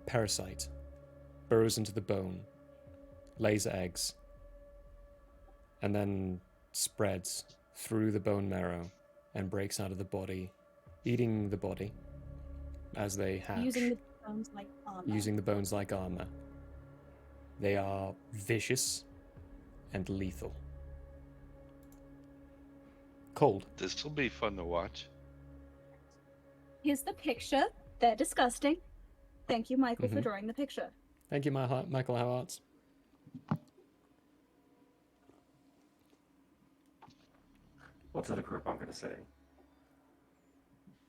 Parasite burrows into the bone, lays eggs, and then spreads through the bone marrow and breaks out of the body, eating the body as they hatch. Using the bones like armor. Using the bones like armor. They are vicious and lethal. Cold. This will be fun to watch. Here's the picture. They're disgusting. Thank you, Michael, for Mhm. drawing the picture. Thank you, Michael Howards. What to the group I'm gonna say?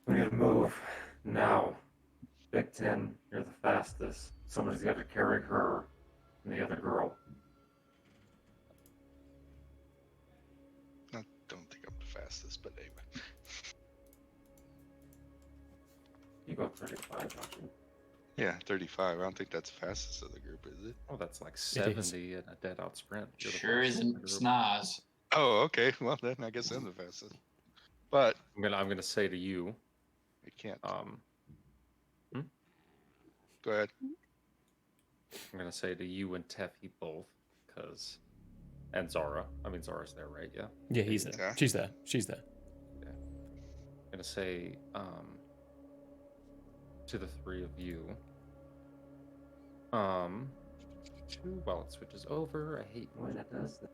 We need to move now. Big Ten, you're the fastest. Somebody's got to carry her and the other girl. I don't think I'm the fastest, but anyway. You go 35, don't you? Yeah, 35. I don't think that's the fastest of the group, is it? Oh, that's like It is. 70 in a dead out sprint. You're the Sure fastest in isn't the group. Snoz. Oh, okay. Well, then I guess I'm the fastest. But I'm gonna say to you, I can't. Go ahead. I'm gonna say to you and Teffy both, because, and Zara. I mean, Zara's there, right? Yeah. Yeah, he's there. Yeah. She's there. She's there. I'm gonna say to the 3 of you, to while it switches over. I hate when it does that.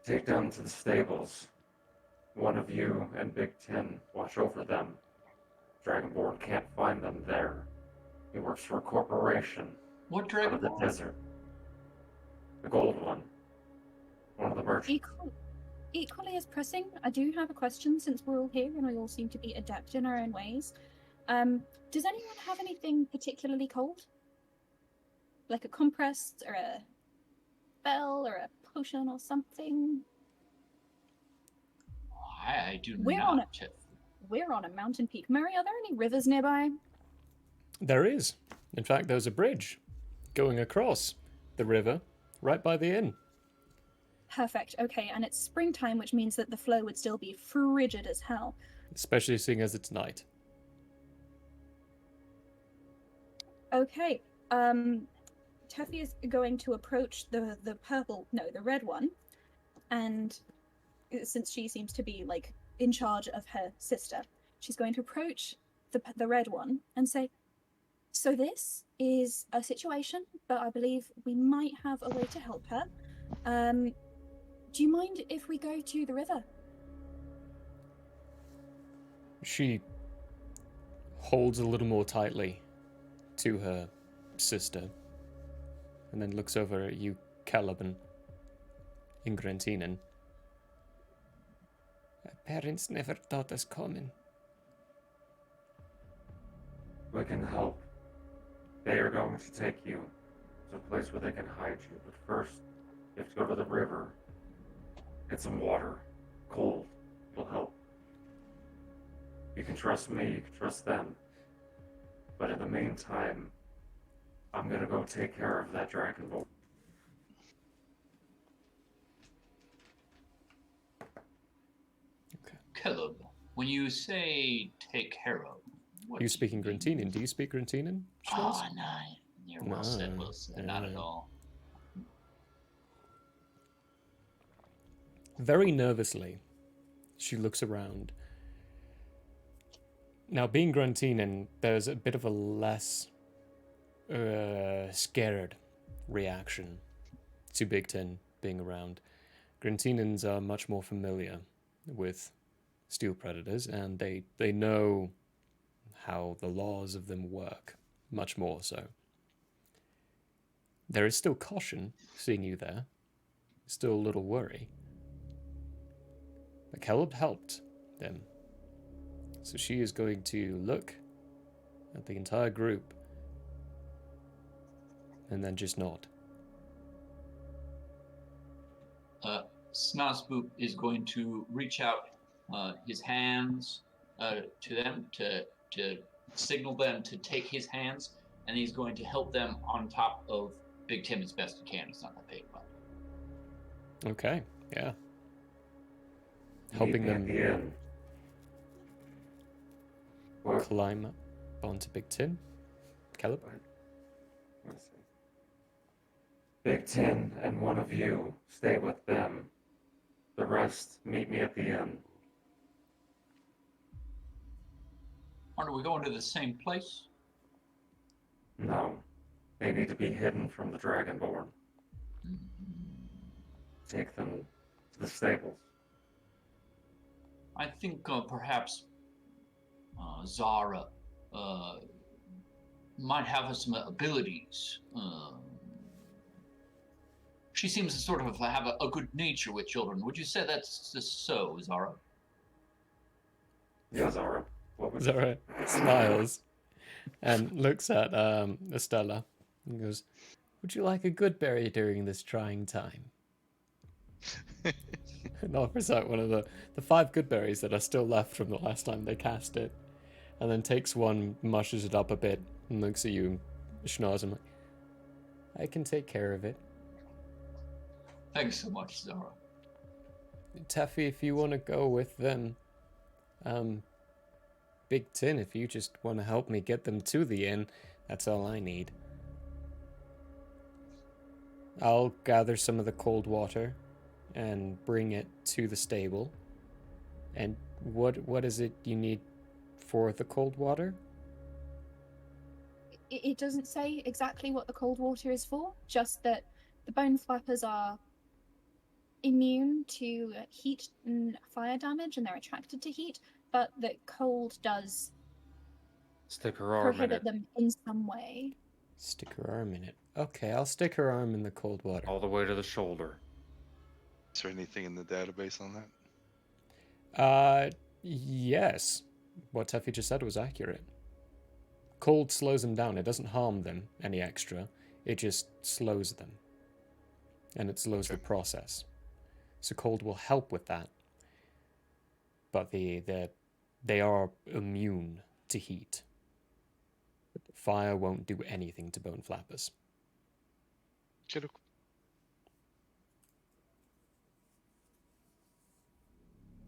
Take them to the stables. One of you and Big Ten watch over them. Dragonborn can't find them there. He works for a corporation. What out of the Dragonborn? desert. The gold one. One of the merchants. Equally as pressing, I do have a question since we're all here and we all seem to be adept in our own ways. Does anyone have anything particularly cold? Like a compress or a spell or a potion or something? I do We're not. on a We're on a mountain peak. Murray, are there any rivers nearby? There is. In fact, there's a bridge going across the river right by the inn. Perfect. Okay, and it's springtime, which means that the flow would still be frigid as hell. Especially seeing as it's night. Okay. Teffy is going to approach the red one, and since she seems to be like in charge of her sister, she's going to approach the red one and say, "So this is a situation, but I believe we might have a way to help her. Do you mind if we go to the river?" She holds a little more tightly to her sister and then looks over at you, Caleb and Ingrantinen. Our parents never taught us common. We can help. They are going to take you to a place where they can hide you. But first, you have to go to the river. Get some water. Cold. It'll help. You can trust me, you can trust them. But in the meantime, I'm gonna go take care of that dragonborn. Caleb, when you say take care of, what You speak Ingrantinen. Do you speak Ingrantinen? Oh, no. You're well said, not at all. Very nervously, she looks around. Now, being Gruntinen, there's a bit of a less scared reaction to Big Ten being around. Gruntinens are much more familiar with steel predators, and they know how the laws of them work, much more so. There is still caution seeing you there, still a little worry. But Caleb helped them. So she is going to look at the entire group and then just nod. Snozboop is going to reach out his hands to them to signal them to take his hands, and he's going to help them on top of Big Tim as best he can. It's not that big, but Okay, yeah. Helping them climb up onto Big Tin. Caleb? Big Ten and one of you stay with them. The rest meet me at the inn. aren't we going to the same place? No. They need to be hidden from the Dragonborn. Take them to the stables. I think perhaps Zara might have some abilities. She seems to sort of have a good nature with children. Would you say that's just so, Zara? Yeah, Zara. Zara smiles and looks at Estella and goes, "Would you like a good berry during this trying time?" And offers out one of the 5 good berries that are still left from the last time they cast it. And then takes one, mushes it up a bit, and looks at you and schnoz and like, "I can take care of it." Thanks so much, Zara. Taffy, if you want to go with them, Big Tin, if you just want to help me get them to the inn, that's all I need. I'll gather some of the cold water and bring it to the stable. And what is it you need for the cold water? it doesn't say exactly what the cold water is for, just that the bone flappers are immune to heat and fire damage, and they're attracted to heat, but that cold does Stick her arm in prohibit it. them in some way. Stick her arm in it. Okay, I'll stick her arm in the cold water. All the way to the shoulder. Is there anything in the database on that? Yes. What Teffy just said was accurate. Cold slows them down. It doesn't harm them any extra. It just slows them. And it slows the process. So cold will help with that. But they are immune to heat. Fire won't do anything to bone flappers.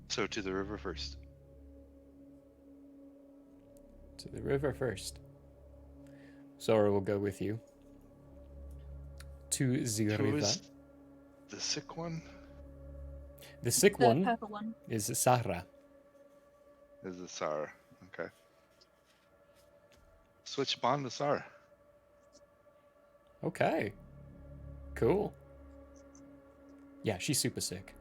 So to the river first. To the river first. Zora will go with you. To the Who river. is the sick one? The sick The one purple one. is Sarah. Is the Sar. Okay. Switch bond to Sar. Okay. Cool. Yeah, she's super sick.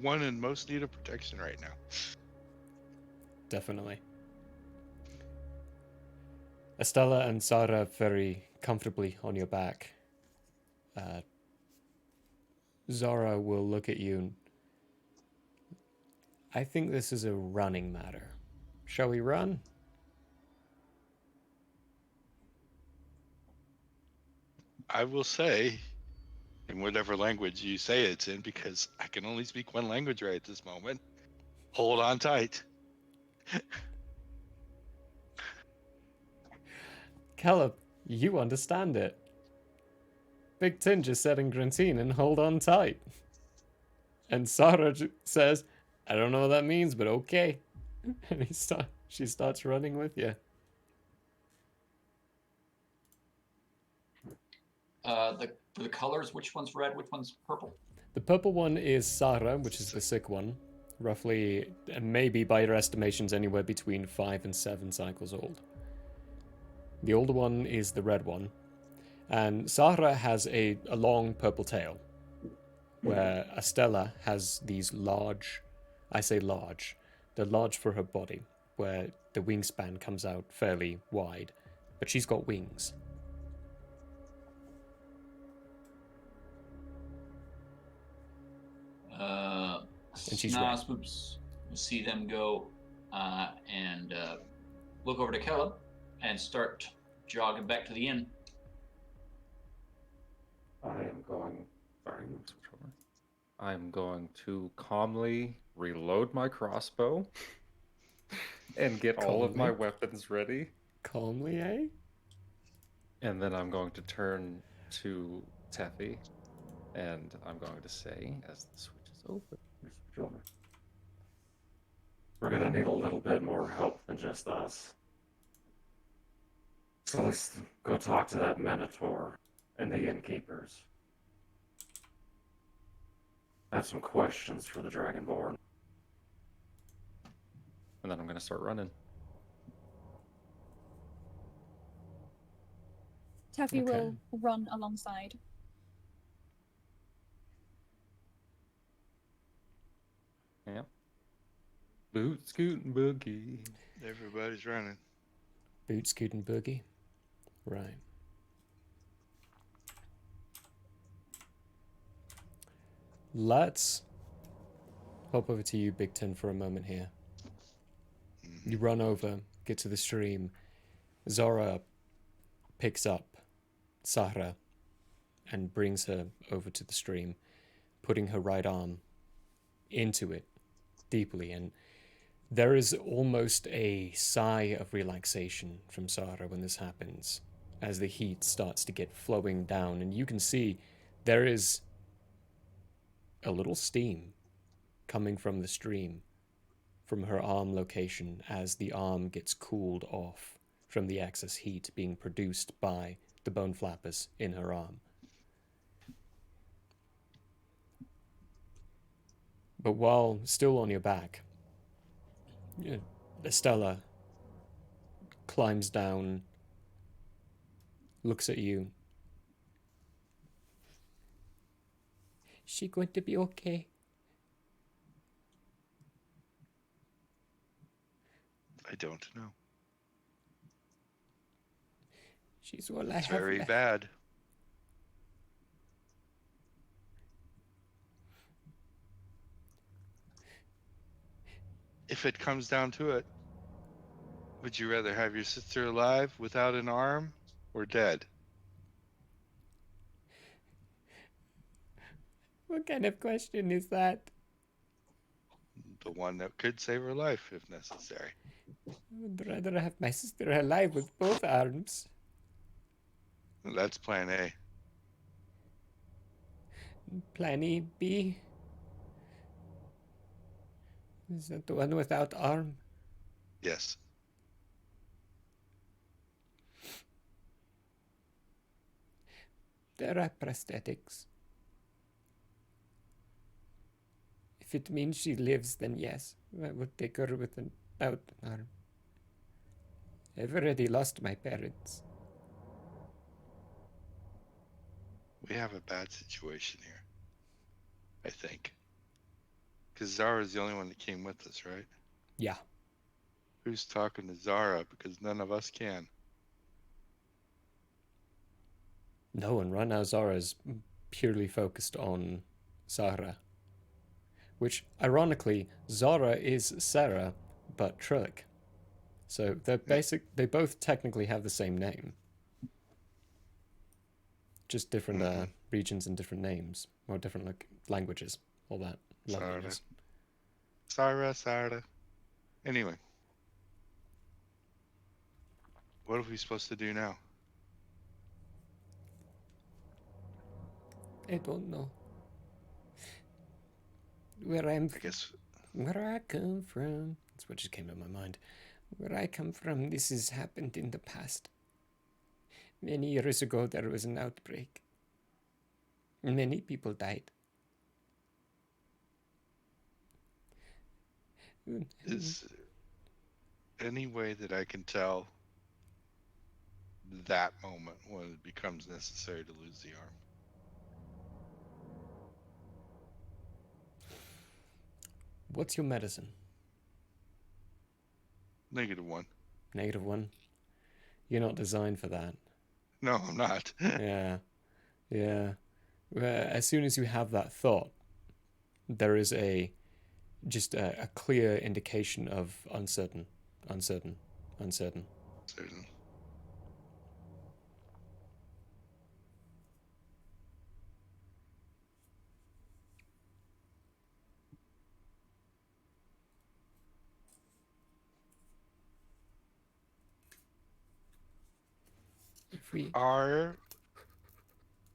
One in most need of protection right now. Definitely. Estella and Sarah very comfortably on your back. Zara will look at you and... I think this is a running matter. Shall we run? I will say, in whatever language you say it's in, because I can only speak one language right at this moment. Hold on tight. Caleb, you understand it. Big Tin just said in Grantine and hold on tight. And Sarah says, I don't know what that means, but okay. And she starts running with you. The colors, which one's red, which one's purple? The purple one is Sarah, which is the sick one. Roughly, maybe by your estimations, anywhere between 5 and 7 cycles old. The older one is the red one. And Sarah has a long purple tail, where Estella has these large, I say large, they're large for her body, where the wingspan comes out fairly wide, but she's got wings. And she's red. Swoops. You see them go and look over to Caleb and start jogging back to the inn. I am going to calmly reload my crossbow and get all of my weapons ready. Calmly, eh? And then I'm going to turn to Teffy and I'm going to say, as the switch is open, We're gonna need a little bit more help than just us. So let's go talk to that Minotaur and the innkeepers. I have some questions for the Dragonborn. And then I'm going to start running. Taffy will run alongside. Yeah. Boot, scoot, and boogie. Everybody's running. Boot, scoot, and boogie. Right. Let's hop over to you, Big Ten, for a moment here. You run over, get to the stream. Zora picks up Sarah and brings her over to the stream, putting her right arm into it deeply. And there is almost a sigh of relaxation from Sarah when this happens, as the heat starts to get flowing down. And you can see there is a little steam coming from the stream, from her arm location, as the arm gets cooled off from the excess heat being produced by the bone flappers in her arm. But while still on your back, Estella climbs down, looks at you. Is she going to be okay? I don't know. She's all I It's have very left. bad. If it comes down to it, would you rather have your sister alive without an arm or dead? What kind of question is that? The one that could save her life if necessary. I would rather have my sister alive with both arms. That's plan A. Plan E, B. Is that the one without arm? Yes. There are prosthetics. If it means she lives, then yes, I would take her without an arm. I've already lost my parents. We have a bad situation here. I think. Because Zara's the only one that came with us, right? Yeah. Who's talking to Zara? Because none of us can. No one right now. Zara's purely focused on Sarah. Which, ironically, Zara is Sarah, but Trillic. So they're they both technically have the same name. Just different regions and different names, or different languages, all that loveliness. Sarah. Anyway. What are we supposed to do now? I don't know. Where I come from, that's what just came to my mind. Where I come from, this has happened in the past. Many years ago, there was an outbreak. Many people died. Is there any way that I can tell that moment when it becomes necessary to lose the arm? What's your medicine? -1. -1? You're not designed for that. No, I'm not. Yeah. As soon as you have that thought, there is just a clear indication of uncertain.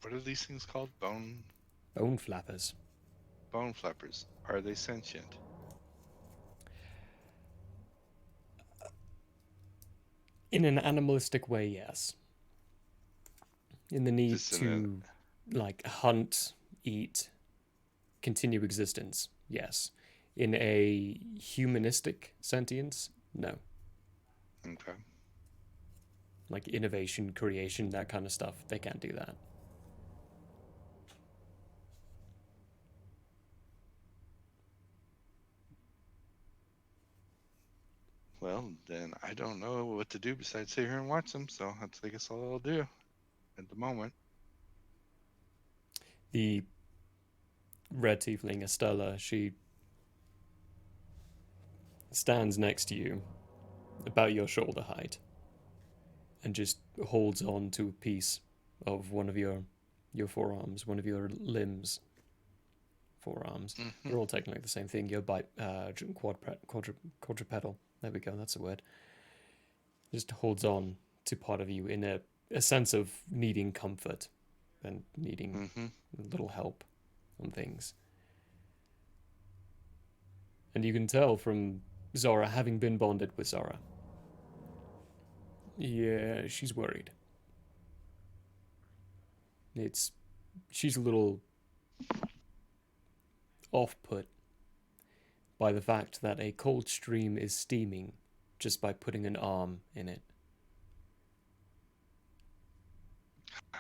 What are these things called? Bone flappers. Bone flappers. Are they sentient? In an animalistic way, yes. In the need to hunt, eat, continue existence, yes. In a humanistic sentience, no. Okay. Like innovation, creation, that kind of stuff, they can't do that. Well, then I don't know what to do besides sit here and watch them, so that's I guess all I'll do at the moment. The red tiefling, Estella, she stands next to you, about your shoulder height, and just holds on to a piece of one of your forearms, one of your limbs. Forearms. Mm-hmm. They're all technically the same thing. Your quadrupedal. There we go, that's the word. Just holds on to part of you in a sense of needing comfort and needing a little help on things. And you can tell from Zara, having been bonded with Zara, yeah, she's worried. She's a little off-put by the fact that a cold stream is steaming just by putting an arm in it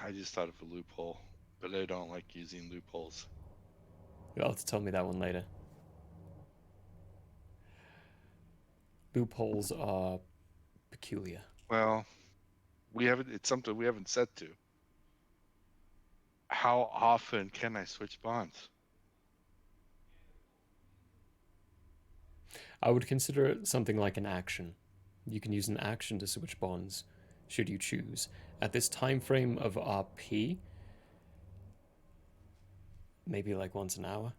I just thought of a loophole, but I don't like using loopholes. You'll have to tell me that one later. Loopholes are peculiar. Well, it's something we haven't set to. How often can I switch bonds? I would consider it something like an action. You can use an action to switch bonds, should you choose. At this time frame of RP, maybe like once an hour.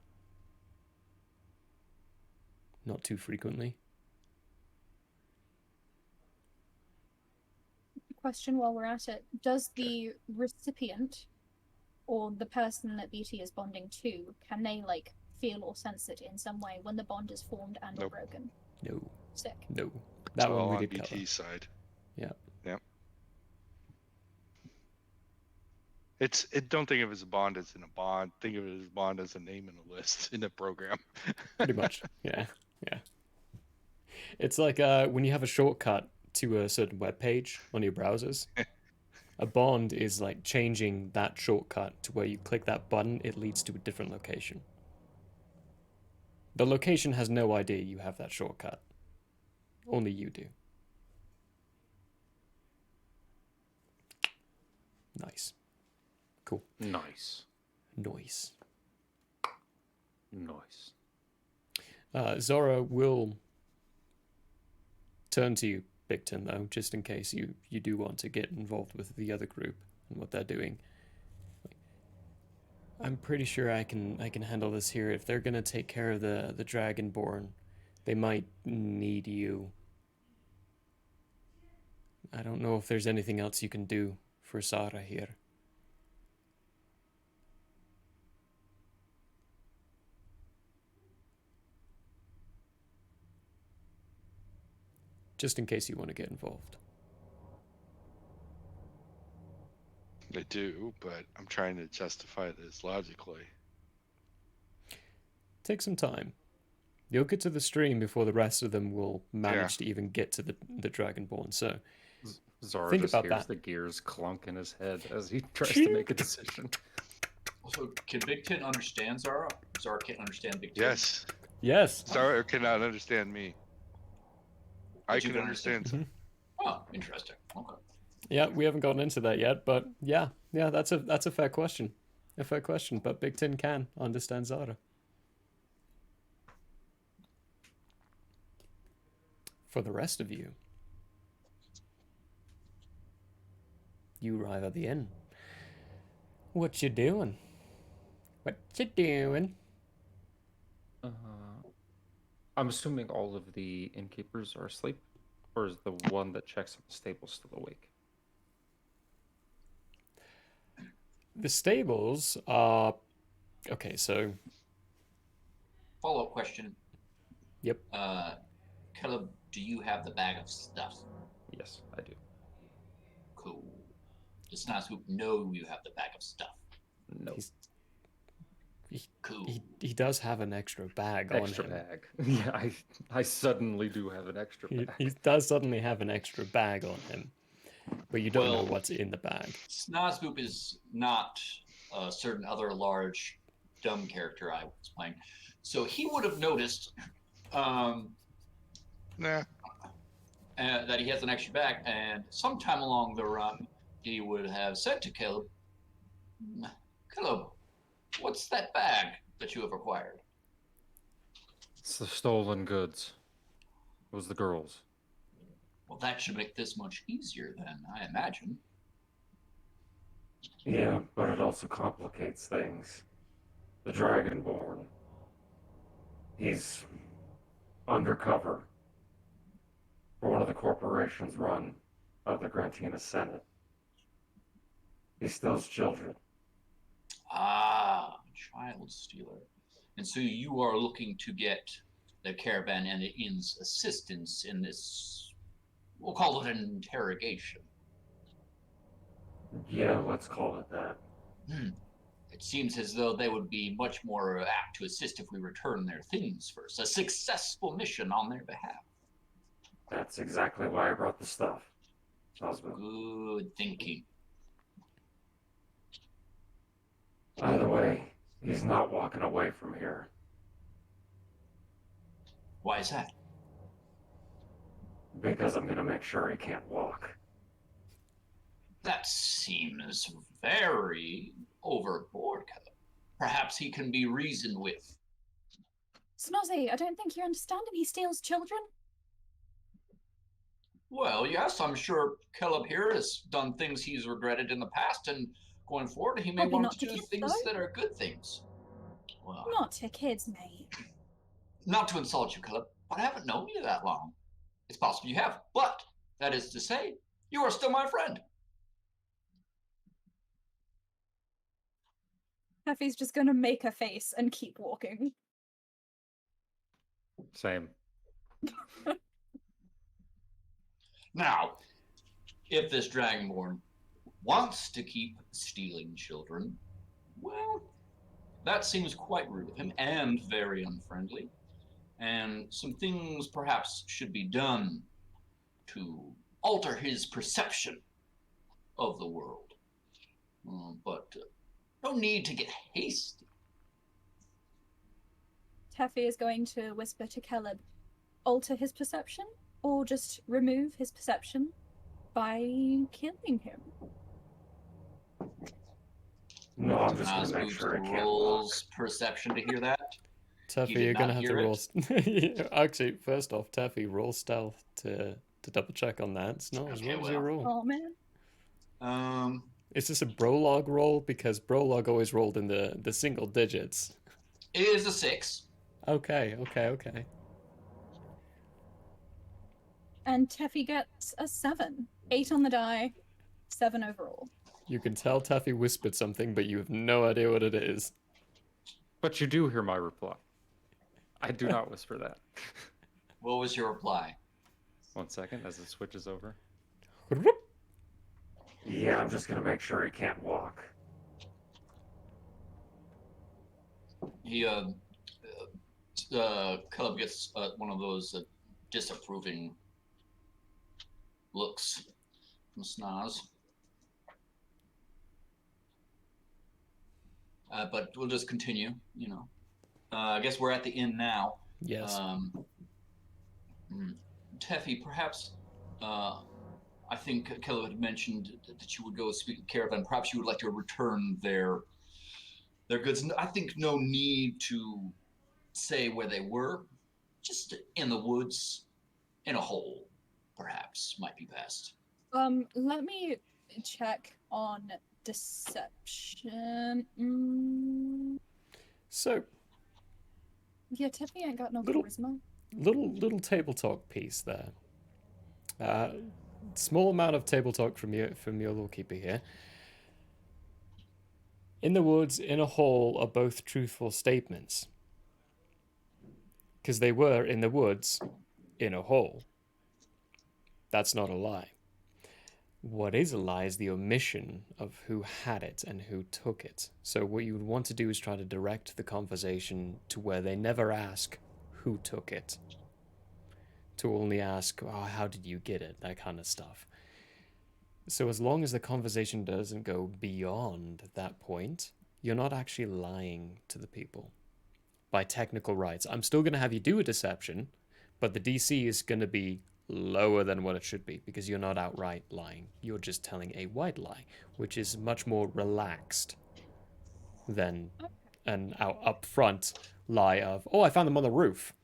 Not too frequently. Question while we're at it. Does the recipient or the person that BT is bonding to, can they like feel or sense it in some way when the bond is formed and or broken? No. Sick. No. That It's one all we on did BT's cover. side. Yeah. Yep. Don't think of it as a bond as in a bond. Think of it as a bond as a name in a list in a program. Pretty much. Yeah. Yeah. It's like when you have a shortcut to a certain web page on your browsers. A bond is like changing that shortcut to where you click that button, it leads to a different location. The location has no idea you have that shortcut. Only you do. Nice. Cool. Nice. Noise. Nice. Zora will turn to you, Bigton, though, just in case you do want to get involved with the other group and what they're doing. I'm pretty sure I can handle this here. If they're gonna take care of the Dragonborn, they might need you. I don't know if there's anything else you can do for Zara here. Just in case you want to get involved. I do, but I'm trying to justify this logically. Take some time. You'll get to the stream before the rest of them will manage to even get to the Dragonborn, so Zara think just about hears that. the gears clunk in his head as he tries to make a decision. Also, can Big Tin understand Zara? Zara can't understand Big Tin. Yes. Yes. Zara cannot understand me. I But you can understand. Mhm. Oh, interesting. Okay. Yeah, we haven't gotten into that yet, but yeah, that's a fair question. A fair question, but Big Tin can understand Zara. For the rest of you, you arrive at the inn. What you doing? What you doing? I'm assuming all of the innkeepers are asleep, or is the one that checks on the stable still awake? The stables are okay. So, Follow-up question. Yep. Caleb, do you have the bag of stuff? Yes, I do. Cool. Does Snazwoop know you have the bag of stuff? No. Cool. He does have an extra bag Extra on him. bag. Yeah, I suddenly do have an extra bag. He does suddenly have an extra bag on him, but you don't know what's in the bag. Snazwoop is not a certain other large, dumb character I was playing. So he would have noticed that he has an extra bag, and sometime along the run, he would have said to Caleb, Caleb, what's that bag that you have acquired? It's the stolen goods. It was the girls. Well, that should make this much easier then, I imagine. Yeah, but it also complicates things. The Dragonborn. He's undercover for one of the corporations run by the Grantina Senate. He steals children. Ah, child stealer. And so you are looking to get the caravan and the inn's assistance in this, we'll call it an interrogation. Yeah, let's call it that. It seems as though they would be much more apt to assist if we return their things first. A successful mission on their behalf. That's exactly why I brought the stuff. Husband. Good thinking. By the way, he's not walking away from here. Why is that? Because I'm gonna make sure he can't walk. That seems very overboard, Caleb. Perhaps he can be reasoned with. Snozzy, I don't think you're understanding. He steals children. Well, yes, I'm sure Caleb here has done things he's regretted in the past, and going forward, he may Probably want not to to do kids, things though. that are good things. Well, Not to kids, mate. not to insult you, Caleb, but I haven't known you that long. It's possible you have, but that is to say, you are still my friend. Effie's just gonna make a face and keep walking. Same. Now, if this Dragonborn wants to keep stealing children, well, that seems quite rude of him and very unfriendly. And some things perhaps should be done to alter his perception of the world. But no need to get hasty. Teffy is going to whisper to Caleb, alter his perception, or just remove his perception by killing him. No, I'm just gonna make sure he can't walk. Rolls perception to hear that. Taffy, you're gonna have to roll. Actually, first off, Taffy, roll stealth to double check on that. It's not as well as your roll. Oh man. Is this a Brolog roll? Because Brolog always rolled in the single digits. It is a 6. Okay. And Teffy gets a 7. 8 on the die, 7 overall. You can tell Taffy whispered something, but you have no idea what it is. But you do hear my reply. I do not whisper that. What was your reply? 1 second as it switches over. Yeah, I'm just gonna make sure he can't walk. He, Caleb gets one of those disapproving looks from Snaz. But we'll just continue, you know. I guess we're at the inn now. Yes. Teffy, perhaps, I think Caleb had mentioned that you would go speak to Caravan. Perhaps you would like to return their goods. I think no need to say where they were. Just in the woods, in a hole, perhaps, might be best. Let me check on deception. So, yeah, Teffy ain't got no charisma. Little table talk piece there. Small amount of table talk from your lawkeeper here. In the woods, in a hole are both truthful statements. Because they were in the woods, in a hole. That's not a lie. What is a lie is the omission of who had it and who took it. So what you would want to do is try to direct the conversation to where they never ask who took it. To only ask, oh, how did you get it? That kind of stuff. So as long as the conversation doesn't go beyond that point, you're not actually lying to the people. By technical rights. I'm still going to have you do a deception, but the DC is going to be lower than what it should be because you're not outright lying. You're just telling a white lie, which is much more relaxed than an upfront lie of, oh, I found them on the roof.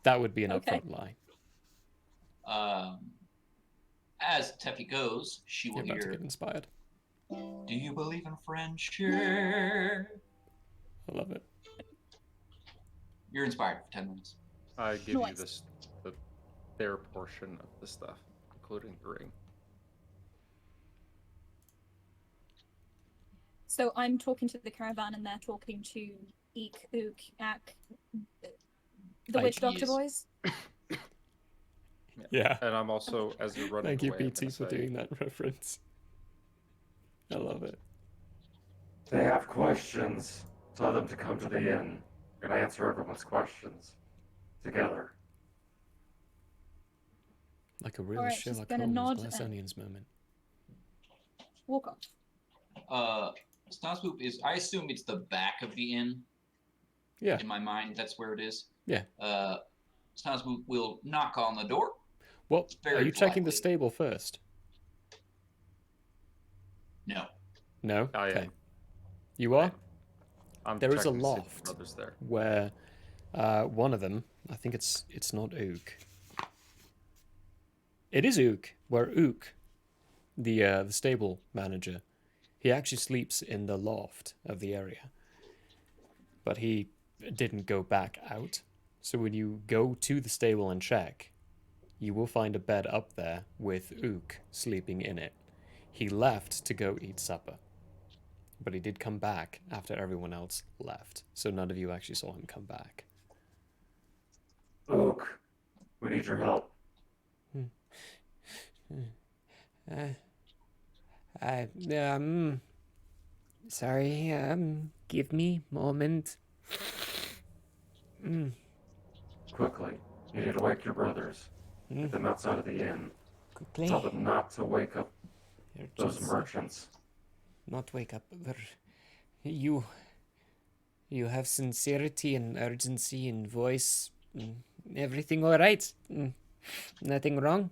That would be an upfront lie. As Teffy goes, she will You're about hear. to get inspired. Do you believe in friendship? I love it. You're inspired for 10 minutes. I give you their portion of the stuff, including the ring. So I'm talking to the caravan and they're talking to Eek, Ook, Ak, the witch doctor boys. Yeah. And I'm also, as you're running Thank you, away, PT, for doing that reference. I love it. They have questions. Tell them to come to the inn. We're gonna answer everyone's questions together. Like a real Alright, she's Sherlock gonna Holmes nod glass and- onions moment. Walk off. Snospoop is, I assume it's the back of the inn. Yeah. In my mind, that's where it is. Yeah. Snospoop will knock on the door. Well, Very are you checking the politely. stable first? No. No? I Okay. am. You are? I'm There is a checking to see if loft the brother's there. where one of them, I think it's not Ook. It is Ook, where Ook, the stable manager, he actually sleeps in the loft of the area. But he didn't go back out. So when you go to the stable and check, you will find a bed up there with Ook sleeping in it. He left to go eat supper. But he did come back after everyone else left. So none of you actually saw him come back. Ook, we need your help. Sorry, give me moment. Quickly, you need to wake your brothers. Get them outside of the inn. Quickly. Tell them not to wake up those merchants. Not wake up. You have sincerity and urgency in voice. Everything all right? Nothing wrong?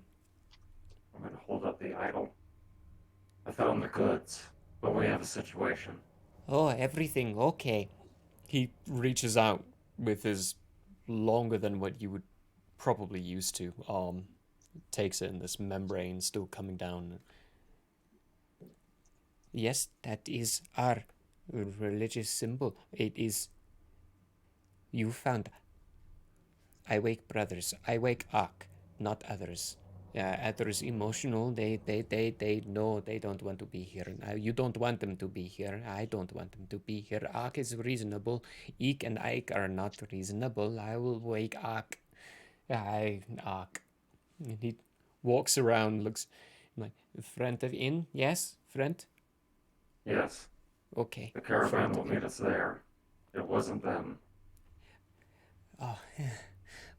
I'm going to hold up the idol. I found the goods, but we have a situation. Oh, everything okay. He reaches out with his longer than what you would probably used to arm. Takes it, and this membrane still coming down. Yes, that is our religious symbol. It is. You found. I wake brothers. I wake Ak, not others. Others emotional. They know they don't want to be here. You don't want them to be here. I don't want them to be here. Ak is reasonable. Eek and Ike are not reasonable. I will wake Ak. Ak. And he walks around, looks like, friend of inn? Yes, friend? Yes. Okay. The caravan will meet us there. It wasn't them. Oh,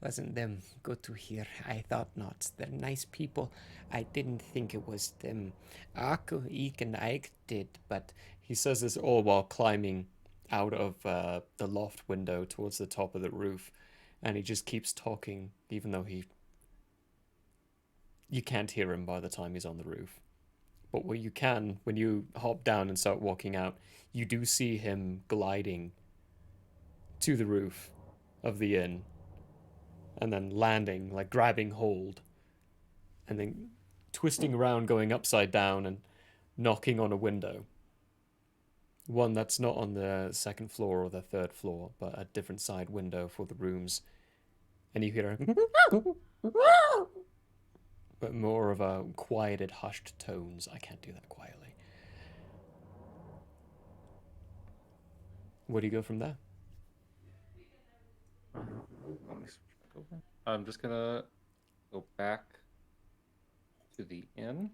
wasn't them. Good to hear. I thought not. They're nice people. I didn't think it was them. Ak, Eek, and Ike did, but... He says this all while climbing out of the loft window towards the top of the roof. And he just keeps talking, even though you can't hear him by the time he's on the roof. But what you can, when you hop down and start walking out, you do see him gliding to the roof of the inn. And then landing, like grabbing hold. And then twisting around, going upside down and knocking on a window. One that's not on the second floor or the third floor, but a different side window for the rooms. And you hear a... but more of a quieted, hushed tones. I can't do that quietly. Where do you go from there? Let me switch back over. I'm just gonna go back to the inn,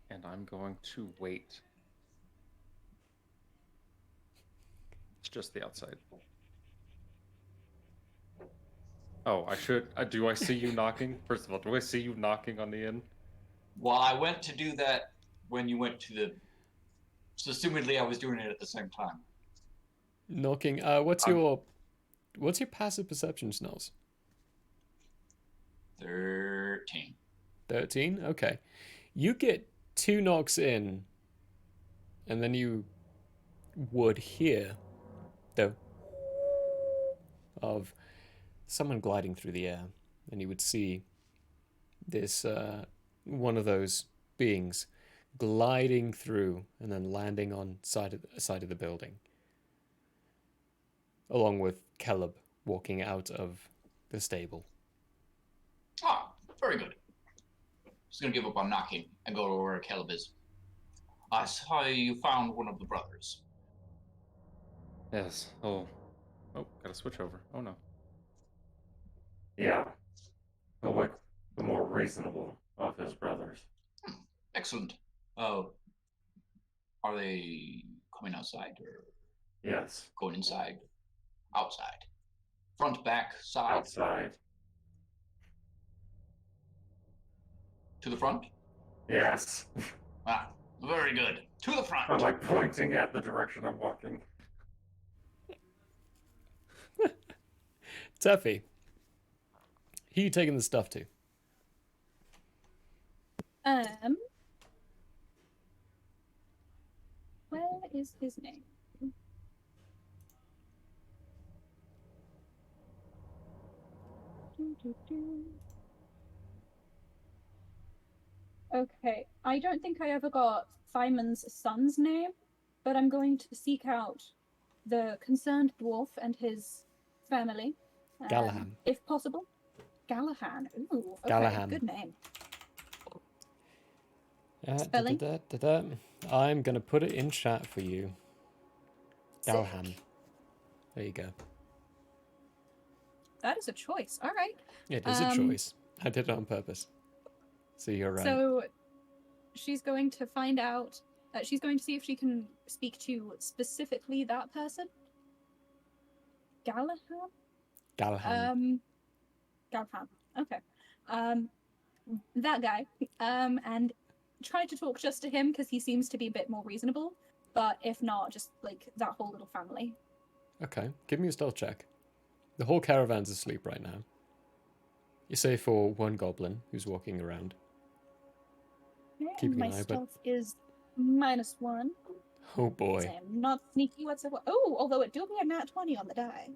and I'm going to wait. It's just the outside. Oh, I should. Do I see you knocking? First of all, do I see you knocking on the inn? Well, I went to do that when you went to the. So, assumedly, I was doing it at the same time. Knocking. What's your passive perception, Smells? 13. 13? Okay. You get 2 knocks in, and then you would hear the of someone gliding through the air, and you would see this one of those beings gliding through and then landing on side of the building, along with Caleb walking out of the stable. Ah, very good. Just gonna give up on knocking and go to where Caleb is. I saw you found one of the brothers. Yes. Oh, gotta switch over. Oh no. Yeah. He'll wake the more reasonable of his brothers. Excellent. Are they coming outside or? Yes. Going inside? Outside? Front, back, side? Outside. To the front? Yes. Very good. To the front. I'm like pointing at the direction I'm walking. Tuffy, who you taking the stuff to? Where is his name? Okay, I don't think I ever got Simon's son's name, but I'm going to seek out the concerned dwarf and his family. Gallahan. If possible. Gallahan. Ooh, okay, Gallahan. good name. Spelling? I'm going to put it in chat for you. Sick. Gallahan. There you go. That is a choice. All right. It is a choice. I did it on purpose. So you're right. So she's going to find out. She's going to see if she can speak to specifically that person. Gallahan? Gallahan. Gallahan. Okay. That guy. And try to talk just to him because he seems to be a bit more reasonable. But if not, just like that whole little family. Okay, give me a stealth check. The whole caravan's asleep right now. You say for one goblin who's walking around. Keeping My an eye, but stealth is -1. oh boy, I am not sneaky whatsoever. Oh, although it do be a nat 20 on the die.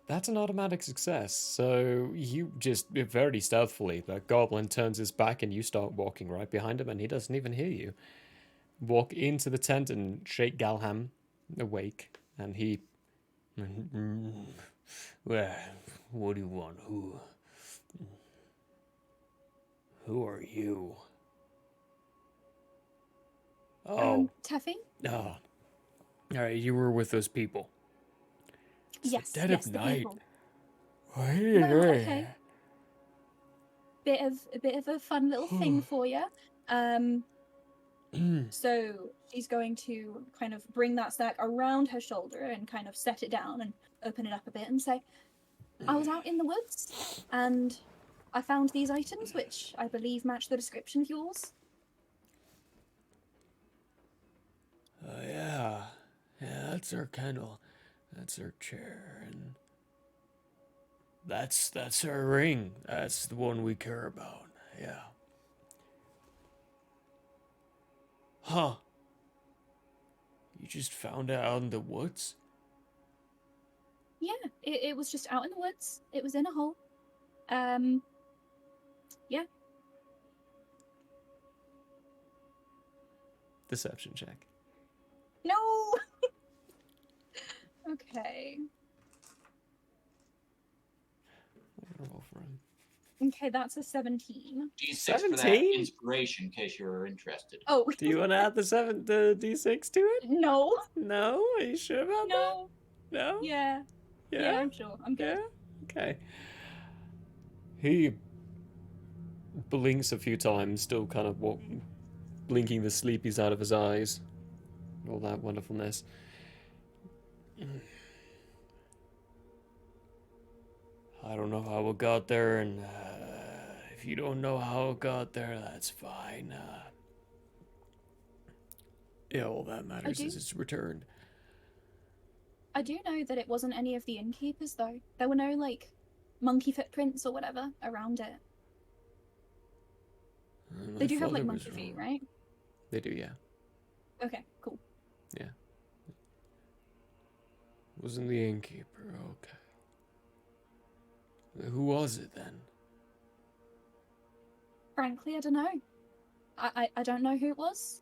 that's an automatic success. So you just very stealthily, the goblin turns his back and you start walking right behind him, and he doesn't even hear you. Walk into the tent and shake Galham awake, and he. Well, what do you want? Who are you? Oh. Teffy? Oh. Alright, you were with those people. It's Yes, the dead yes, of the night. people. Well, Okay. Bit of a fun little thing for you. So she's going to kind of bring that sack around her shoulder and kind of set it down and open it up a bit and say, I was out in the woods and I found these items which I believe match the description of yours. Yeah. Yeah, that's her kennel. That's her chair, and that's her ring. That's the one we care about. Yeah. Huh. You just found it out in the woods? Yeah, it was just out in the woods. It was in a hole. Yeah. Deception check. No! Okay. Roll for him. Okay, that's a 17. D6 for that 17? inspiration, in case you're interested. Oh. Do you want to add the D6 to it? No. No? Are you sure about No. that? No? Yeah. Yeah? I'm sure. I'm good. Yeah? Okay. He blinks a few times, still kind of blinking the sleepies out of his eyes. All that wonderfulness. I don't know how it got there, and if you don't know how it got there, that's fine. Yeah, all that matters is it's returned. I do know that it wasn't any of the innkeepers, though. There were no, like, monkey footprints or whatever around it. They do have, like, monkey feet, right? They do, yeah. Okay, cool. Yeah. Wasn't the innkeeper, okay. Who was it then? Frankly, I don't know. I don't know who it was.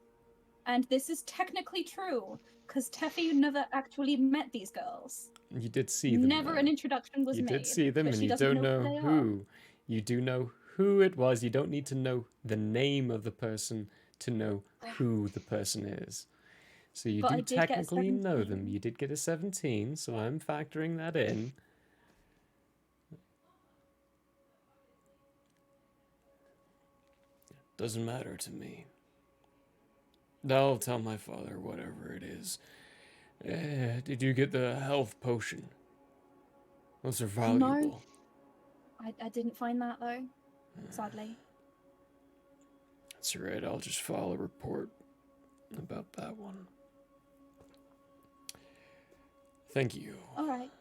And this is technically true, because Teffy never actually met these girls. You did see them. Never though. an introduction was you made. did see them, but and she you doesn't don't know they are. who. You do know who it was. You don't need to know the name of the person to know who the person is. So you But I do did get a technically know them. 17. You did get a 17, so I'm factoring that in. Doesn't matter to me. I'll tell my father whatever it is. Did you get the health potion? Those are valuable. No. I didn't find that, though. Sadly. That's right, I'll just file a report. about that one. Thank you. All right.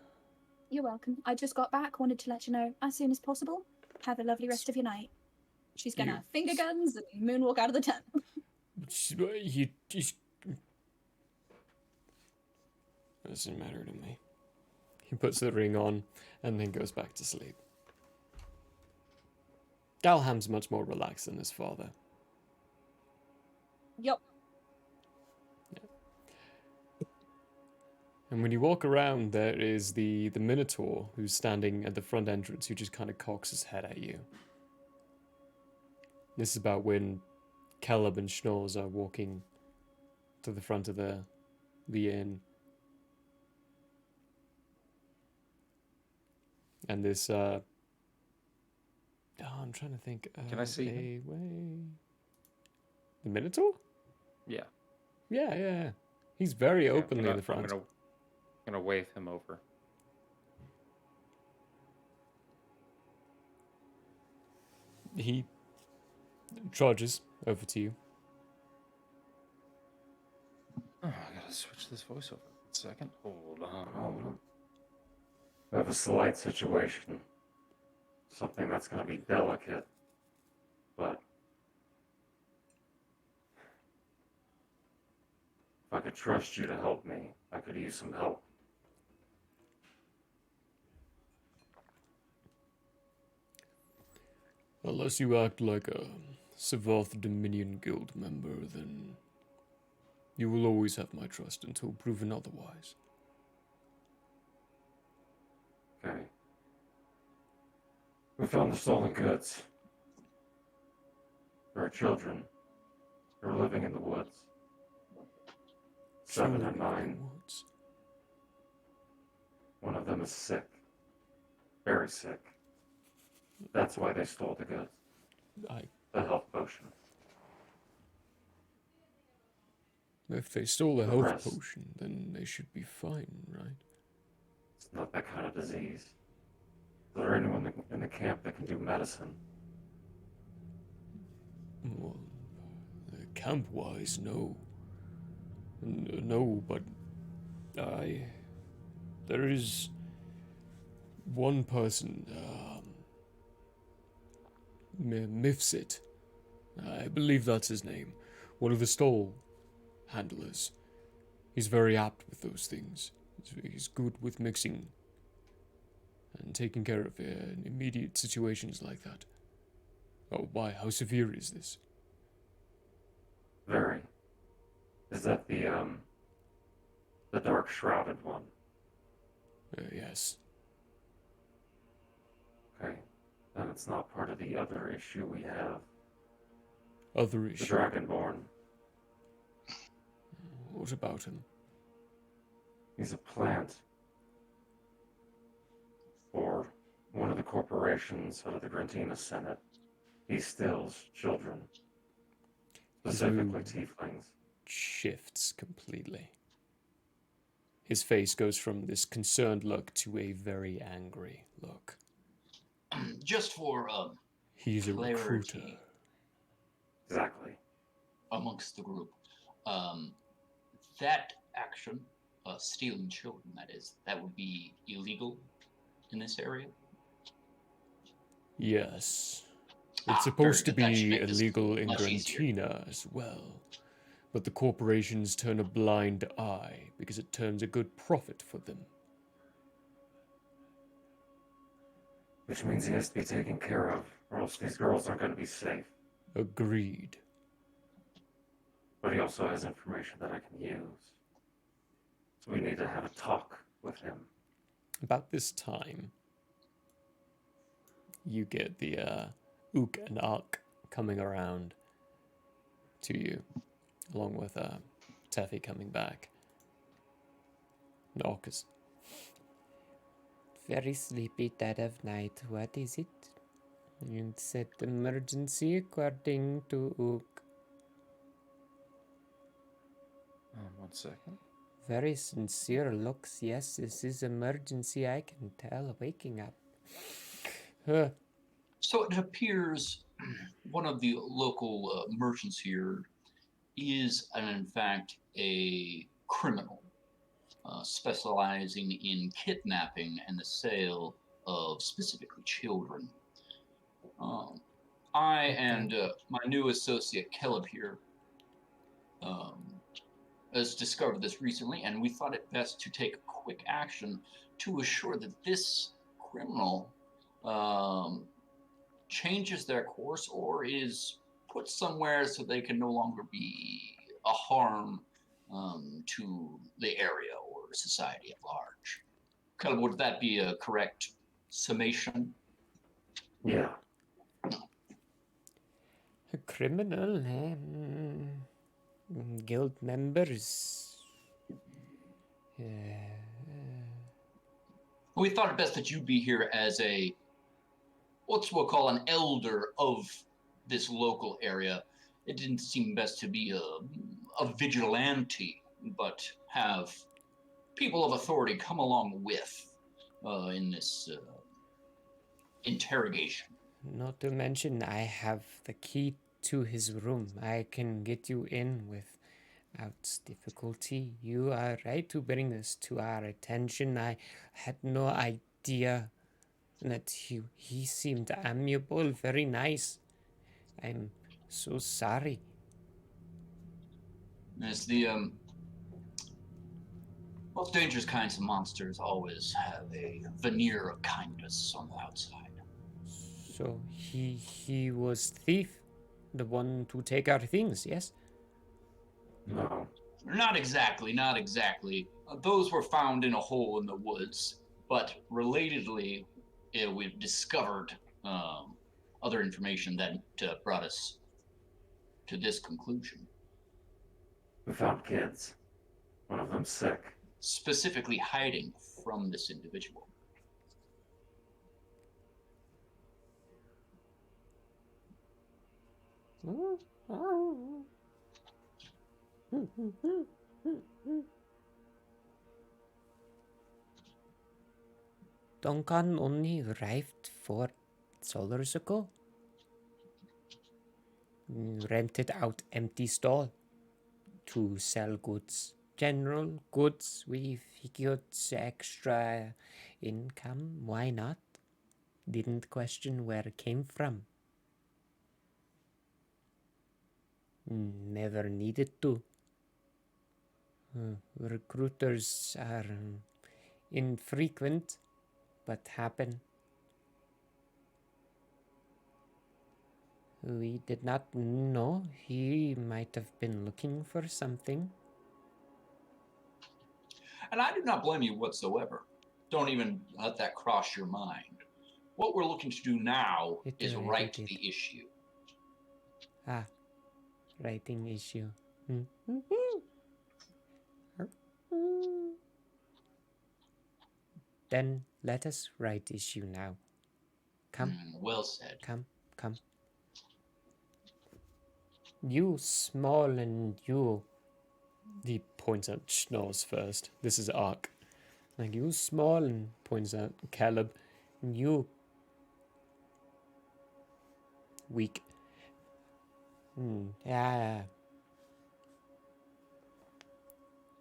You're welcome. I just got back. Wanted to let you know as soon as possible. Have a lovely rest of your night. She's gonna have finger guns and moonwalk out of the tent. You doesn't matter to me. He puts the ring on and then goes back to sleep. Galham's much more relaxed than his father. Yup. And when you walk around, there is the Minotaur who's standing at the front entrance, who just kind of cocks his head at you. This is about when Caleb and Schnorrs are walking to the front of the inn. And this, I'm trying to think. Can I see him? Way. The Minotaur? Yeah. Yeah. He's very openly in the front. I'm gonna wave him over. He trudges over to you. Oh, I gotta switch this voiceover. 1 second. Hold on. I have a slight situation. Something that's going to be delicate, but if I could trust you to help me, I could use some help. Unless you act like a Savath Dominion Guild member, then you will always have my trust until proven otherwise. Okay. We found the stolen goods. There are children. They're living in the woods. 7 and 9. One of them is sick. Very sick. That's why they stole the goods. The health potion. If they stole a health potion, then they should be fine, right? It's not that kind of disease. Is there anyone in the camp that can do medicine? Well, camp-wise, no. No, but there is one person, Mifsit. I believe that's his name. One of the stall handlers. He's very apt with those things. He's good with mixing and taking care of immediate situations like that. Oh, why? How severe is this? Very. Is that the dark shrouded one? Yes. Okay. Then it's not part of the other issue we have. Other issue? The Dragonborn. What about him? He's a plant. For one of the corporations out of the Grantina Senate. He steals children. Specifically tieflings. Shifts completely. His face goes from this concerned look to a very angry look. Just for He's a clarity recruiter. Exactly. amongst the group, that action, stealing children, that would be illegal in this area? Yes. It's supposed to very good. That should be make this illegal in much easier. Grantina as well. But the corporations turn a blind eye because it turns a good profit for them. Which means he has to be taken care of, or else these girls aren't going to be safe. Agreed. But he also has information that I can use. So we need to have a talk with him. About this time, you get the Ook and Ak coming around to you, along with Teffy coming back. And Ook is very sleepy dead of night. What is it? You said emergency according to Ook. 1 second. Very sincere looks. Yes, this is emergency. I can tell. Waking up. So it appears one of the local merchants here is, in fact, a criminal specializing in kidnapping and the sale of specifically children. I and my new associate Caleb here has discovered this recently, and we thought it best to take quick action to assure that this criminal changes their course or is put somewhere so they can no longer be a harm to the area or society at large. Caleb, would that be a correct summation? Yeah. A criminal, guild members. We thought it best that you be here as a, what we'll call an elder of this local area. It didn't seem best to be a vigilante, but have people of authority come along with in this interrogation. Not to mention, I have the key to his room. I can get you in without difficulty. You are right to bring this to our attention. I had no idea that he seemed amiable, very nice. I'm so sorry. As the most dangerous kinds of monsters always have a veneer of kindness on the outside. So he was thief, the one to take our things, yes? No. Not exactly. Those were found in a hole in the woods, but relatedly, we've discovered other information that brought us to this conclusion. We found kids. One of them sick. Specifically hiding from this individual. Duncan only arrived 4 hours ago. Rented out empty stall to sell goods. General goods. We figured extra income. Why not? Didn't question where it came from. Never needed to. Recruiters are infrequent, but happen. We did not know he might have been looking for something. And I do not blame you whatsoever. Don't even let that cross your mind. What we're looking to do now is right the issue. Writing issue. Then let us write issue now. Come. Well said. Come. You small and you. He points at Schnorrs first. This is Ark. Like, you small, and points at Caleb. You weak.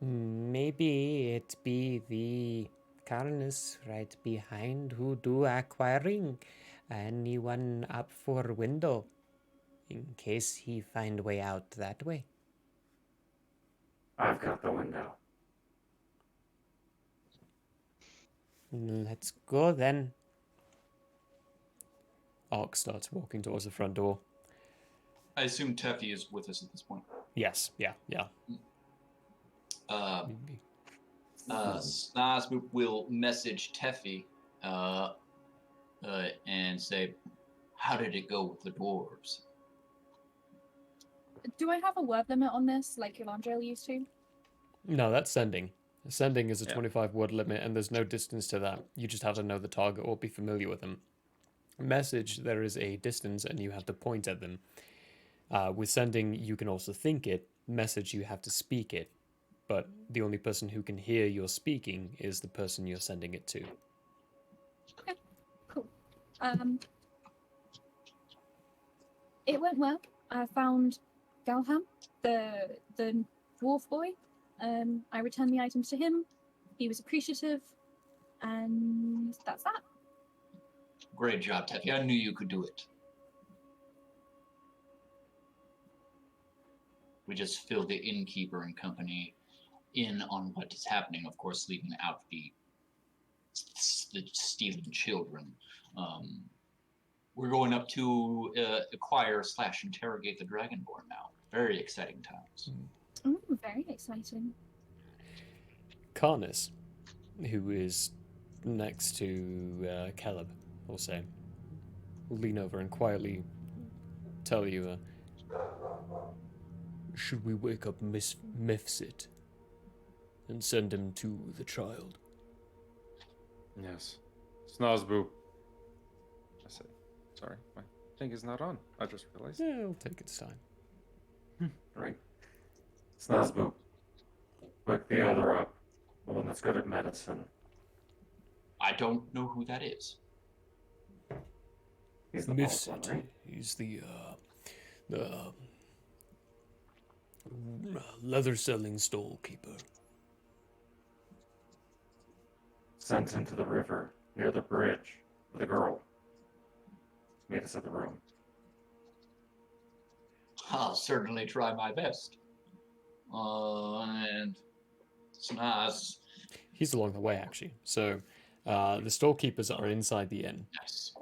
Maybe it be the Carnus right behind who do acquiring anyone up for window in case he find way out that way. I've got the window. Let's go then. Ark starts walking towards the front door. I assume Teffy is with us at this point. Yes, yeah. Snaz will message Teffy and say, how did it go with the dwarves? Do I have a word limit on this, like Yolanda used to? No, that's sending. Sending is a 25 word limit, and there's no distance to that. You just have to know the target or be familiar with them. Message, there is a distance, and you have to point at them. With sending, you can also think it. Message, you have to speak it. But the only person who can hear your speaking is the person you're sending it to. Okay, cool. It went well. I found Galham, the dwarf boy. I returned the items to him. He was appreciative, and that's that. Great job, Teffy. I knew you could do it. We just filled the innkeeper and company in on what is happening, of course, leaving out the stealing children. We're going up to acquire/interrogate the Dragonborn now. Very exciting times. Ooh, very exciting. Karnas, who is next to Caleb, will say, will lean over and quietly tell you, should we wake up Miss Mifsit and send him to the child? Yes. Snozboo. I said, sorry, my thing is not on. I just realized. Yeah, it'll take its time. Right. Snozboo. Wake the other up. The one that's good at medicine. I don't know who that is. He's the boss one, Mifsit. right? He's the leather-selling stall-keeper. Sent into the river near the bridge with a girl. Meet us at the room. I'll certainly try my best. And Snaz. He's along the way, actually. So the storekeepers are inside the inn. Yes.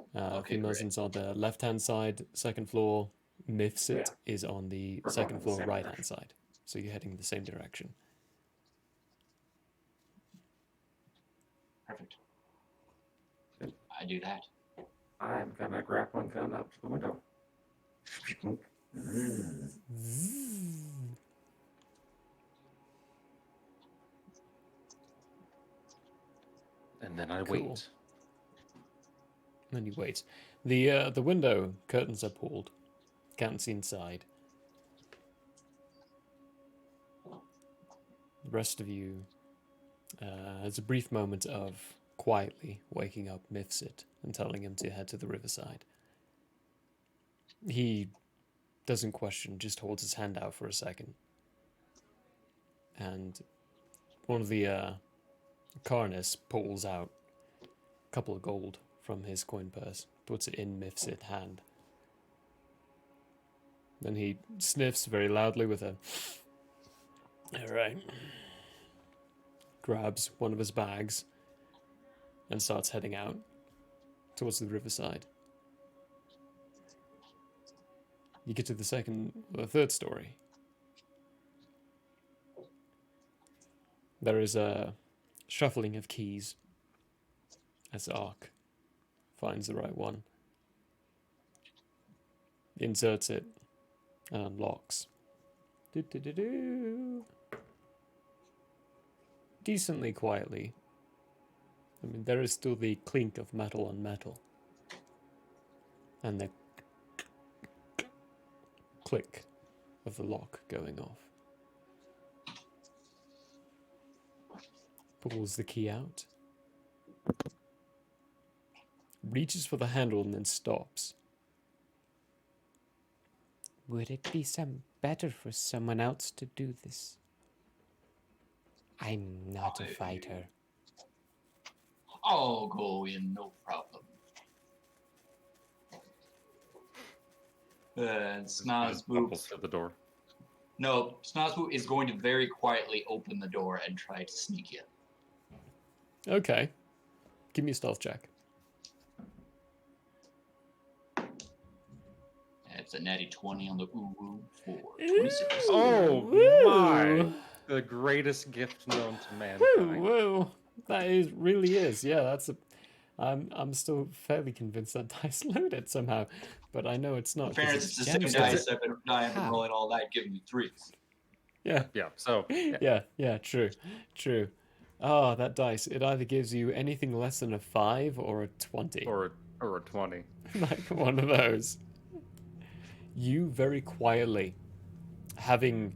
Females on the left-hand side, second floor. Mifsit is on the We're second going the floor, same right-hand direction. side. So you're heading the same direction. Perfect. I do that. I'm gonna grab one gun up to the window. And then I Cool. wait. Then you wait. The window curtains are pulled. Can't see inside. The rest of you has a brief moment of quietly waking up Mifsit and telling him to head to the riverside. He doesn't question, just holds his hand out for a second. And one of the Karnas pulls out a couple of gold from his coin purse, puts it in Mifsit's hand. Then he sniffs very loudly with a... Alright. Grabs one of his bags and starts heading out towards the riverside. You get to the third story. There is a shuffling of keys as Ark finds the right one, inserts it, and unlocks. Decently quietly. I mean, there is still the clink of metal on metal. And the click of the lock going off. Pulls the key out. Reaches for the handle and then stops. Would it be better for someone else to do this? I'm not a fighter. I'll go in, no problem. And Snozboo bumbles to the door. No, Snozboo is going to very quietly open the door and try to sneak in. Okay. Give me a stealth check. It's a natty 20 on the ooh for 26. Oh my! The greatest gift known to mankind. Whoa. That really is. Yeah, that's a... I'm still fairly convinced that dice loaded somehow, but I know it's not. In fairness, it's the same dice I've been rolling all night, giving me threes. Yeah. Yeah. So. Yeah. True. Oh, that dice. It either gives you anything less than a 5 or a 20. Or a 20. Like one of those. You very quietly, having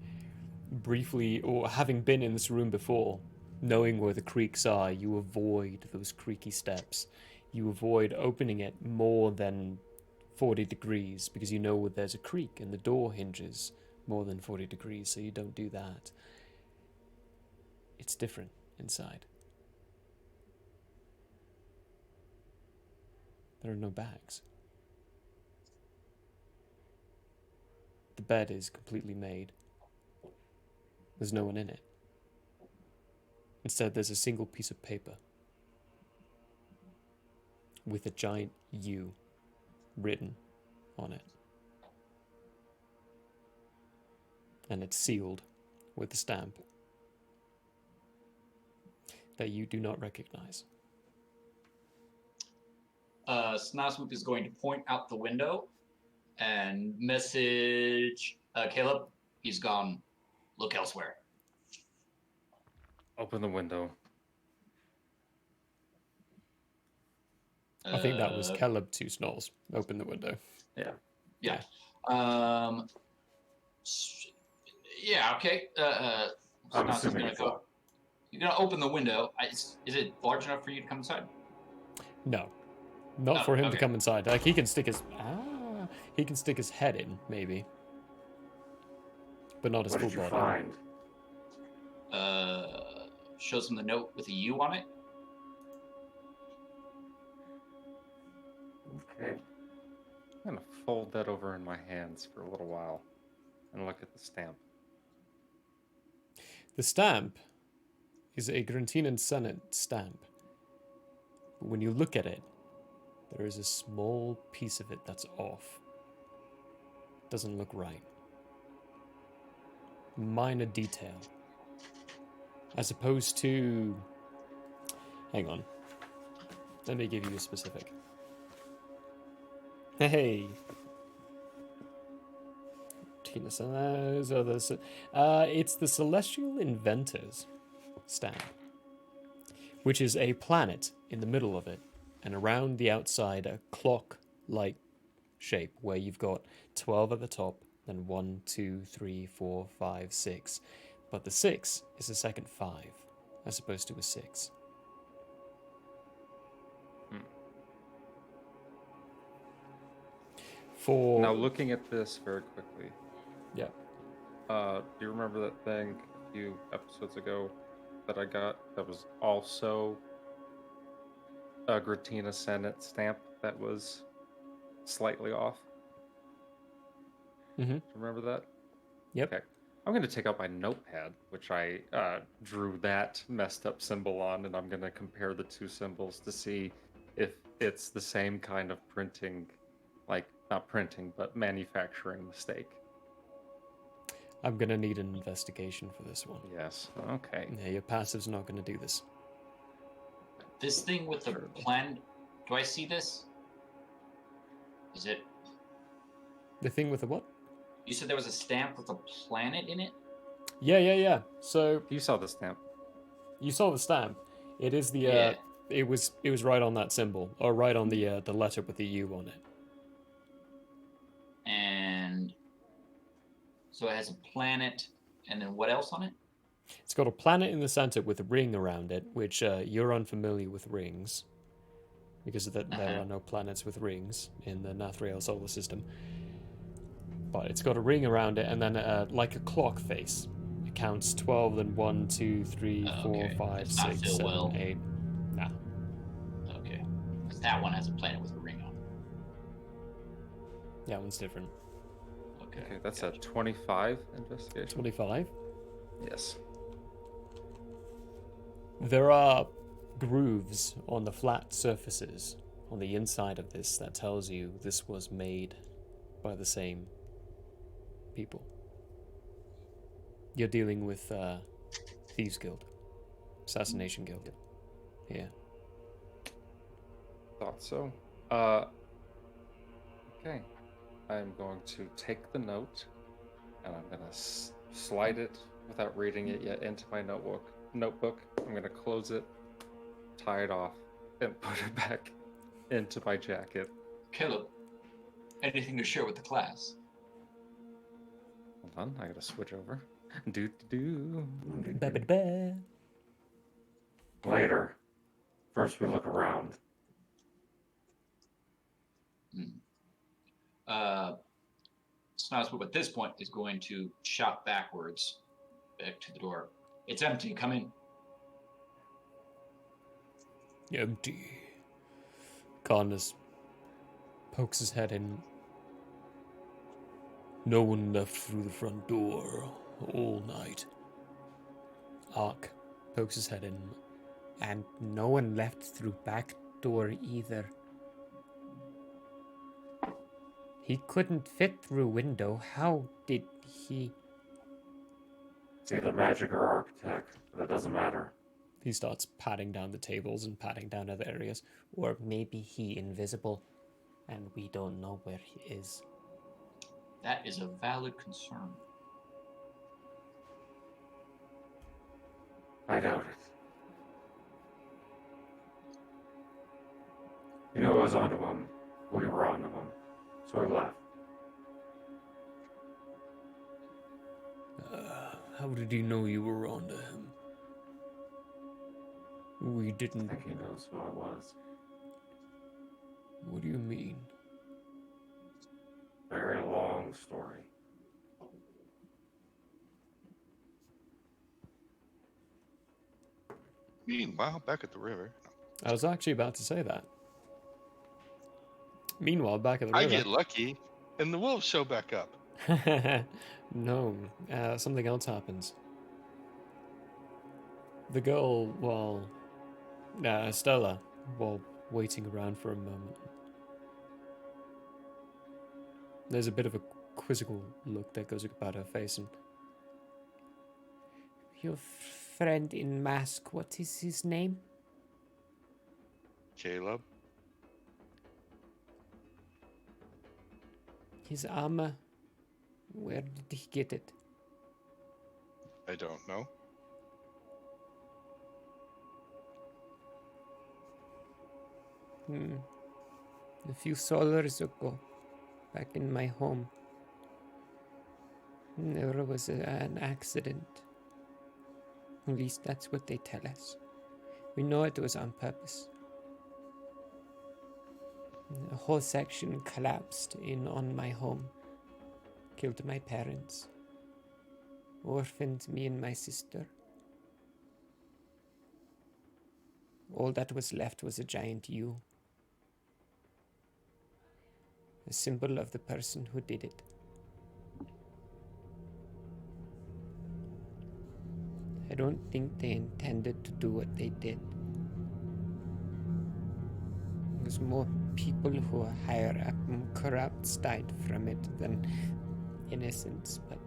briefly or having been in this room before, knowing where the creaks are, you avoid those creaky steps. You avoid opening it more than 40 degrees because you know there's a creak and the door hinges more than 40 degrees, so you don't do that. It's different inside. There are no bags. The bed is completely made. There's no one in it. Instead, there's a single piece of paper with a giant U written on it. And it's sealed with a stamp that you do not recognize. Snazmoop is going to point out the window and message Caleb. He's gone. Look elsewhere. Open the window. I think that was Caleb 2 Snolls. Open the window. Yeah. Yeah. Yeah, okay. I'm Snaz is assuming gonna it's go. locked. You're gonna open the window. Is it large enough for you to come inside? No. Not Oh, for him to okay. come inside. Like, he can stick his head in, maybe. But not his What full did you body. find? Shows him the note with a U on it. Okay. I'm gonna fold that over in my hands for a little while and look at the stamp. The stamp is a Gruntinan Senate stamp. But when you look at it, there is a small piece of it that's off. Doesn't look right. Minor detail. As opposed to... Hang on. Let me give you a specific. Hey! It's the Celestial Inventors stamp, which is a planet in the middle of it, and around the outside a clock-like shape where you've got 12 at the top, then 1, 2, 3, 4, 5, 6. But the 6 is a second 5, as opposed to a 6. For Now, looking at this very quickly. Yeah. Do you remember that thing a few episodes ago that I got that was also a Gratina Senate stamp that was slightly off? Mm-hmm. Remember that? Yep. Okay. I'm going to take out my notepad, which I drew that messed up symbol on, and I'm going to compare the two symbols to see if it's the same kind of printing, like, not printing, but manufacturing mistake. I'm gonna need an investigation for this one. Yes. Okay. Yeah, your passive's not gonna do this. This thing with the plan. Do I see this? Is it? The thing with the what? You said there was a stamp with a planet in it? Yeah. So you saw the stamp. You saw the stamp. It is the Yeah. It was right on that symbol, or right on the letter with the U on it. And so it has a planet, and then what else on it? It's got a planet in the center with a ring around it, which you're unfamiliar with rings, because there are no planets with rings in the Nathriel solar system. But it's got a ring around it, and then like a clock face. It counts 12, then 1, 2, 3, 4, 5, 6, 7, 8. Nah. Okay. Because that one has a planet with a ring on it. That one's different. Okay, that's a 25 investigation. 25? Yes. There are grooves on the flat surfaces on the inside of this that tells you this was made by the same people. You're dealing with Thieves Guild. Assassination Guild. Yeah. Thought so. Okay. I'm going to take the note, and I'm going to slide it without reading it yet into my notebook. I'm going to close it, tie it off, and put it back into my jacket. Caleb, anything to share with the class? Hold on, I got to switch over. Do. Later. First we look around. Smile Spook at this point is going to shout backwards back to the door. It's empty. Come in. Empty. Carnus pokes his head in. No one left through the front door all night. Ark pokes his head in. And no one left through back door either. He couldn't fit through window. How did he? It's either magic or architect, but it doesn't matter. He starts patting down the tables and patting down other areas. Or maybe he invisible, and we don't know where he is. That is a valid concern. I doubt it. You know, I was onto him. We were onto him. So I left. How did he know you were onto him? We didn't. I think he knows who I was. What do you mean? Very long story. Meanwhile, back at the river. I was actually about to say that. Meanwhile, back at the I river. get lucky, and the wolves show back up. No, something else happens. The girl, Stella, while waiting around for a moment, there's a bit of a quizzical look that goes about her face, and Your friend in mask, what is his name? Caleb. His armor, where did he get it? I don't know. A few solars ago, back in my home, there was an accident. At least that's what they tell us. We know it was on purpose. A whole section collapsed in on my home. Killed my parents. Orphaned me and my sister. All that was left was a giant U. A symbol of the person who did it. I don't think they intended to do what they did. There's more people who are higher up and corrupts died from it than innocents, but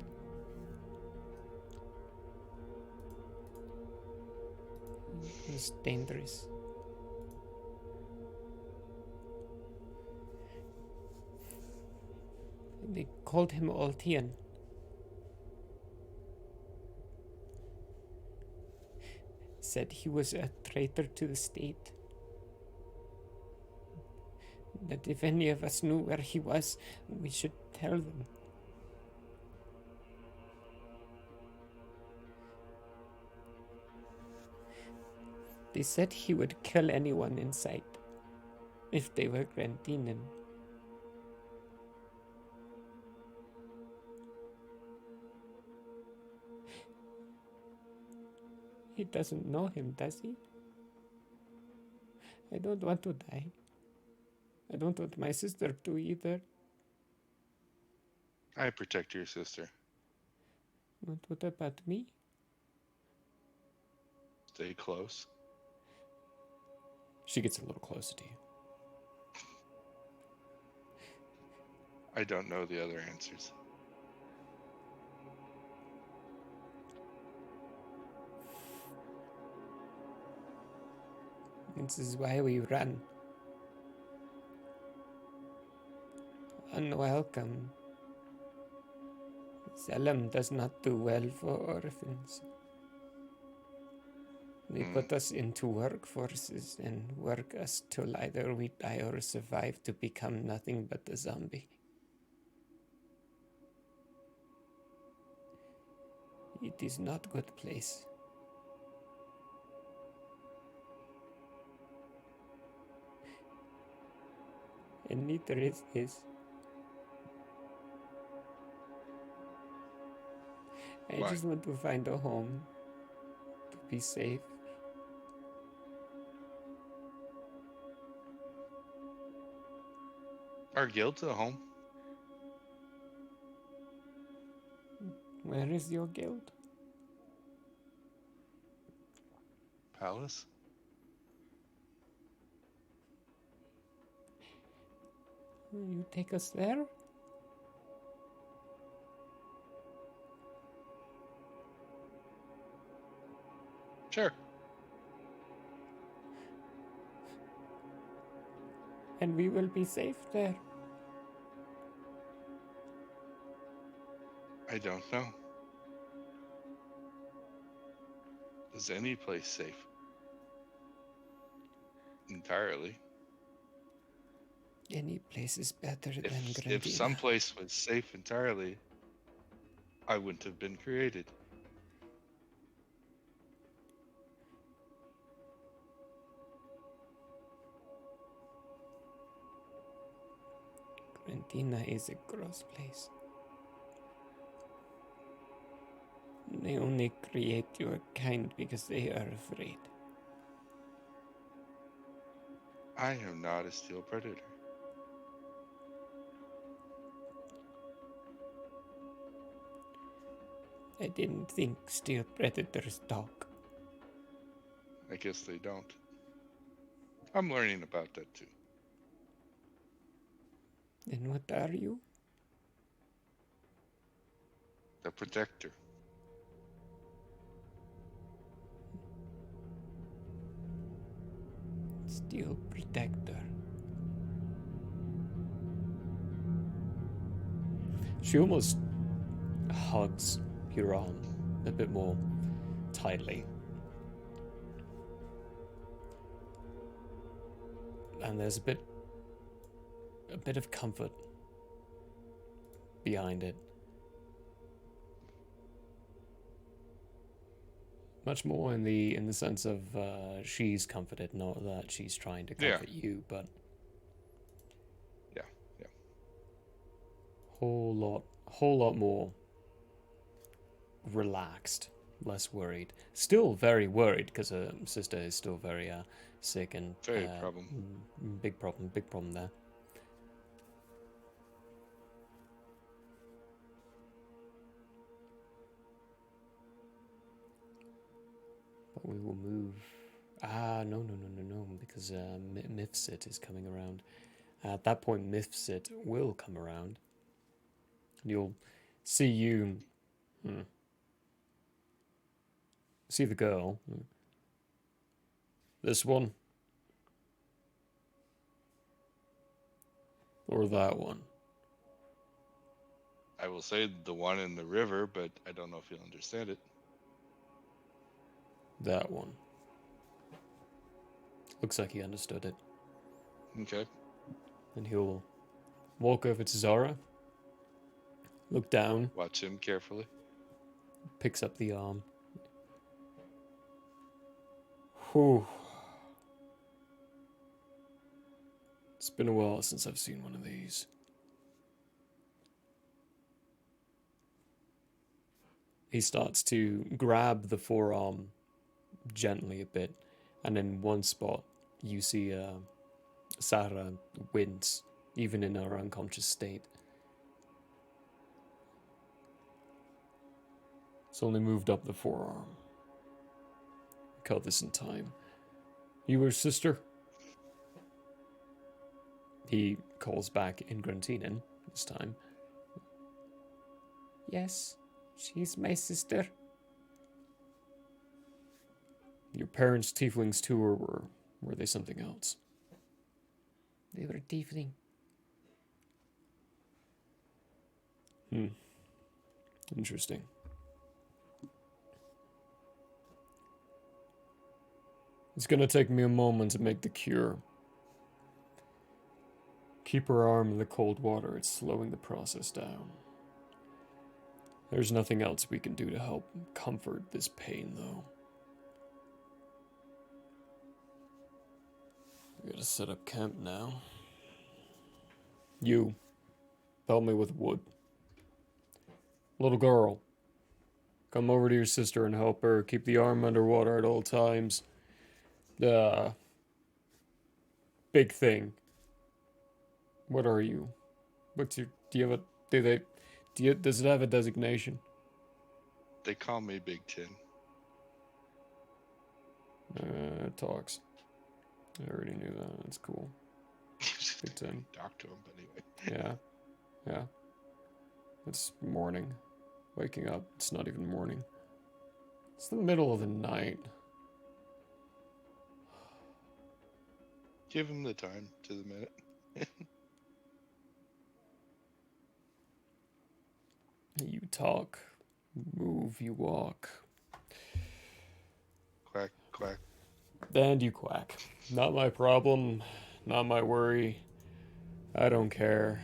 it was dangerous. They called him Altian. Said he was a traitor to the state. That if any of us knew where he was, we should tell them. They said he would kill anyone in sight if they were granting him. He doesn't know him, does he? I don't want to die. I don't want my sister to either. I protect your sister. But what about me? Stay close. She gets a little closer to you. I don't know the other answers. This is why we run. Unwelcome. Zellum does not do well for orphans. They put us into workforces and work us till either we die or survive to become nothing but a zombie. It is not a good place. And neither is this. I Why? just want to find a home. To be safe. Our guild's a home. Where is your guild? Palace. Will you take us there? Sure. And we will be safe there. I don't know. Is any place safe? Entirely. Any place is better than If Grandina. some place was safe entirely, I wouldn't have been created. Grandina is a gross place. They only create your kind because they are afraid. I am not a steel predator. I didn't think steel predators talk. I guess they don't. I'm learning about that too. Then what are you? The protector. Steel protector. She almost hugs your arm a bit more tightly. And there's a bit of comfort behind it. Much more in the sense of she's comforted, not that she's trying to comfort you, but yeah. whole lot more relaxed, less worried. Still very worried because her sister is still very sick and big problem there. But we will move. No, because Mifsit is coming around. At that point, Mifsit will come around. You'll see you. See the girl. This one. Or that one. I will say the one in the river, but I don't know if you'll understand it. That one. Looks like he understood it. Okay. And he'll walk over to Zara. Look down. Watch him carefully. Picks up the arm. Whew. It's been a while since I've seen one of these. He starts to grab the forearm gently a bit, and in one spot you see Sarah wince, even in her unconscious state. It's only moved up the forearm. Caught this in time. You her sister? He calls back in Grantinen this time. Yes, she's my sister. Your parents' tieflings too, or were they something else? They were tiefling. Interesting. It's gonna take me a moment to make the cure. Keep her arm in the cold water. It's slowing the process down. There's nothing else we can do to help comfort this pain, though. We gotta set up camp now. You, help me with wood. Little girl, Come over to your sister and help her. Keep the arm underwater at all times. Big thing. What are you? What's your? Do you have a? Do they? Do you? Does it have a designation? They call me Big Ten. It talks. I already knew that. That's cool. Big Ten. Talk to him, but anyway. Yeah. It's morning. Waking up. It's not even morning. It's the middle of the night. Give him the time to the minute. You talk. Move, you walk. Quack, quack. And you quack. Not my problem. Not my worry. I don't care.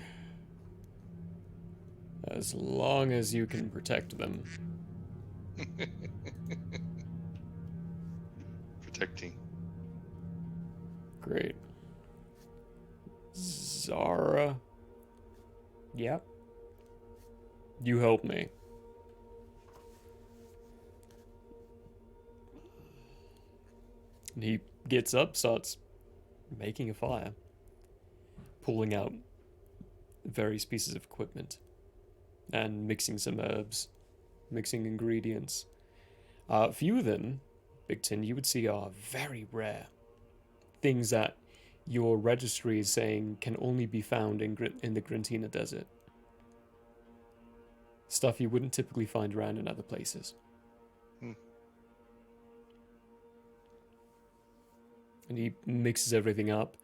As long as you can protect them. Protecting. Great. Zara. Yep. You help me. And he gets up, starts making a fire, pulling out various pieces of equipment, and mixing some herbs, mixing ingredients. A few of them, Big Tin, you would see are very rare. Things that your registry is saying can only be found in the Grantina Desert. Stuff you wouldn't typically find around in other places. And he mixes everything up,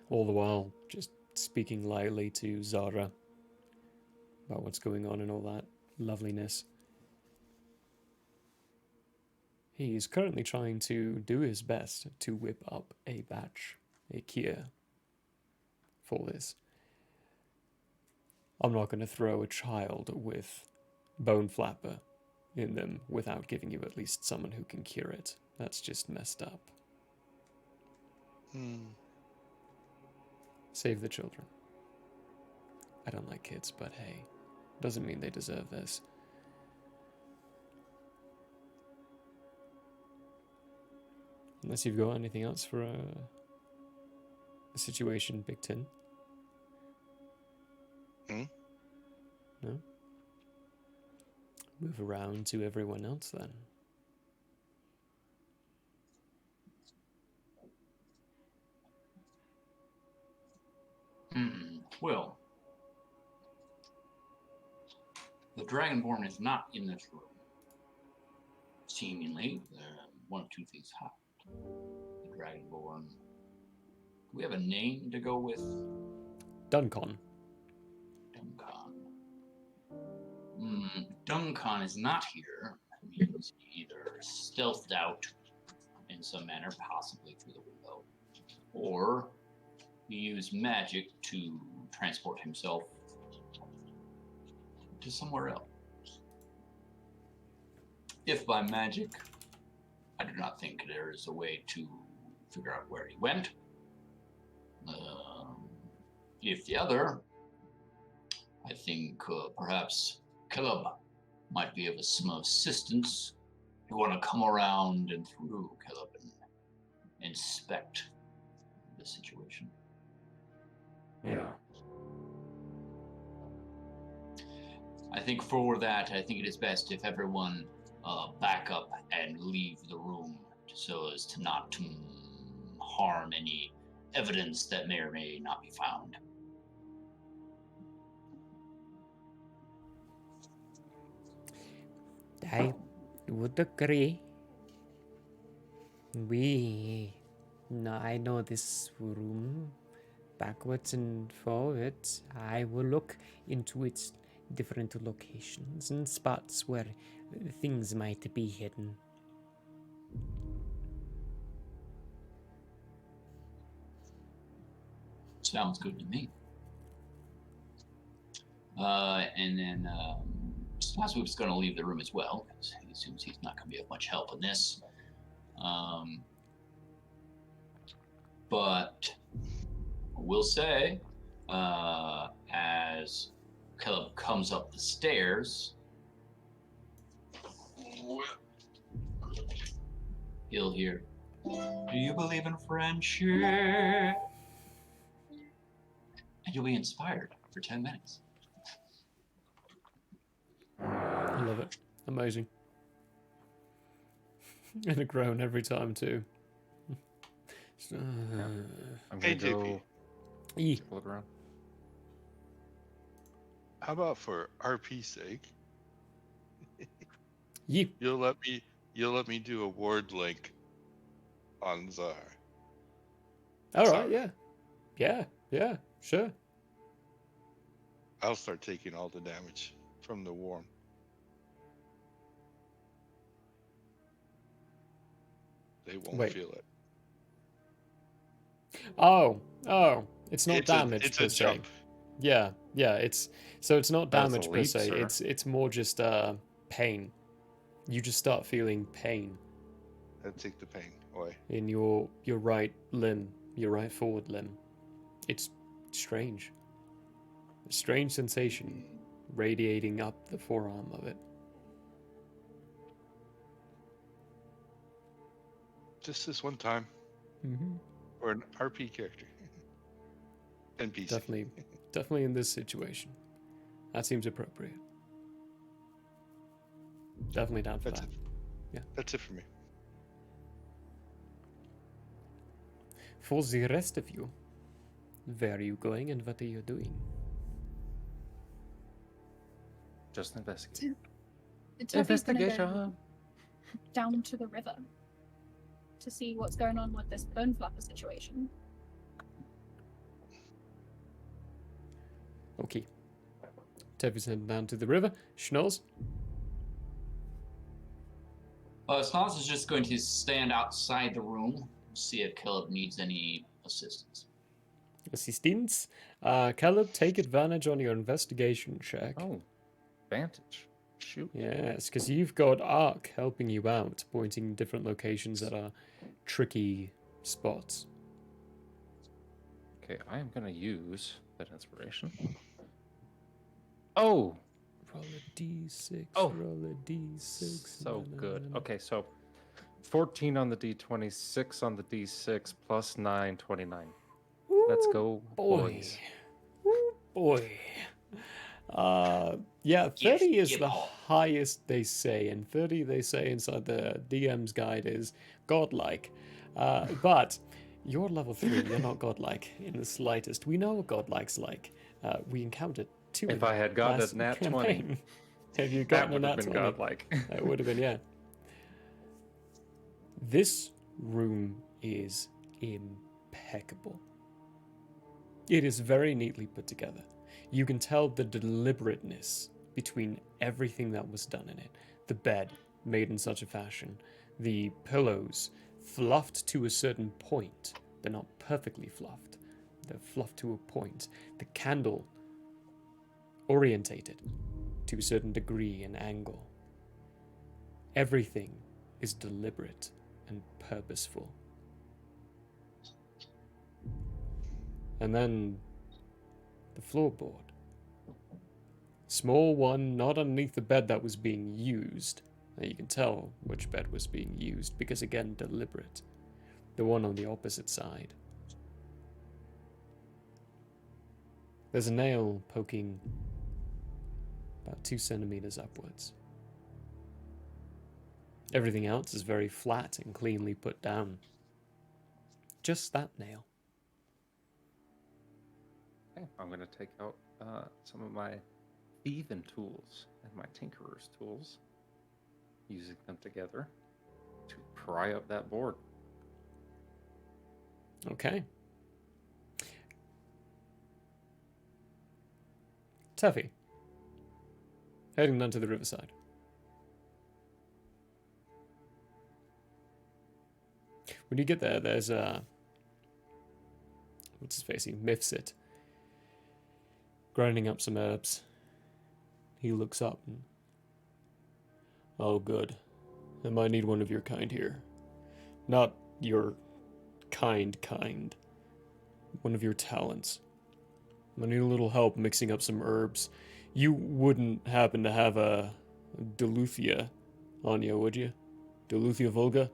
all the while just speaking lightly to Zara about what's going on and all that loveliness. He is currently trying to do his best to whip up a batch, a cure for this. I'm not going to throw a child with bone flapper in them without giving you at least someone who can cure it. That's just messed up. Save the children. I don't like kids, but hey, doesn't mean they deserve this. Unless you've got anything else for the situation, Big Tin. No? Move around to everyone else then. Well, the Dragonborn is not in this room. Seemingly, one of two things happened. The Dragonborn. Do we have a name to go with? Duncon. Duncon is not here. It means he either stealthed out in some manner, possibly through the window, or he used magic to transport himself to somewhere else. If by magic, I do not think there is a way to figure out where he went. If the other, I think perhaps Caleb might be of some assistance. You want to come around and through, Caleb, and inspect the situation. Yeah. I think for that, I think it is best if everyone back up and leave the room so as to not harm any evidence that may or may not be found. I would agree. I know this room backwards and forwards. I will look into its different locations and spots where things might be hidden. Sounds good to me. And then Slaswoop's going to leave the room as well, because he assumes he's not going to be of much help in this. But I will say, as Caleb comes up the stairs, He'll hear, "Do you believe in friendship?" And you'll be inspired for 10 minutes. I love it. Amazing. And a groan every time too. I'm Hey, gonna go JP. look around. How about for RP's sake? Yep. You'll let me do a ward link on Zar. Alright, yeah, sure. I'll start taking all the damage from the worm. They won't feel it. Oh, it's not damage it's per a se. jump. Yeah, it's not That's a damage per leap, se. sir. It's more just pain. You just start feeling pain I'll take the pain away. in your right limb, your right forward limb. It's strange. A strange sensation radiating up the forearm of it. Just this one time. Mm-hmm. Or an RP character. NPC. Definitely in this situation. That seems appropriate. Definitely down for That's that. it. Yeah. That's it for me. For the rest of you, where are you going and what are you doing? Just investigate. Tuffy's gonna go down to the river to see what's going on with this bone flapper situation. Okay. Tuffy's heading down to the river. Schnoz? Snoz is just going to stand outside the room, see if Caleb needs any assistance. Assistance? Caleb, take advantage on your investigation check. Oh, advantage. Shoot. Yes, because you've got Ark helping you out, pointing different locations that are tricky spots. Okay, I am gonna use that inspiration. Oh! Roll a d6, Oh. roll a d6. So good. Okay, so 14 on the d20, 6 on the d6, plus 9, 29. Let's go, boys. Ooh, boy. Yeah, 30 is the highest they say, and 30 they say inside the DM's guide is godlike. But you're level 3, you're not godlike in the slightest. We know what godlike's like. We encountered 2 If I had gotten a nat 20, have you that gotten a would have nat been 20? godlike. That would have been, yeah. This room is impeccable. It is very neatly put together. You can tell the deliberateness between everything that was done in it. The bed, made in such a fashion. The pillows, fluffed to a certain point, but not perfectly fluffed. They're fluffed to a point. The candle, orientated to a certain degree and angle. Everything is deliberate and purposeful. And then the floorboard. Small one, not underneath the bed that was being used. Now you can tell which bed was being used because, again, deliberate. The one on the opposite side. There's a nail poking about 2 centimeters upwards. Everything else is very flat and cleanly put down. Just that nail. Okay, I'm going to take out some of my thieving tools and my tinkerer's tools, using them together to pry up that board. Okay. Tuffy. Heading down to the riverside. When you get there, there's what's his face? He miffs it. Grinding up some herbs. He looks up and... Oh, good. I might need one of your kind here. Not your kind. One of your talents. I need a little help mixing up some herbs. You wouldn't happen to have a Duluthia on you, would you? Duluthia vulga?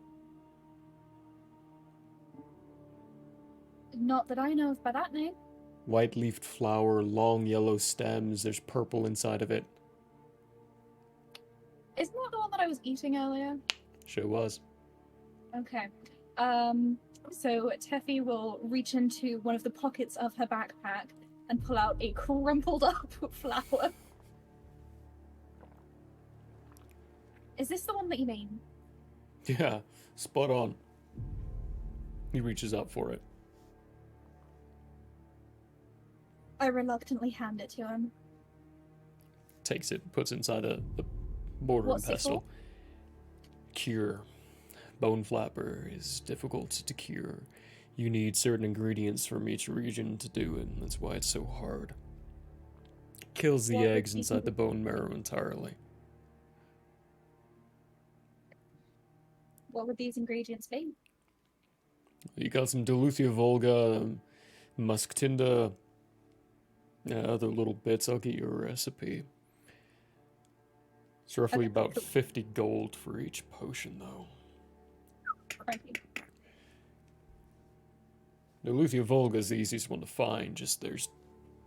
Not that I know of by that name. White-leafed flower, long yellow stems, there's purple inside of it. Isn't that the one that I was eating earlier? Sure was. Okay. So Teffy will reach into one of the pockets of her backpack and pull out a crumpled up flower. Is this the one that you mean? Yeah, spot on. He reaches up for it. I reluctantly hand it to him. Takes it, puts it inside a mortar What's and it for? pestle. Cure. Bone flapper is difficult to cure. You need certain ingredients from each region to do it, and that's why it's so hard. Kills the What would eggs you inside do? the bone marrow entirely. What would these ingredients be? You got some Diluthia Volga, Musk Tinda, other little bits. I'll get you a recipe. It's roughly about 50 gold for each potion, though. Crikey. Diluthia Volga is the easiest one to find. Just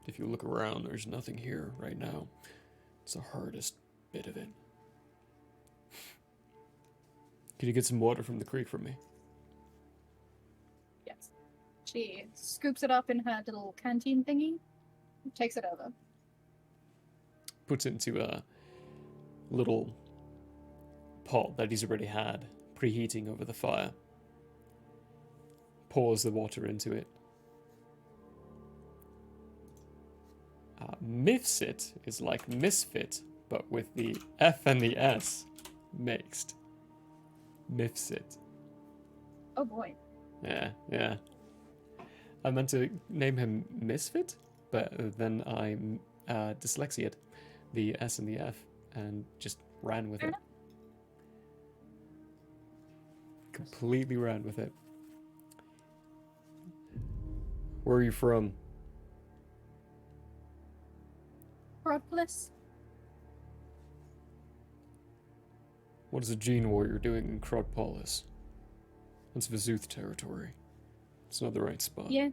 if you look around, there's nothing here right now. It's the hardest bit of it. Can you get some water from the creek for me? Yes. She scoops it up in her little canteen thingy, takes it over. Puts it into a little pot that he's already had, preheating over the fire. Pours the water into it. Mifsit is like misfit, but with the F and the S mixed. Mifsit. Oh boy. Yeah. I meant to name him Misfit, but then I dyslexiated the S and the F and just ran with it. Completely ran with it. Where are you from? Propolis. What is a Gene Warrior doing in Crodpolis? That's Vizuth territory. It's not the right spot. Yeah.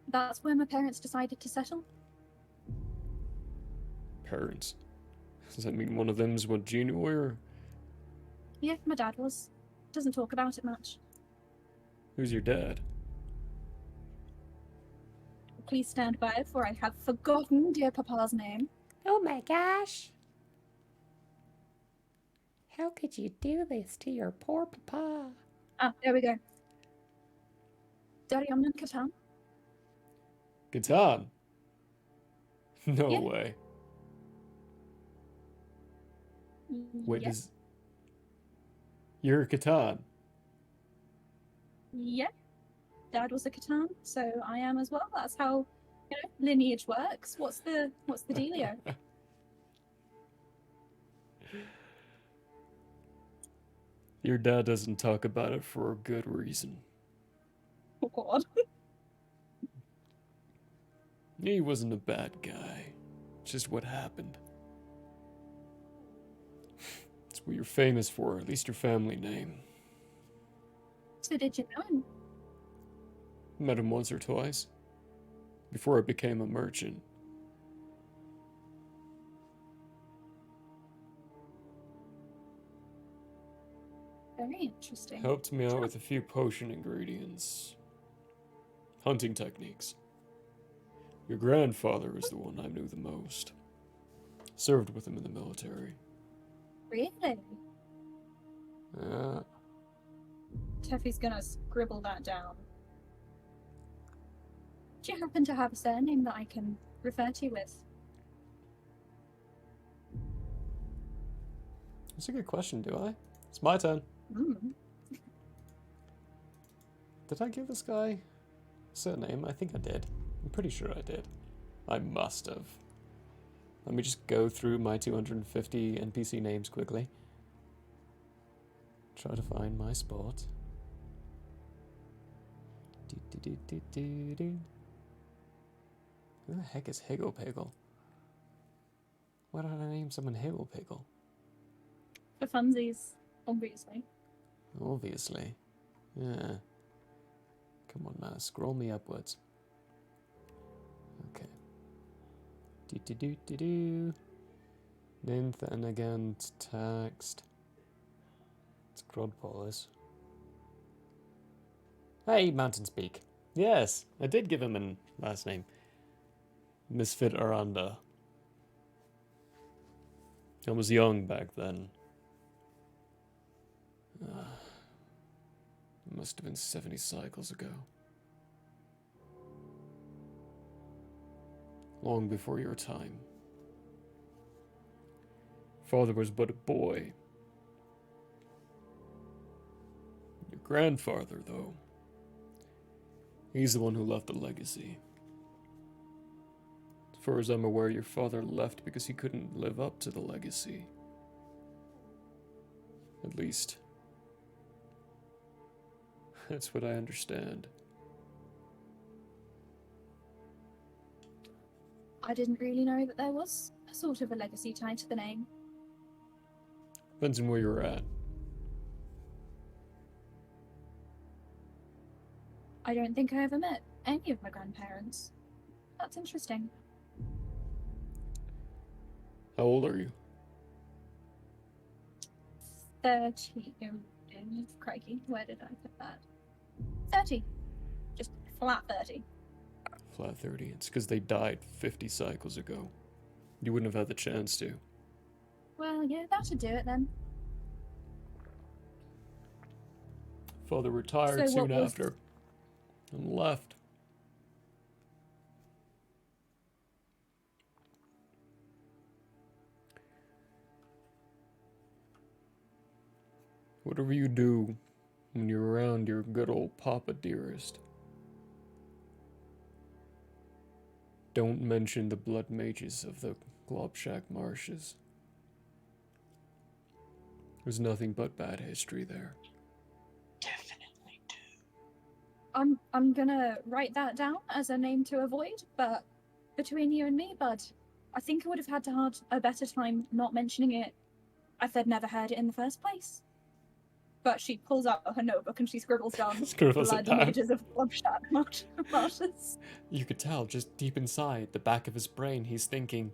That's where my parents decided to settle. Parents. Does that mean one of them's what Gene Warrior? Yeah, my dad was. Doesn't talk about it much. Who's your dad? Please stand by, for I have forgotten dear Papa's name. Oh my gosh. How could you do this to your poor papa? Ah, there we go. Dariamnan Katan? Catan? No Yeah. way. Wait, Yes. You're Catan? Yep. Dad was a Catan, so I am as well. That's how, lineage works. What's the dealio? Your dad doesn't talk about it for a good reason. Oh god. He wasn't a bad guy. Just what happened. It's what you're famous for, at least your family name. So did you know him? Met him once or twice. Before I became a merchant. Very interesting. Helped me out with a few potion ingredients. Hunting techniques. Your grandfather was the one I knew the most. Served with him in the military. Really? Yeah. Teffy's gonna scribble that down. Do you happen to have a surname that I can refer to you with? That's a good question, do I? It's my turn. Mm. Did I give this guy a surname? I think I did. I'm pretty sure I did. I must have. Let me just go through my 250 NPC names quickly. Try to find my spot. Who the heck is Higglepiggle? Why did I name someone Higglepiggle? For funsies, obviously. Obviously. Yeah. Come on, mouse. Scroll me upwards. Okay. Do. Ninth and again text. It's Grodpolis. Hey, Mountain Speak. Yes, I did give him a last name. Misfit Aranda. I was young back then. It must have been 70 cycles ago. Long before your time. Father was but a boy. Your grandfather, though. He's the one who left the legacy. As far as I'm aware, your father left because he couldn't live up to the legacy. At least, that's what I understand. I didn't really know that there was a sort of a legacy tied to the name. Depends on where you're at. I don't think I ever met any of my grandparents. That's interesting. How old are you? 30. Crikey, where did I put that? 30. Just flat 30. Flat 30. It's because they died 50 cycles ago. You wouldn't have had the chance to. Well, yeah, that should do it then. Father retired So soon after and left. Whatever you do when you're around your good old Papa Dearest, don't mention the blood mages of the Globshack Marshes. There's nothing but bad history there. I'm gonna write that down as a name to avoid, but between you and me, bud, I think I would have had a better time not mentioning it if I'd never heard it in the first place. But she pulls out her notebook and she scribbles down Scribbles it blood down. mages of Globshack Marshes. You could tell just deep inside the back of his brain, he's thinking,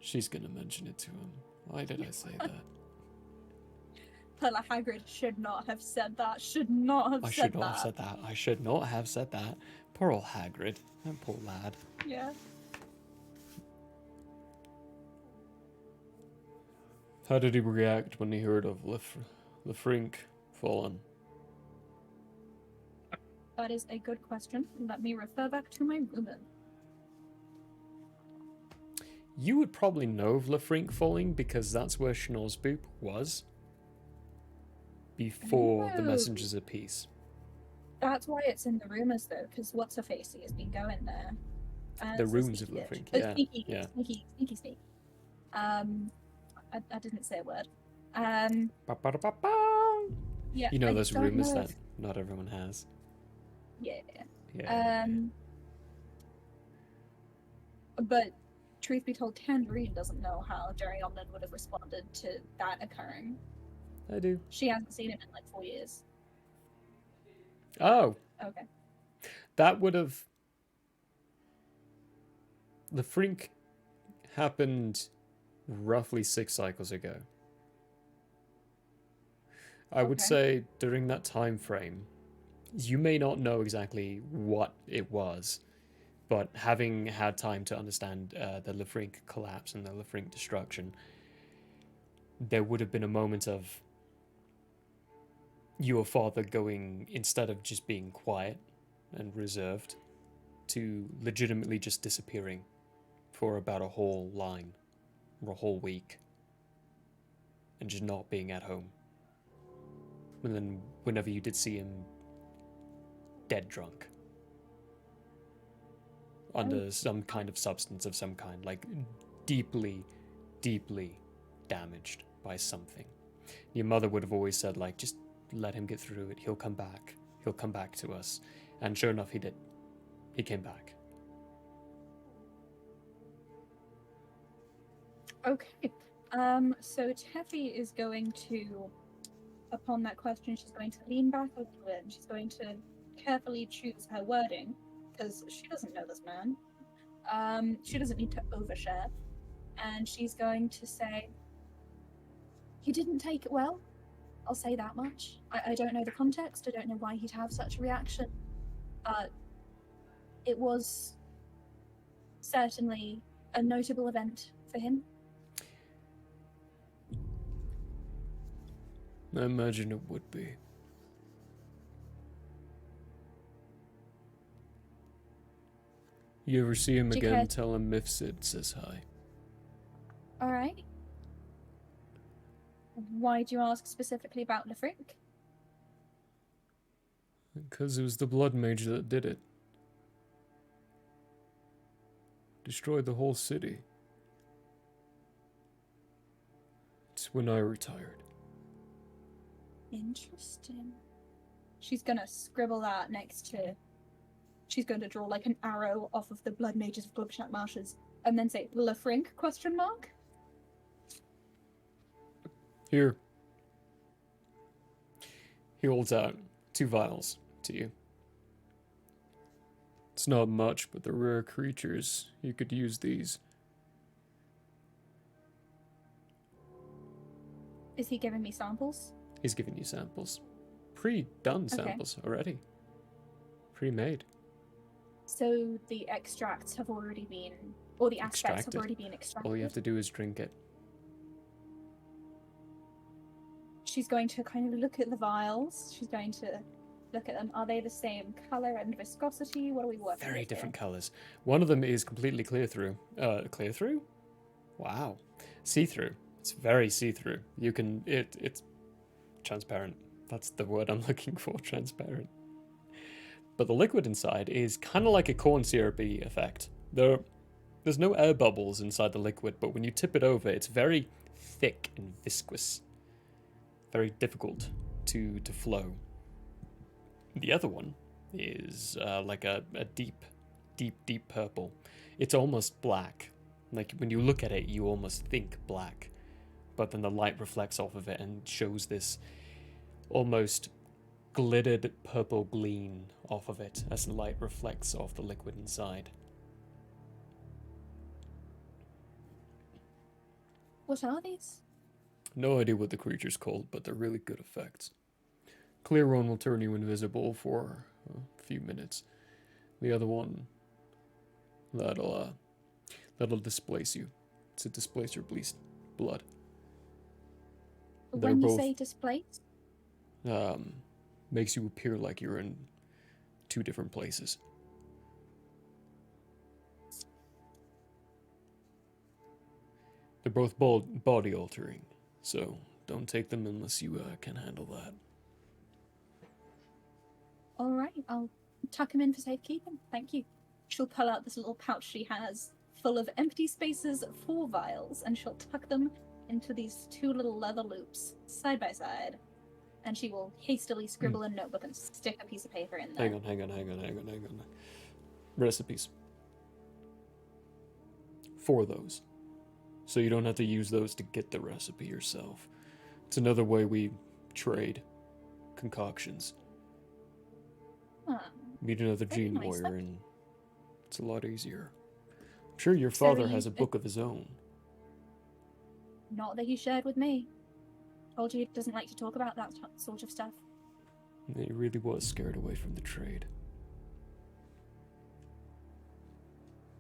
she's gonna mention it to him. Why did I say that? Perla Hagrid should not have said that. Should not have I said should not that. have said that. I should not have said that. Poor old Hagrid. That poor lad. Yeah. How did he react when he heard of Lefrink fallen? That is a good question. Let me refer back to my rumor. You would probably know of Lefrink falling because that's where Schnorzboop was before the Oh. Messengers of Peace. That's why it's in the rumors, though, because what's her face has been going there. The It's a runes of sneaky Lefrink, bitch. yeah, Sneaky, yeah. sneaky, sneak. I didn't say a word. Ba-ba-da-ba-ba. Yeah. You know I those don't rumors know that if- not everyone has. Yeah. Yeah. But truth be told, Tangerine doesn't know how Jerry Omlin would have responded to that occurring. I do. She hasn't seen him in like 4 years. Oh, Okay. that would have... Lefrink happened roughly 6 cycles ago. I would Okay. say during that time frame, you may not know exactly what it was, but having had time to understand the Lefrink collapse and the Lefrink destruction, there would have been a moment of your father going, instead of just being quiet and reserved, to legitimately just disappearing for about a whole line or a whole week and just not being at home. And then whenever you did see him, dead drunk. Under some kind of substance of some kind, like deeply, deeply damaged by something. Your mother would have always said, like, just let him get through it. He'll come back. He'll come back to us. And sure enough, he did. He came back. Okay. So Teffy is going to, upon that question, she's going to lean back a little bit and she's going to carefully choose her wording, because she doesn't know this man. She doesn't need to overshare. And she's going to say, he didn't take it well. I'll say that much. I don't know the context. I don't know why he'd have such a reaction. But it was certainly a notable event for him. I imagine it would be. You ever see him Do you again, care- tell him Mifsud says hi. Alright. Why do you ask specifically about Lefric? Because it was the Blood Mage that did it. Destroyed the whole city. It's when I retired. Interesting. She's gonna scribble that next to... She's going to draw like an arrow off of the Blood Mages of Glugshak Marshes and then say, Lefric, ? Here. He holds out 2 vials to you. It's not much, but they're rare creatures. You could use these. Is he giving me samples? He's giving you samples. Pre-done Okay. samples already. Pre-made. So the extracts have already been, or the aspects Extracted. have already been extracted. All you have to do is drink it. She's going to kind of look at the vials. She's going to look at them. Are they the same color and viscosity? What are we working Very with different here? colors. One of them is completely clear through. Clear through? Wow. See-through. It's very see-through. You can... It's transparent. That's the word I'm looking for. Transparent. But the liquid inside is kind of like a corn syrupy effect. There's no air bubbles inside the liquid, but when you tip it over, it's very thick and viscous. Very difficult to flow. The other one is like a deep purple. It's almost black. Like when you look at it, you almost think black. But then the light reflects off of it and shows this almost glittered purple gleam off of it as the light reflects off the liquid inside. What are these? No idea what the creature's called, but they're really good effects. Clear one will turn you invisible for a few minutes. The other one, that'll displace you. It's a displace your blood. They're When you both, say displaced, makes you appear like you're in 2 different places. They're both body altering, so don't take them unless you can handle that. all right, I'll tuck him in for safekeeping. Thank you. She'll pull out this little pouch she has full of empty spaces for vials, and she'll tuck them into these 2 little leather loops side by side. And she will hastily scribble a notebook and stick a piece of paper in there. Hang on. Recipes. 4 of those. So you don't have to use those to get the recipe yourself. It's another way we trade concoctions. Meet another very gene nice. warrior and it's a lot easier. I'm sure your So father you- has a book of his own. Not that he shared with me. Told you he doesn't like to talk about that sort of stuff. He really was scared away from the trade.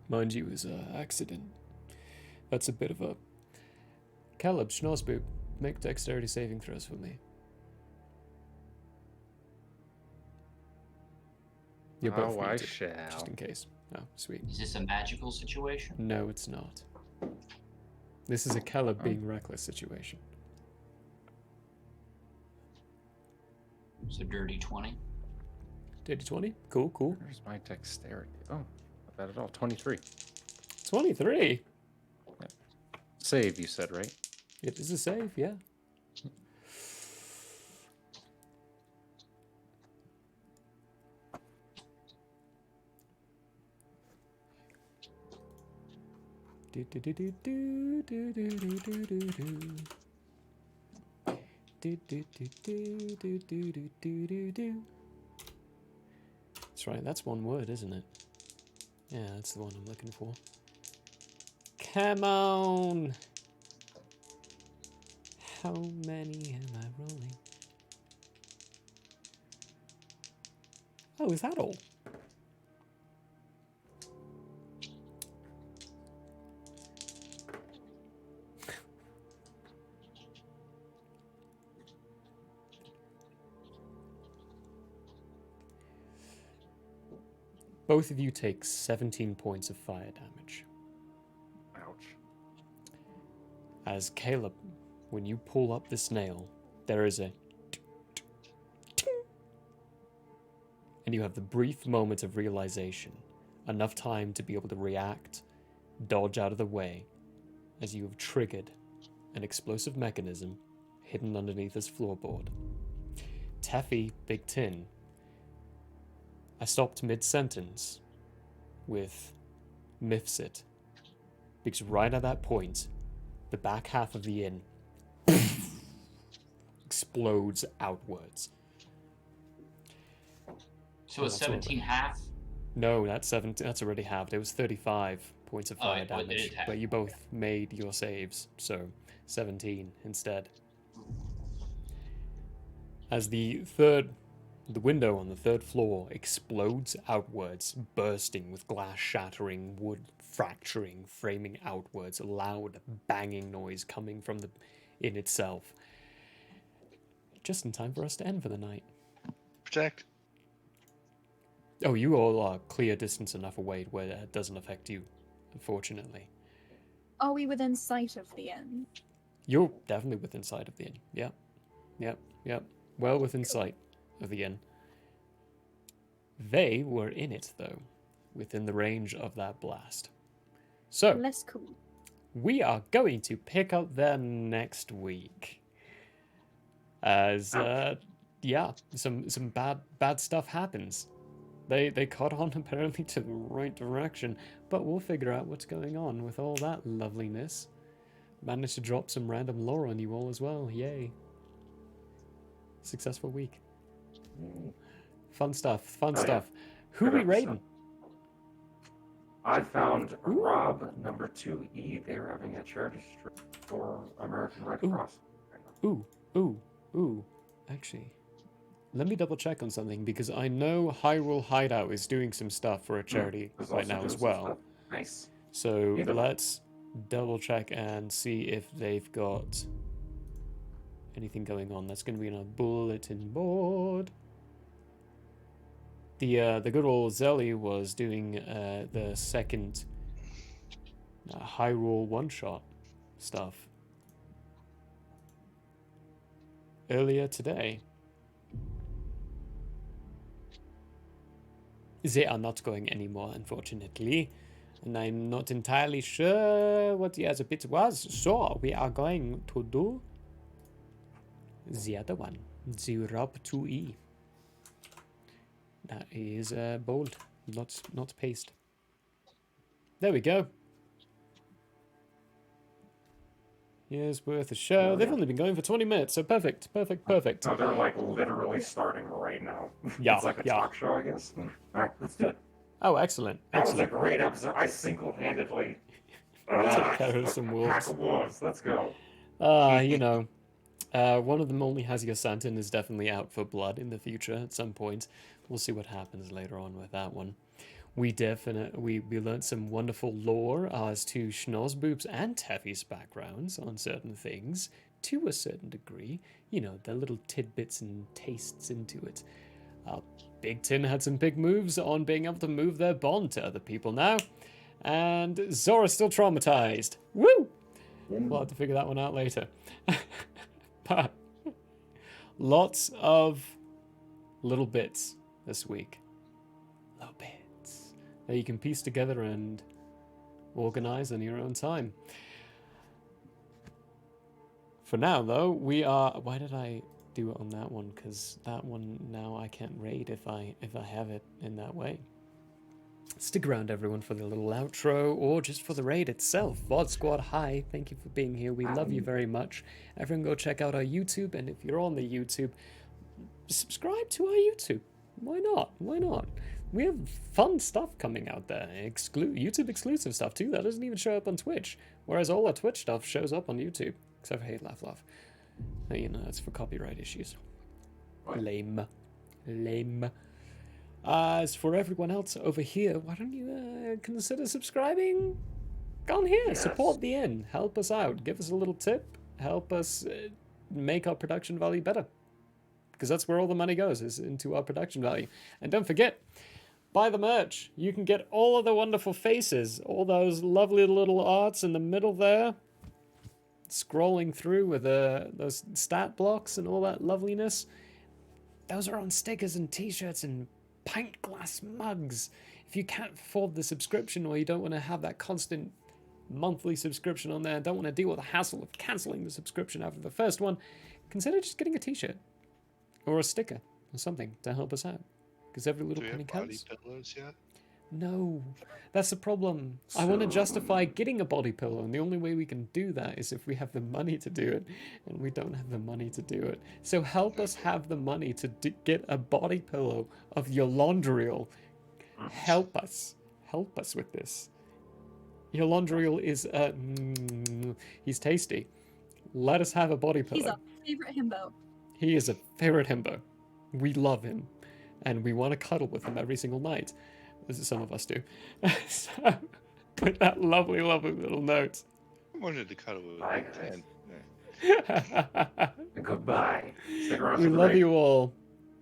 Mind you, his accident. That's a bit of a... Caleb, Schnozzboop, make dexterity saving throws for me. You're both I muted, shall. just in case. Oh, sweet. Is this a magical situation? No, it's not. This is a Caleb being reckless situation. So dirty 20. Dirty 20? Cool. Where's my dexterity? Oh, not bad at all. 23. 23? Save, you said, right? It is a save, yeah. That's right, that's one word, isn't it? Yeah, that's the one I'm looking for. Come on! How many am I rolling? Oh, is that all? Both of you take 17 points of fire damage. Ouch. As Caleb, when you pull up this nail, there is a and you have the brief moment of realization, enough time to be able to react, dodge out of the way, as you have triggered an explosive mechanism hidden underneath this floorboard. Taffy, Big Tin, I stopped mid-sentence with Mifsit, because right at that point, the back half of the inn explodes outwards. So it's 17 half? No, that's 17. That's already halved. It was 35 points of fire damage, but you both made your saves, so 17 instead. As the window on the third floor explodes outwards, bursting with glass shattering, wood fracturing, framing outwards, a loud banging noise coming from the inn itself. Just in time for us to end for the night. Protect. Oh, you all are clear distance enough away where it doesn't affect you, unfortunately. Are we within sight of the inn? You're definitely within sight of the inn. Yep. Well within sight of the inn. They were in it, though, within the range of that blast. So, less cool. We are going to pick up there next week. As, some bad stuff happens. They caught on apparently to the right direction, but we'll figure out what's going on with all that loveliness. Managed to drop some random lore on you all as well. Yay. Successful week. Fun stuff. Who we raiding? I found Rob number 2E. They're having a charity stream for American Red Cross. Ooh. Actually, let me double check on something because I know Hyrule Hideout is doing some stuff for a charity right now as well. Nice. So let's double check and see if they've got anything going on. That's going to be on a bulletin board. The good old Zelly was doing the second Hyrule one-shot stuff earlier today. They are not going anymore, unfortunately, and I'm not entirely sure what the other bit was. So we are going to do the other one, the Rob 2E. That is bold, not paste. There we go. Here's worth a show. They've only been going for 20 minutes, so perfect. No, they're like literally starting right now. Yeah, it's like a talk show, I guess. All right, let's do it. Oh, excellent. That was a great episode. I single-handedly took care of some wolves. pack of wolves. Let's go. One of them only has your Santin is definitely out for blood in the future at some point. We'll see what happens later on with that one. We learned some wonderful lore as to Schnozzboop's and Teffy's backgrounds on certain things to a certain degree. You know, the little tidbits and tastes into it. Big Tin had some big moves on being able to move their bond to other people now. And Zora's still traumatized. Woo! We'll have to figure that one out later. But lots of little bits this week. Little bits that you can piece together and organize in your own time. For now, though, we are... Why did I do it on that one? Because that one now I can't raid if I have it in that way. Stick around, everyone, for the little outro or just for the raid itself. VOD Squad, hi. Thank you for being here. We love you very much. Everyone go check out our YouTube, and if you're on the YouTube, subscribe to our YouTube. Why not? We have fun stuff coming out there. YouTube exclusive stuff too. That doesn't even show up on Twitch. Whereas all our Twitch stuff shows up on YouTube. Except for Hate Laugh Laugh. You know, that's for copyright issues. Lame. Lame. As for everyone else over here, why don't you consider subscribing? Go on here, support the inn, help us out, give us a little tip, help us make our production value better. Because that's where all the money goes, is into our production value. And don't forget, buy the merch. You can get all of the wonderful faces, all those lovely little arts in the middle there, scrolling through with those stat blocks and all that loveliness. Those are on stickers and t-shirts and pint glass mugs. If you can't afford the subscription, or you don't want to have that constant monthly subscription on there, don't want to deal with the hassle of cancelling the subscription after the first one, consider just getting a t-shirt or a sticker or something to help us out, because every little penny counts. Body pillows yet? No, that's the problem. I want to justify getting a body pillow, and the only way we can do that is if we have the money to do it, and we don't have the money to do it. So help us have the money to get a body pillow of Yolandriel. Help us with this. Yolandriel is he's tasty. Let us have a body pillow. He's our favorite himbo. He is a favorite himbo. We love him, and we want to cuddle with him every single night. Some of us do. So, with that lovely, lovely little note. I wanted to cuddle with Bye, Big guys. Ten. Goodbye. Stick around We for the love break. you all.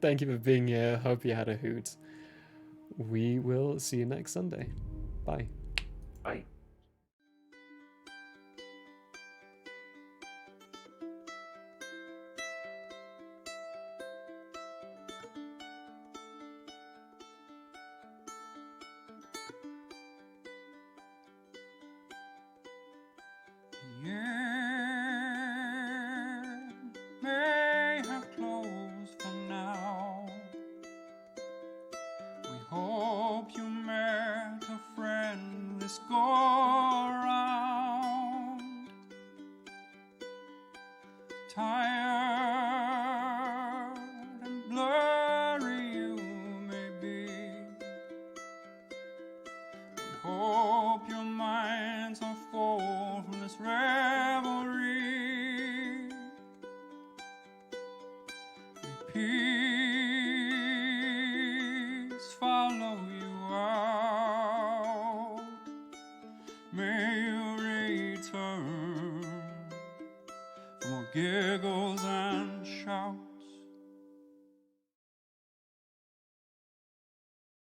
Thank you for being here. Hope you had a hoot. We will see you next Sunday. Bye. Bye. May have closed for now. We hope you met a friend this go around. Tired and blurry you may be. We hope your minds are full from this revelry. Peace follow you out. May you return for more giggles and